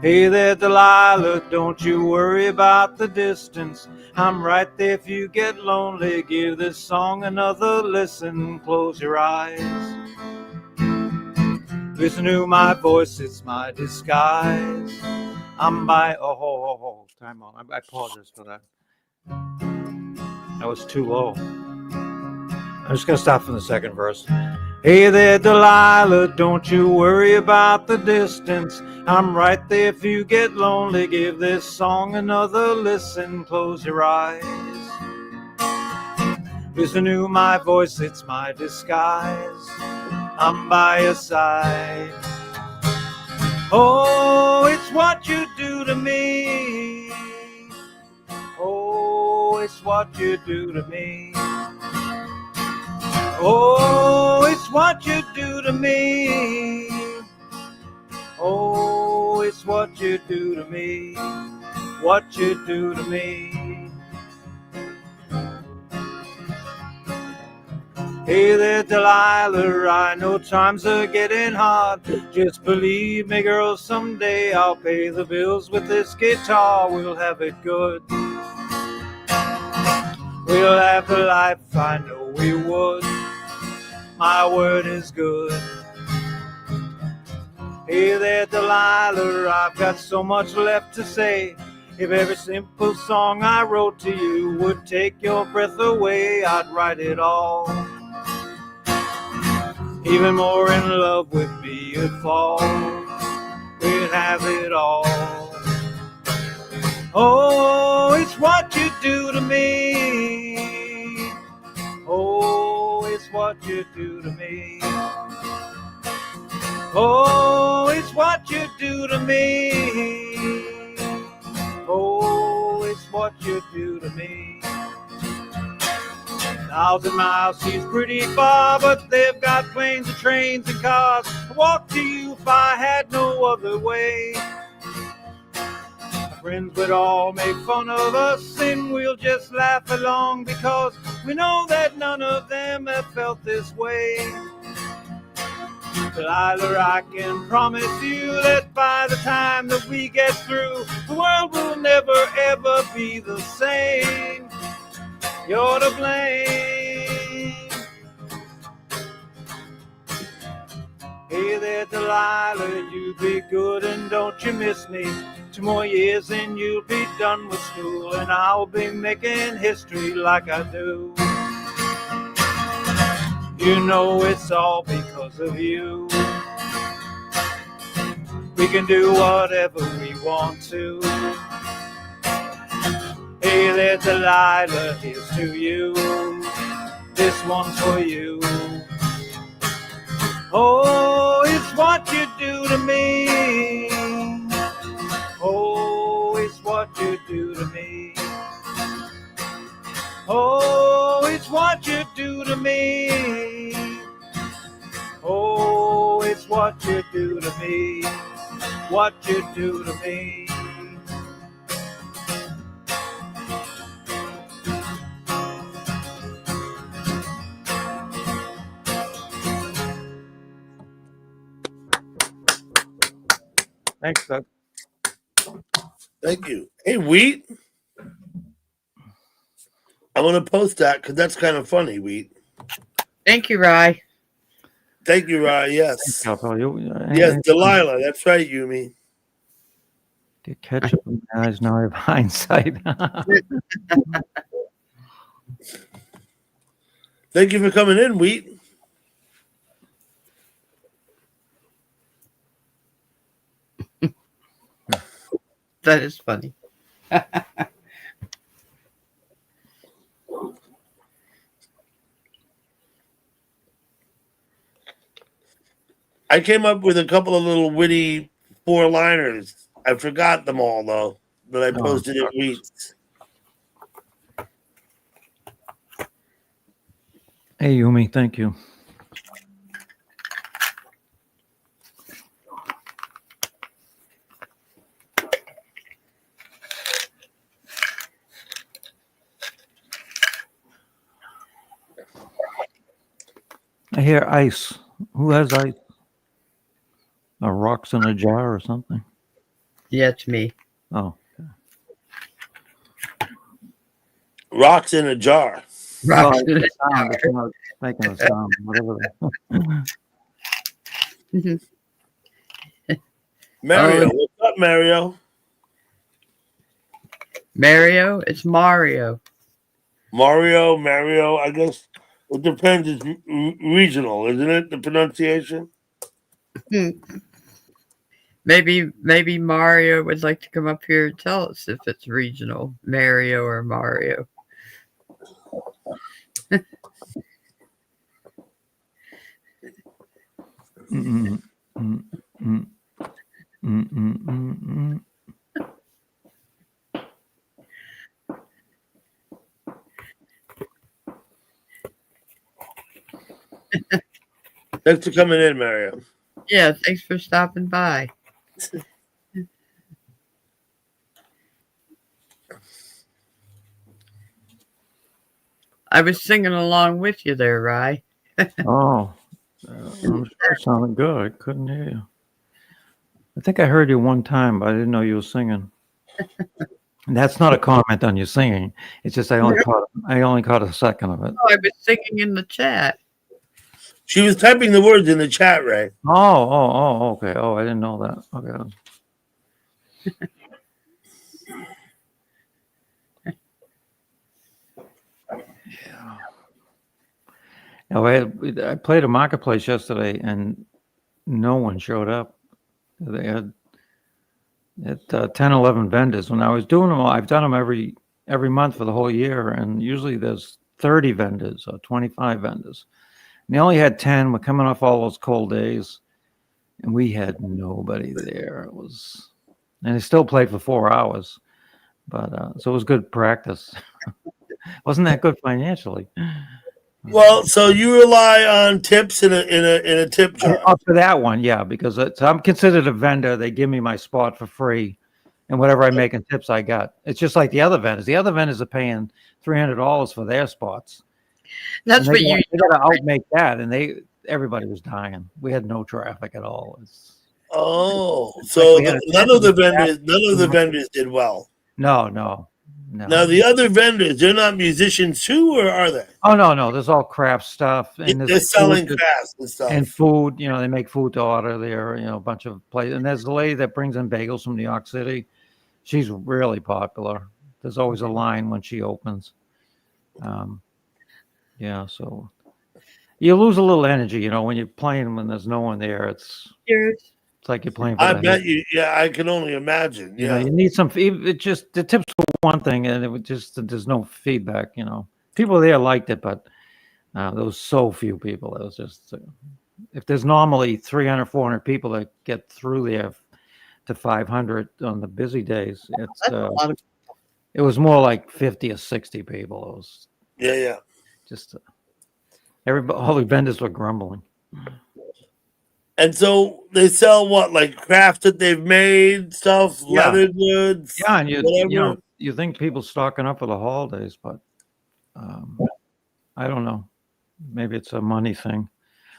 S5: Hey there, Delilah, don't you worry about the distance. I'm right there if you get lonely. Give this song another listen. Close your eyes. Listen to my voice, it's my disguise. I'm by time on. I apologize for that. That was too low. I'm just gonna stop from the second verse. Hey there, Delilah, don't you worry about the distance. I'm right there if you get lonely. Give this song another listen. Close your eyes. Listen to my voice, it's my disguise. I'm by your side. Oh, it's what you do to me. Oh, it's what you do to me. Oh, it's what you do to me. Oh, it's what you do to me. What you do to me. Hey there, Delilah, I know times are getting hard. Just believe me, girl, someday I'll pay the bills with this guitar. We'll have it good. We'll have the life I know we would. My word is good. Hey there, Delilah, I've got so much left to say. If every simple song I wrote to you would take your breath away, I'd write it all. Even more in love with me you'd fall. We'd have it all. Oh, it's what you do to me. Oh, it's what you do to me. Oh, it's what you do to me. Oh, it's what you do to me. 1,000 miles seems pretty far, but they've got planes and trains and cars. I'd walk to you if I had no other way. My friends would all make fun of us, and we'll just laugh along because we know that none of them have felt this way. Delilah, I can promise you that by the time that we get through, the world will never ever be the same. You're to blame. Hey there, Delilah, you be good and don't you miss me. 2 more years and you'll be done with school, and I'll be making history like I do. You know it's all because of you. We can do whatever we want to. Hey there, Delilah, here's to you. This one's for you. Oh, it's what you do to me. Oh, it's what you do to me. Oh, it's what you do to me. Oh, it's what you do to me. What you do to me. Thanks, Doug.
S1: Thank you. Hey, Wheat. I'm going to post that because that's kind of funny, Wheat.
S6: Thank you, Rye.
S1: Thank you, Rye. Yes.
S5: Thanks,
S1: Yes, Delilah. That's right, Yumi.
S5: Get ketchup in my eyes, now I have hindsight.
S1: Thank you for coming in, Wheat.
S6: That is funny.
S1: I came up with a couple of little witty 4-liners. I forgot them all, though, that I posted in Wheats.
S5: Hey, Yumi, thank you. I hear ice. Who has ice? Rocks in a jar or something?
S6: Yeah, it's me.
S5: Oh.
S1: Rocks in a jar.
S6: Rocks
S5: Oh,
S6: in a
S5: it's a sound.
S6: jar.
S5: It's not making a sound. Whatever.
S1: Mario, what's up, Mario?
S6: Mario, it's Mario.
S1: Mario. I guess it depends. It's regional, isn't it? The pronunciation.
S6: Maybe Mario would like to come up here and tell us if it's regional, Mario or Mario.
S1: Thanks for coming in, Mario.
S6: Yeah, thanks for stopping by. I was singing along with you there, Rye.
S5: Oh, I'm sure it sounded good. I couldn't hear you. I think I heard you one time, but I didn't know you were singing. And that's not a comment on you singing. It's just I only caught a second of it.
S6: Oh, I was singing in the chat.
S1: She was typing the words in the chat, Ray.
S5: Oh, okay. Oh, I didn't know that. Okay. Yeah. No, I played a marketplace yesterday, and no one showed up. They had 10, 11 vendors. When I was doing them all, I've done them every month for the whole year, and usually there's 30 vendors or 25 vendors. And they only had 10. We're coming off all those cold days, and we had nobody there. And it still played for 4 hours, but so it was good practice. Wasn't that good financially?
S1: Well, so you rely on tips in a tip jar.
S5: Up to that one, yeah, because I'm considered a vendor. They give me my spot for free, and whatever I make in tips, I got. It's just like the other vendors. The other vendors are paying $300 for their spots.
S6: That's what you.
S5: They got to outmake that, and everybody was dying. We had no traffic at all.
S1: So none of the vendors did well.
S5: No.
S1: Now the other vendors, they're not musicians too, or are they?
S5: Oh no, there's all craft stuff, and
S1: they're selling crafts and stuff
S5: and food. They make food to order there. A bunch of places, and there's a lady that brings in bagels from New York City. She's really popular. There's always a line when she opens. Yeah, so you lose a little energy, when you're playing when there's no one there. It's like you're playing.
S1: I bet you. Yeah, I can only imagine. Yeah,
S5: you need some. It just the tips were one thing, and it was just there's no feedback. People there liked it, but there was so few people. It was just if there's normally 300, 400 people that get through there to 500 on the busy days, it was more like 50 or 60 people. It was just all the vendors were grumbling.
S1: And so they sell what, like craft that they've made stuff, leather goods.
S5: Yeah, and you think people stocking up for the holidays, but I don't know. Maybe it's a money thing.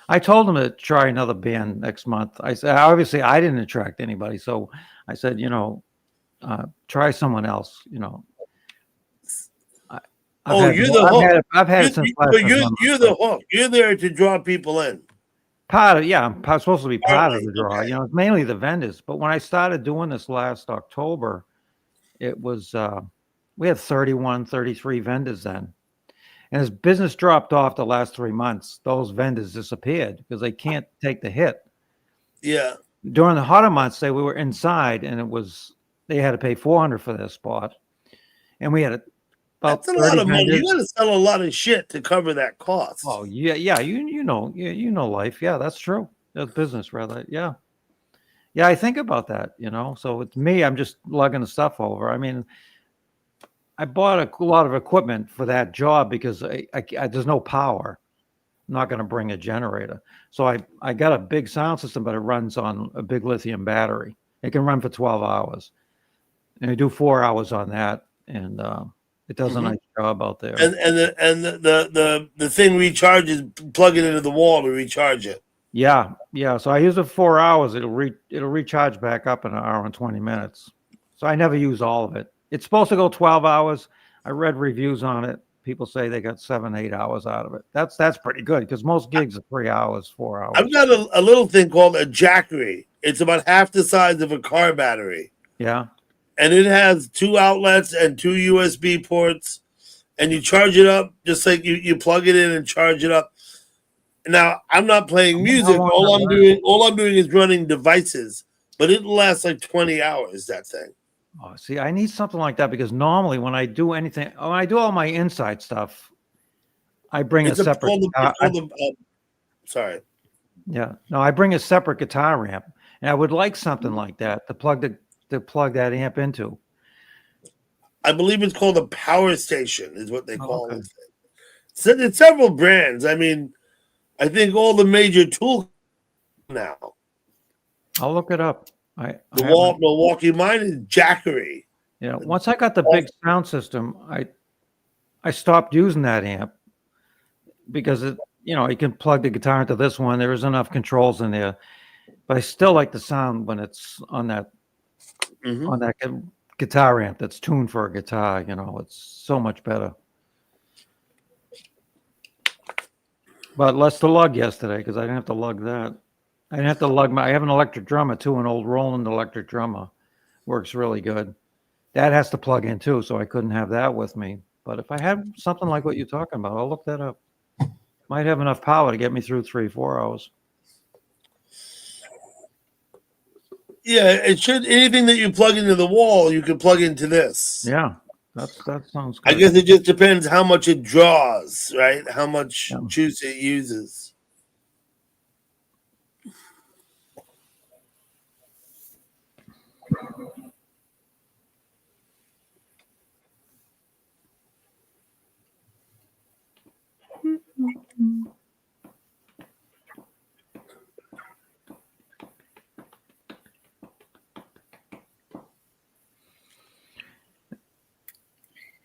S5: I told them to try another band next month. I said, obviously, I didn't attract anybody, so I said, try someone else. I've had it since last November.
S1: You're the hook. You're there to draw people in.
S5: I'm supposed to be part of the draw. It's mainly the vendors. But when I started doing this last October, it was we had 31, 33 vendors then. And as business dropped off the last 3 months, those vendors disappeared because they can't take the hit.
S1: Yeah.
S5: During the hotter months, we were inside, and they had to pay $400 for their spot, and we had
S1: that's a lot of money. You got to sell a lot of shit to cover that cost.
S5: Oh yeah. You know life. Yeah, that's true. That's business, rather. Yeah. I think about that. So it's me. I'm just lugging the stuff over. I mean, I bought a lot of equipment for that job because there's no power. I'm not going to bring a generator, so I got a big sound system, but it runs on a big lithium battery. It can run for 12 hours, and I do 4 hours on that, and It does a nice job out there.
S1: And the thing recharges, plug it into the wall to recharge it.
S5: Yeah. So I use it 4 hours. It'll recharge back up in an hour and 20 minutes. So I never use all of it. It's supposed to go 12 hours. I read reviews on it. People say they got 7-8 hours out of it. That's pretty good because most gigs are 3 hours, 4 hours.
S1: I've got a little thing called a Jackery. It's about half the size of a car battery.
S5: Yeah.
S1: And it has 2 outlets and 2 USB ports. And you charge it up just like you plug it in and charge it up. Now, I'm not playing music. All I'm doing is running devices. But it lasts like 20 hours, that thing.
S5: Oh, see, I need something like that because normally when I do anything, when I do all my inside stuff, I bring a separate.
S1: Sorry.
S5: Yeah, no, I bring a separate guitar amp, and I would like something like that to plug that amp into.
S1: I believe it's called a power station, is what they call it. So there's several brands. I mean, I think all the major tool now.
S5: I'll look it up.
S1: Milwaukee, mine is Jackery.
S5: Yeah, once I got the big sound system, I stopped using that amp because you can plug the guitar into this one. There is enough controls in there, but I still like the sound when it's on that guitar amp that's tuned for a guitar. It's so much better. But less to lug yesterday because I didn't have to lug that. I didn't have to lug I have an electric drummer too, an old Roland electric drummer. Works really good. That has to plug in too, so I couldn't have that with me. But if I had something like what you're talking about, I'll look that up. Might have enough power to get me through 3-4 hours.
S1: Yeah, it should. Anything that you plug into the wall, you can plug into this.
S5: Yeah, that sounds good.
S1: I guess it just depends how much it draws, right? How much juice it uses.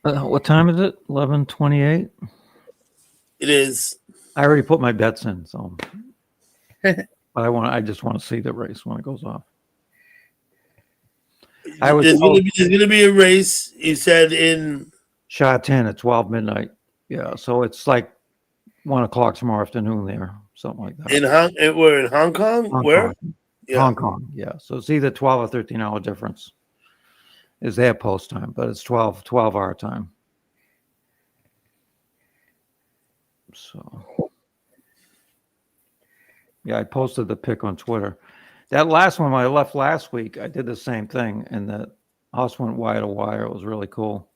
S5: What time is it? 11:28.
S1: It is.
S5: I already put my bets in, so. But I just want to see the race when it goes off.
S1: There's going to be a race. You said in
S5: Shah-10 at 12 midnight. Yeah, so it's like 1 o'clock tomorrow afternoon there, something like that.
S1: We're in Hong Kong. Where?
S5: Yeah. Hong Kong. Yeah, so it's either 12 or 13 hour difference. Is their post time, but it's 12 our time. So, yeah, I posted the pic on Twitter. That last one when I left last week, I did the same thing, and the horse went wire to wire. It was really cool.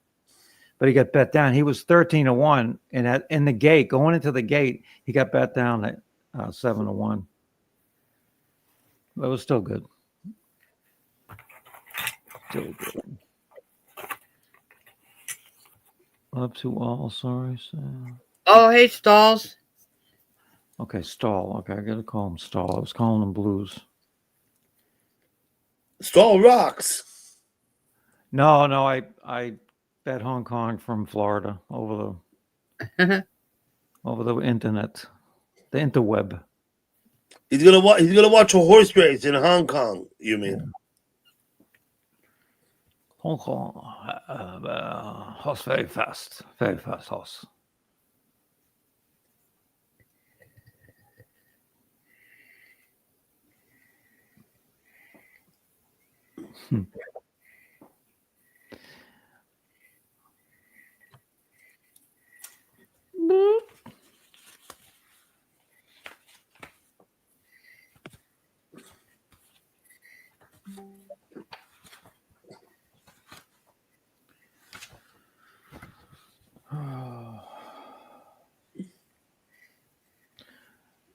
S5: But he got bet down. He was 13-1, and in the gate, going into the gate, he got bet down at 7-1. But it was still good. Still good. Love to all. Sorry, Sam.
S6: Oh, hey, Stalls.
S5: Okay, Stall. Okay, I gotta call him Stall. I was calling him Blues.
S1: Stall rocks.
S5: No, I bet Hong Kong from Florida over the internet, the interweb.
S1: He's gonna watch a horse race in Hong Kong. You mean?
S5: Yeah. Hong Kong horse very fast horse.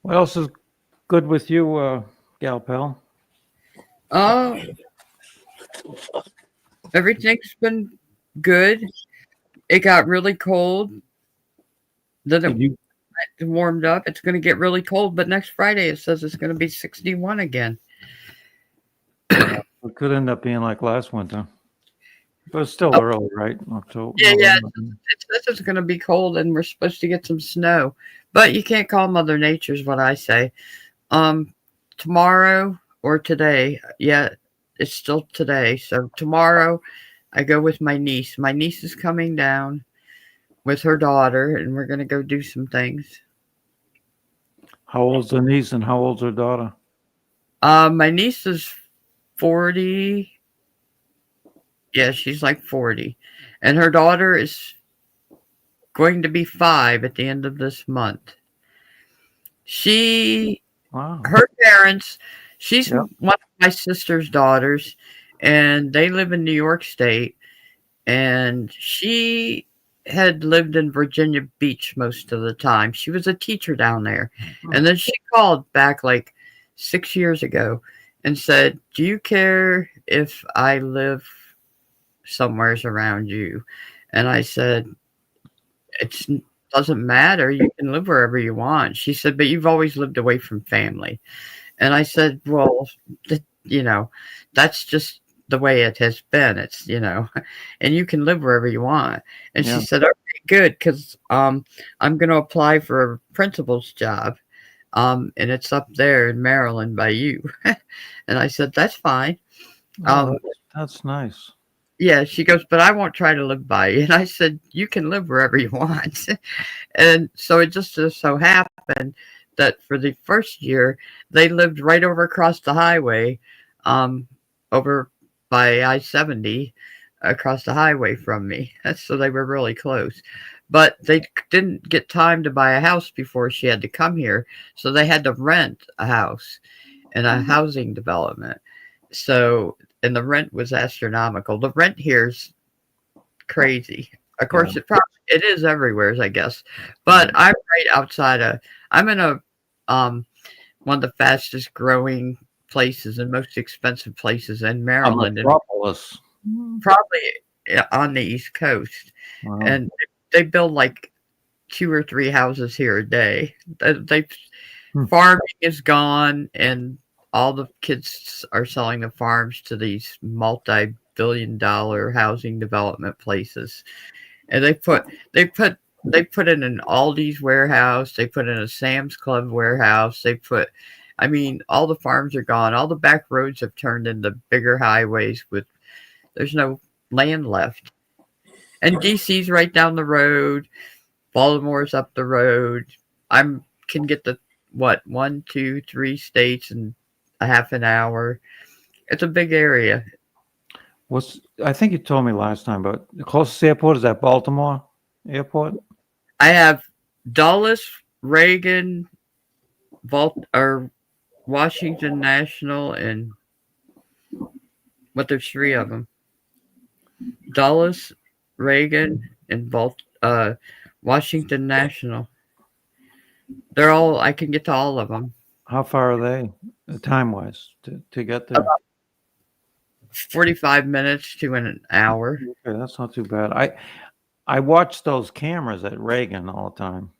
S5: What else is good with you, Gal Pal?
S6: Everything's been good. It got really cold. Then it warmed up. It's going to get really cold, but next Friday it says it's going to be 61 again.
S5: It could end up being like last winter. But it's still early, right? October.
S6: Yeah.
S5: November.
S6: It says it's going to be cold and we're supposed to get some snow, but you can't call Mother Nature's what I say. Tomorrow or today, yeah, it's still today. So tomorrow I go with my niece. My niece is coming down with her daughter and we're going to go do some things.
S5: How old's the niece and how old's her daughter?
S6: My niece is 40. Yeah, she's like 40. And her daughter is going to be 5 at the end of this month.
S5: Wow.
S6: Her parents, she's
S5: Yep.
S6: one of my sister's daughters, and they live in New York State. And she had lived in Virginia Beach most of the time. She was a teacher down there. And then she called back like 6 years ago and said, "Do you care if I live somewheres around you?" And I said, "It doesn't matter. You can live wherever you want." She said, "But you've always lived away from family." And I said, "Well, that's just the way it has been. It's, and you can live wherever you want." And
S5: Yeah.
S6: she said, "Okay, good, because I'm going to apply for a principal's job. And it's up there in Maryland by you." And I said, "That's fine."
S5: Oh, that's nice.
S6: Yeah, she goes, "But I won't try to live by you." And I said, "You can live wherever you want." And so it just so happened that for the first year, they lived right over across the highway, over by I-70, across the highway from me. So they were really close. But they didn't get time to buy a house before she had to come here. So they had to rent a house in a housing development. So, and the rent was astronomical. The rent here's crazy. Of course, it is everywhere, I guess. But I'm right outside I'm in one of the fastest growing places and most expensive places in Maryland.
S5: Metropolis.
S6: Probably on the East Coast.
S5: Wow.
S6: And they build like 2 or 3 houses here a day. Farming is gone, and all the kids are selling the farms to these multi-billion-dollar housing development places. And they put in an Aldi's warehouse. They put in a Sam's Club warehouse. All the farms are gone. All the back roads have turned into bigger highways there's no land left. And DC's right down the road. Baltimore's up the road. Can get to 1, 2, 3 states in a half an hour. It's a big area.
S5: I think you told me last time, but the closest airport is at Baltimore Airport.
S6: I have Dulles, Reagan, Washington National, and there's 3 of them. Dulles, Reagan, and Washington National. They're all, I can get to all of them.
S5: How far are they, time-wise, to get there?
S6: About 45 minutes to an hour.
S5: Okay, that's not too bad. I watch those cameras at Reagan all the time.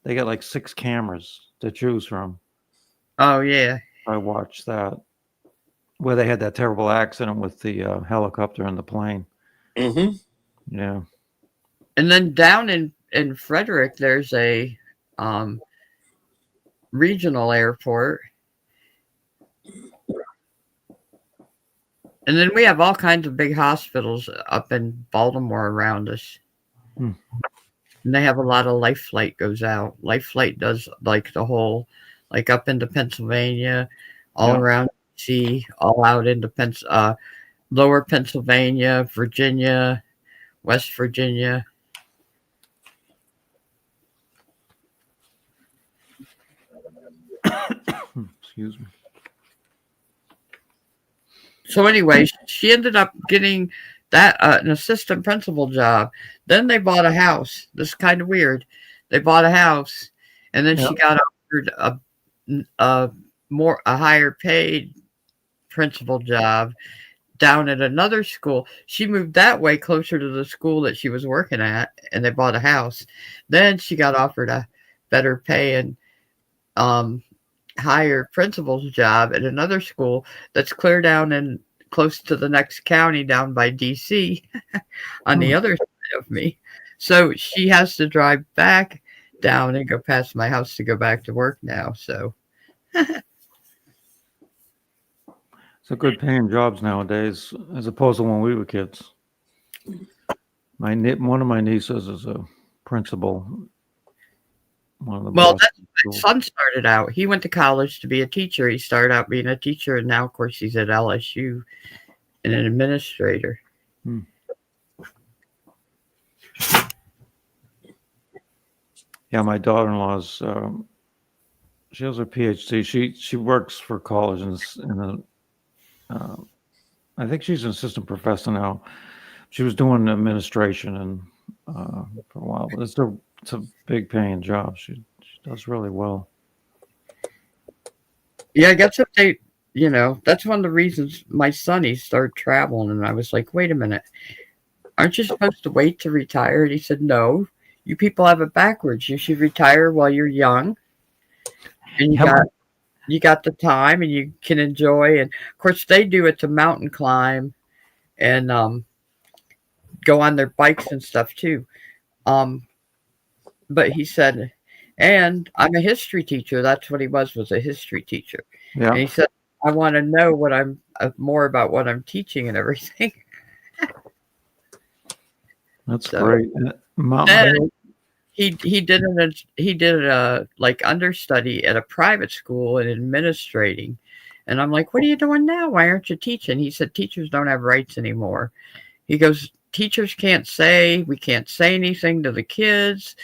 S5: They got like 6 cameras to choose from.
S6: Oh, yeah.
S5: I watched that, where they had that terrible accident with the helicopter and the plane.
S1: Mm-hmm.
S5: Yeah.
S6: And then down in Frederick, there's a regional airport. And then we have all kinds of big hospitals up in Baltimore around us. And they have a lot of Life Flight goes out. Life Flight does like the whole, like up into Pennsylvania, all around DC, all out into lower Pennsylvania, Virginia, West Virginia.
S5: Excuse me.
S6: So anyway, she ended up getting that an assistant principal job. Then they bought a house. This is kind of weird. They bought a house, and then she got offered a higher paid principal job down at another school. She moved that way closer to the school that she was working at, and they bought a house. Then she got offered a better pay and higher principal's job at another school that's clear close to the next county down by DC on the other side of me. So she has to drive back down and go past my house to go back to work now. So
S5: So good paying jobs nowadays, as opposed to when we were kids. One of my nieces is a principal.
S6: Well, that's my son started out. He went to college to be a teacher. He started out being a teacher, and now, of course, he's at LSU and an administrator.
S5: Yeah, my daughter-in-law's. She has her PhD. She works for college I think she's an assistant professor now. She was doing administration and for a while, but it's a big paying job. She does really well.
S6: Yeah, I guess if they, that's one of the reasons my son, he started traveling, and I was like, wait a minute, aren't you supposed to wait to retire? And he said, no, you people have it backwards. You should retire while you're young, and you got the time, and you can enjoy. And of course, they do it to mountain climb and go on their bikes and stuff too. But he said, and I'm a history teacher. That's what he was a history teacher.
S5: Yeah.
S6: And he said, I want to know more about what I'm teaching and everything.
S5: That's great.
S6: He did a like understudy at a private school in administrating. And I'm like, what are you doing now? Why aren't you teaching? He said, teachers don't have rights anymore. He goes, teachers we can't say anything to the kids.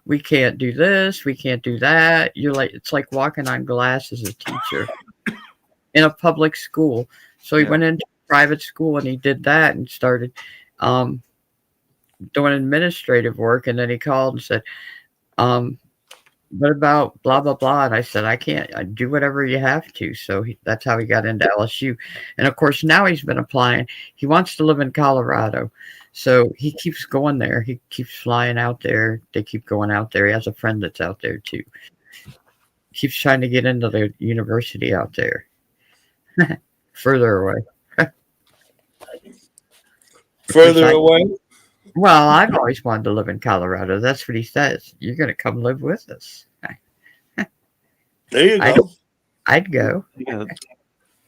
S6: We can't do this. We can't do that. It's like walking on glass as a teacher in a public school. So he went into private school and he did that and started doing administrative work. And then he called and said, what about blah, blah, blah? And I said, I do whatever you have to. So that's how he got into LSU. And of course, now he's been applying. He wants to live in Colorado. So he keeps going there. He keeps flying out there. They keep going out there. He has a friend that's out there too. Keeps trying to get into the university out there. Further away.
S1: Further away?
S6: Well, I've always wanted to live in Colorado. That's what he says. You're going to come live with us.
S1: There you go.
S6: I'd go.
S5: Yeah.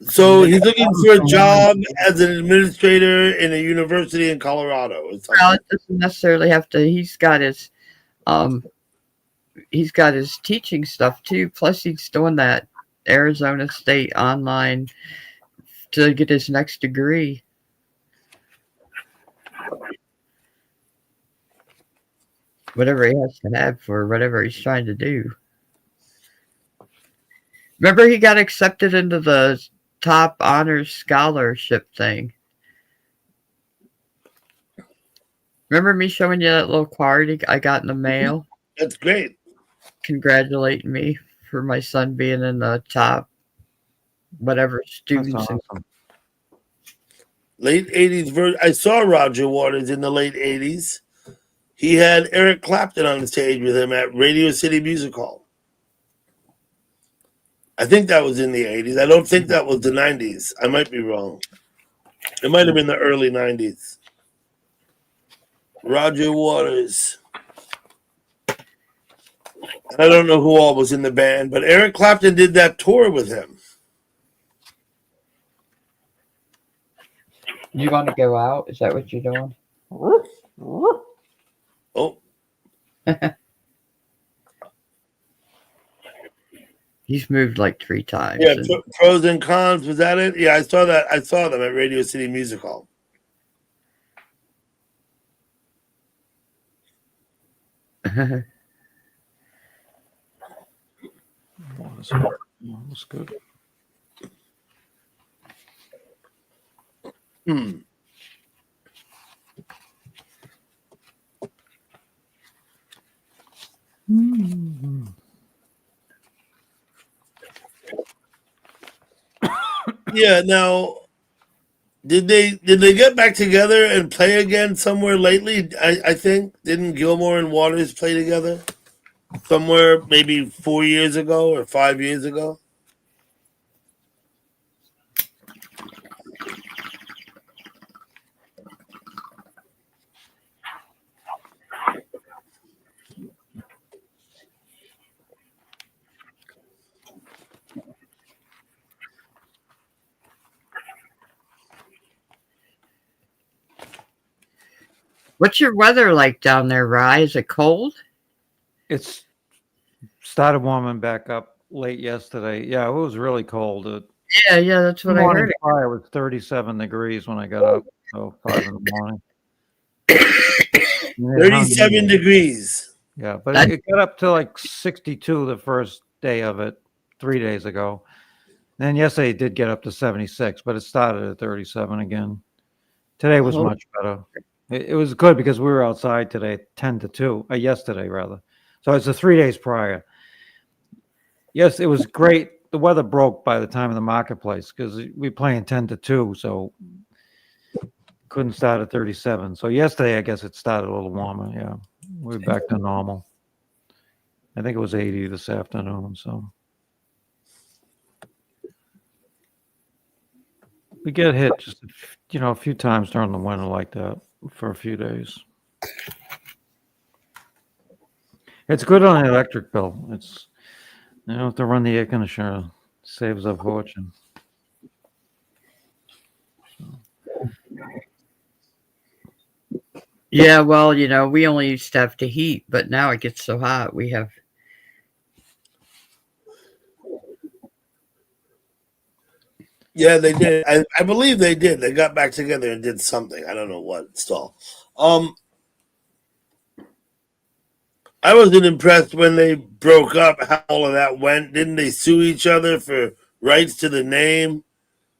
S1: So he's looking for a job as an administrator in a university in Colorado.
S6: Well, it doesn't necessarily have to. He's got his teaching stuff too. Plus, he's doing that Arizona State online to get his next degree. Whatever he has to have for whatever he's trying to do. Remember, he got accepted into the top honors scholarship thing. Remember me showing you that little card I got in the mail?
S1: That's great.
S6: Congratulating me for my son being in the top whatever students.
S5: That's awesome.
S1: Late 80s. I saw Roger Waters in the late 80s. He had Eric Clapton on the stage with him at Radio City Music Hall. I think that was in the 80s. I don't think that was the 90s. I might be wrong. It might have been the early 90s. Roger Waters. I don't know who all was in the band, but Eric Clapton did that tour with him.
S6: You want to go out? Is that what you're doing?
S1: Oh.
S6: He's moved like 3 times.
S1: Yeah, pros and cons. Was that it? Yeah, I saw that. I saw them at Radio City Music Hall.
S5: That's good.
S1: Yeah. Now, did they get back together and play again somewhere lately? I think didn't Gilmore and Waters play together somewhere maybe 4 years ago or 5 years ago?
S6: What's your weather like down there, Rye? Is it cold?
S5: It's started warming back up late yesterday. Yeah, it was really cold.
S6: Yeah, that's what I heard.
S5: It was 37 degrees when I got up, so 5 in the morning.
S1: 37 degrees.
S5: Yeah, but it got up to like 62 the first day of it 3 days ago. Then yesterday it did get up to 76, but it started at 37 again. Today was much better. It was good because we were outside today 10 to 2, yesterday rather. So it's the 3 days prior. Yes, it was great. The weather broke by the time of the marketplace because we playing 10 to 2, so couldn't start at 37. So yesterday, I guess it started a little warmer. Yeah, we're back to normal. I think it was 80 this afternoon. So we get hit just a few times during the winter like that for a few days. It's good on the electric bill. It's you don't have to run the air conditioner. Saves a fortune.
S6: Yeah, well, we only used to have to heat, but now it gets so hot. We have.
S1: Yeah, they did. I believe they did. They got back together and did something. I don't know what. Still, I wasn't impressed when they broke up how all of that went. Didn't they sue each other for rights to the name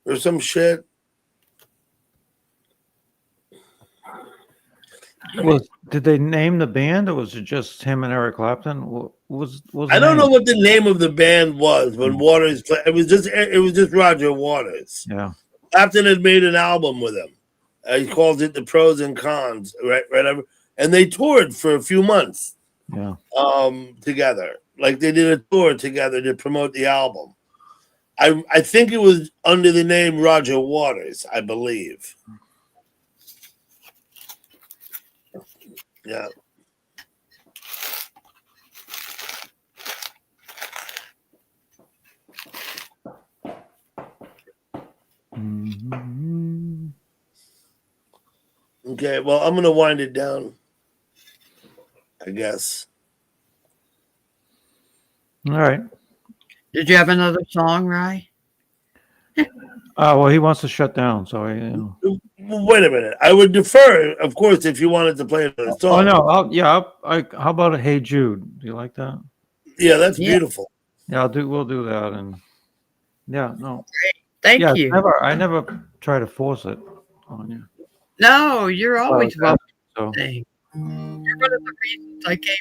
S1: or some shit?
S5: Did they name the band, or was it just him and Eric Clapton?
S1: I don't know what the name of the band was when Waters played. It was just Roger Waters.
S5: Yeah,
S1: Clapton had made an album with him. He calls it The Pros and Cons, right? And they toured for a few months.
S5: Yeah.
S1: Together, like they did a tour together to promote the album. I think it was under the name Roger Waters, I believe. Yeah.
S5: Mm-hmm.
S1: Okay, well, I'm gonna wind it down, I guess.
S5: All right.
S6: Did you have another song, Rye?
S5: Well, he wants to shut down, so
S1: Wait a minute. I would defer, of course, if you wanted to play another
S5: Oh
S1: song.
S5: no! How about a Hey Jude? Do you like that?
S1: Yeah, that's beautiful.
S5: Yeah, we'll do that, and yeah, no.
S6: Thank you.
S5: I never try to force it on you.
S6: No, you're always welcome.
S5: So.
S6: You're one of the reasons I came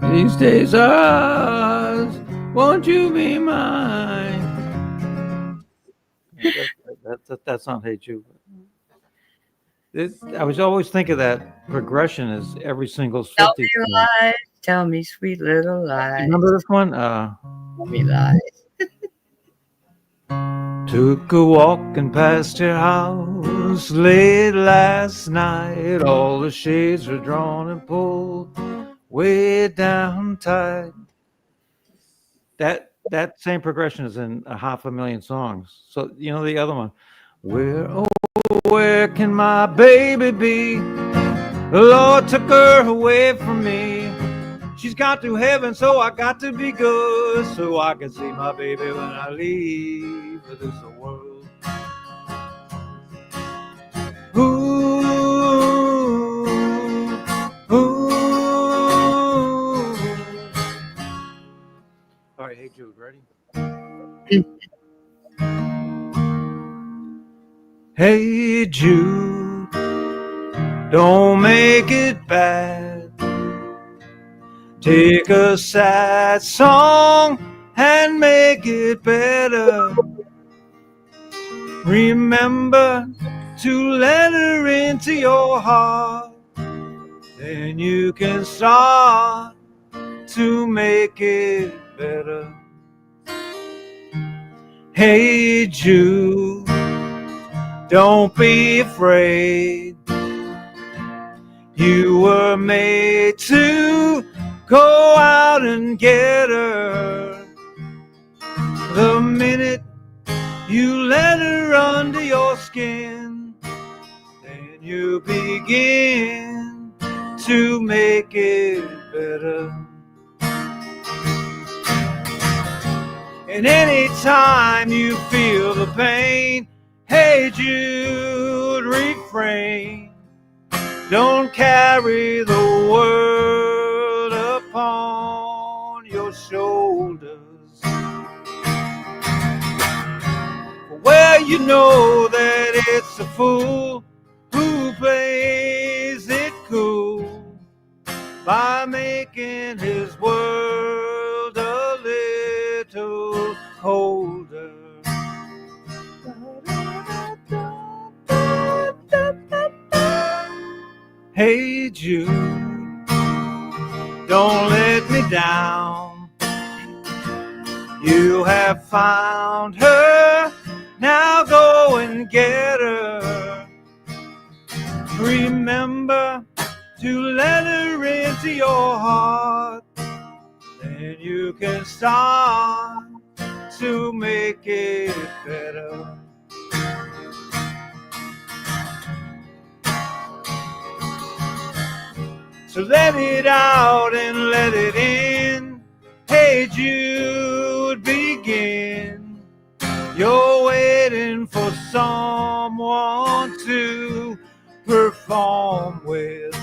S6: up.
S5: These days ours, won't you be mine? That's not Hey Jude. I was always thinking that progression is every single's 50.
S6: Tell me lies, tell me sweet little lies.
S5: Remember this one?
S6: Tell me lies.
S5: Took a walking past your house late last night. All the shades were drawn and pulled way down tight. That same progression is in 500,000 songs. So the other one, where can my baby be? The Lord took her away from me. She's gone to heaven, so I got to be good, so I can see my baby when I leave this world. Ooh, ooh. All right, Hey Jude, ready? Hey Jude, don't make it bad. Take a sad song and make it better. Remember to let her into your heart. Then you can start to make it better. Hey Jude, don't be afraid. You were made to go out and get her. The minute you let her under your skin, then you begin to make it better. And anytime you feel the pain, hey Jude, refrain. Don't carry the world upon your shoulders. Well, you know that it's a fool who plays it cool by making his world a little colder. Hey Jude, don't let me down. You have found her, now go and get her. Remember to let her into your heart, then you can start to make it better. So let it out and let it in. Hey Jude, begin. You're waiting for someone to perform with.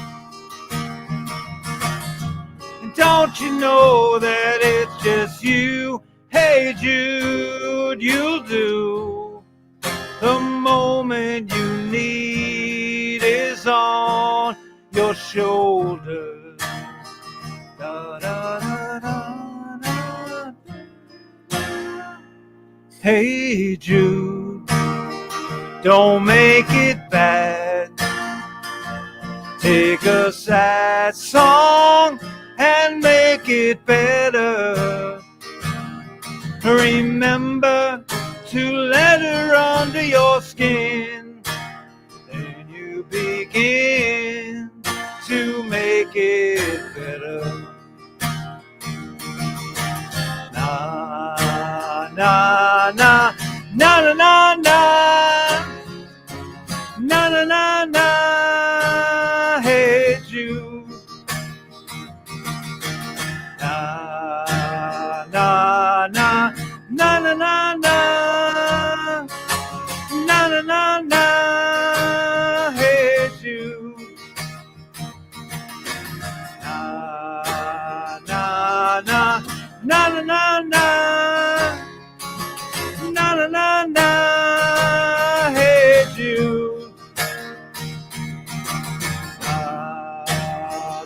S5: And don't you know that it's just you? Hey Jude, you'll do. The moment you need is on your shoulders. Da, da, da, da, da. Hey Jude, don't make it bad. Take a sad song and make it better. Remember to let her under your skin, then you begin to make it better. Na na na na na na na na na na. Hey Jude. Na na na na na na na na na na. Hey Jude. Na na na na na na na na na. Hey Jude.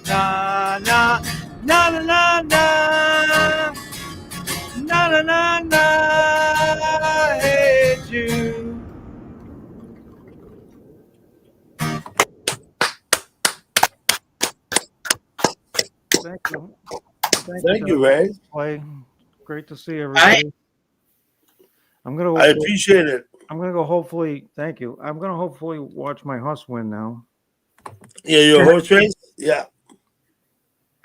S5: Na na na na na na na na na. Hey Jude. Thank you.
S1: Thank you, Ray.
S5: Clay. Great to see everybody. I'm gonna.
S1: I appreciate it.
S5: I'm gonna go. Hopefully, thank you. I'm gonna hopefully watch my horse win now.
S1: Yeah, your horse race? Yeah.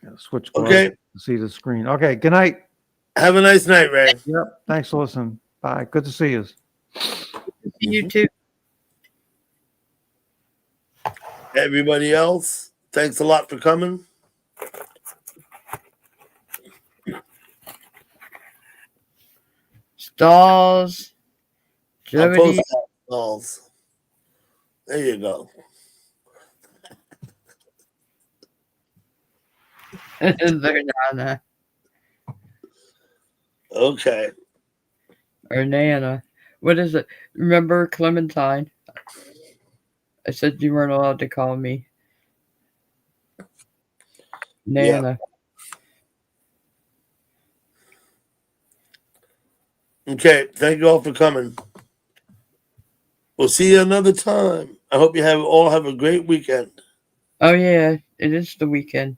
S5: Gotta switch.
S1: Okay.
S5: To see the screen. Okay. Good night.
S1: Have a nice night, Ray.
S5: Yep. Thanks for listening. Bye. Good to see you.
S6: You too.
S1: Everybody else, thanks a lot for coming.
S6: Stalls.
S1: I'll
S6: Jody.
S1: post that, Stalls. There you go.
S6: They're down there.
S1: Okay.
S6: Or Nana. What is it? Remember Clementine? I said you weren't allowed to call me Nana.
S1: Yeah. Okay. Thank you all for coming. We'll see you another time. I hope you all have a great weekend.
S6: Oh yeah, it is the weekend.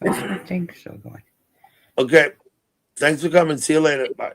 S6: I think so.
S1: Okay. Thanks for coming. See you later. Bye.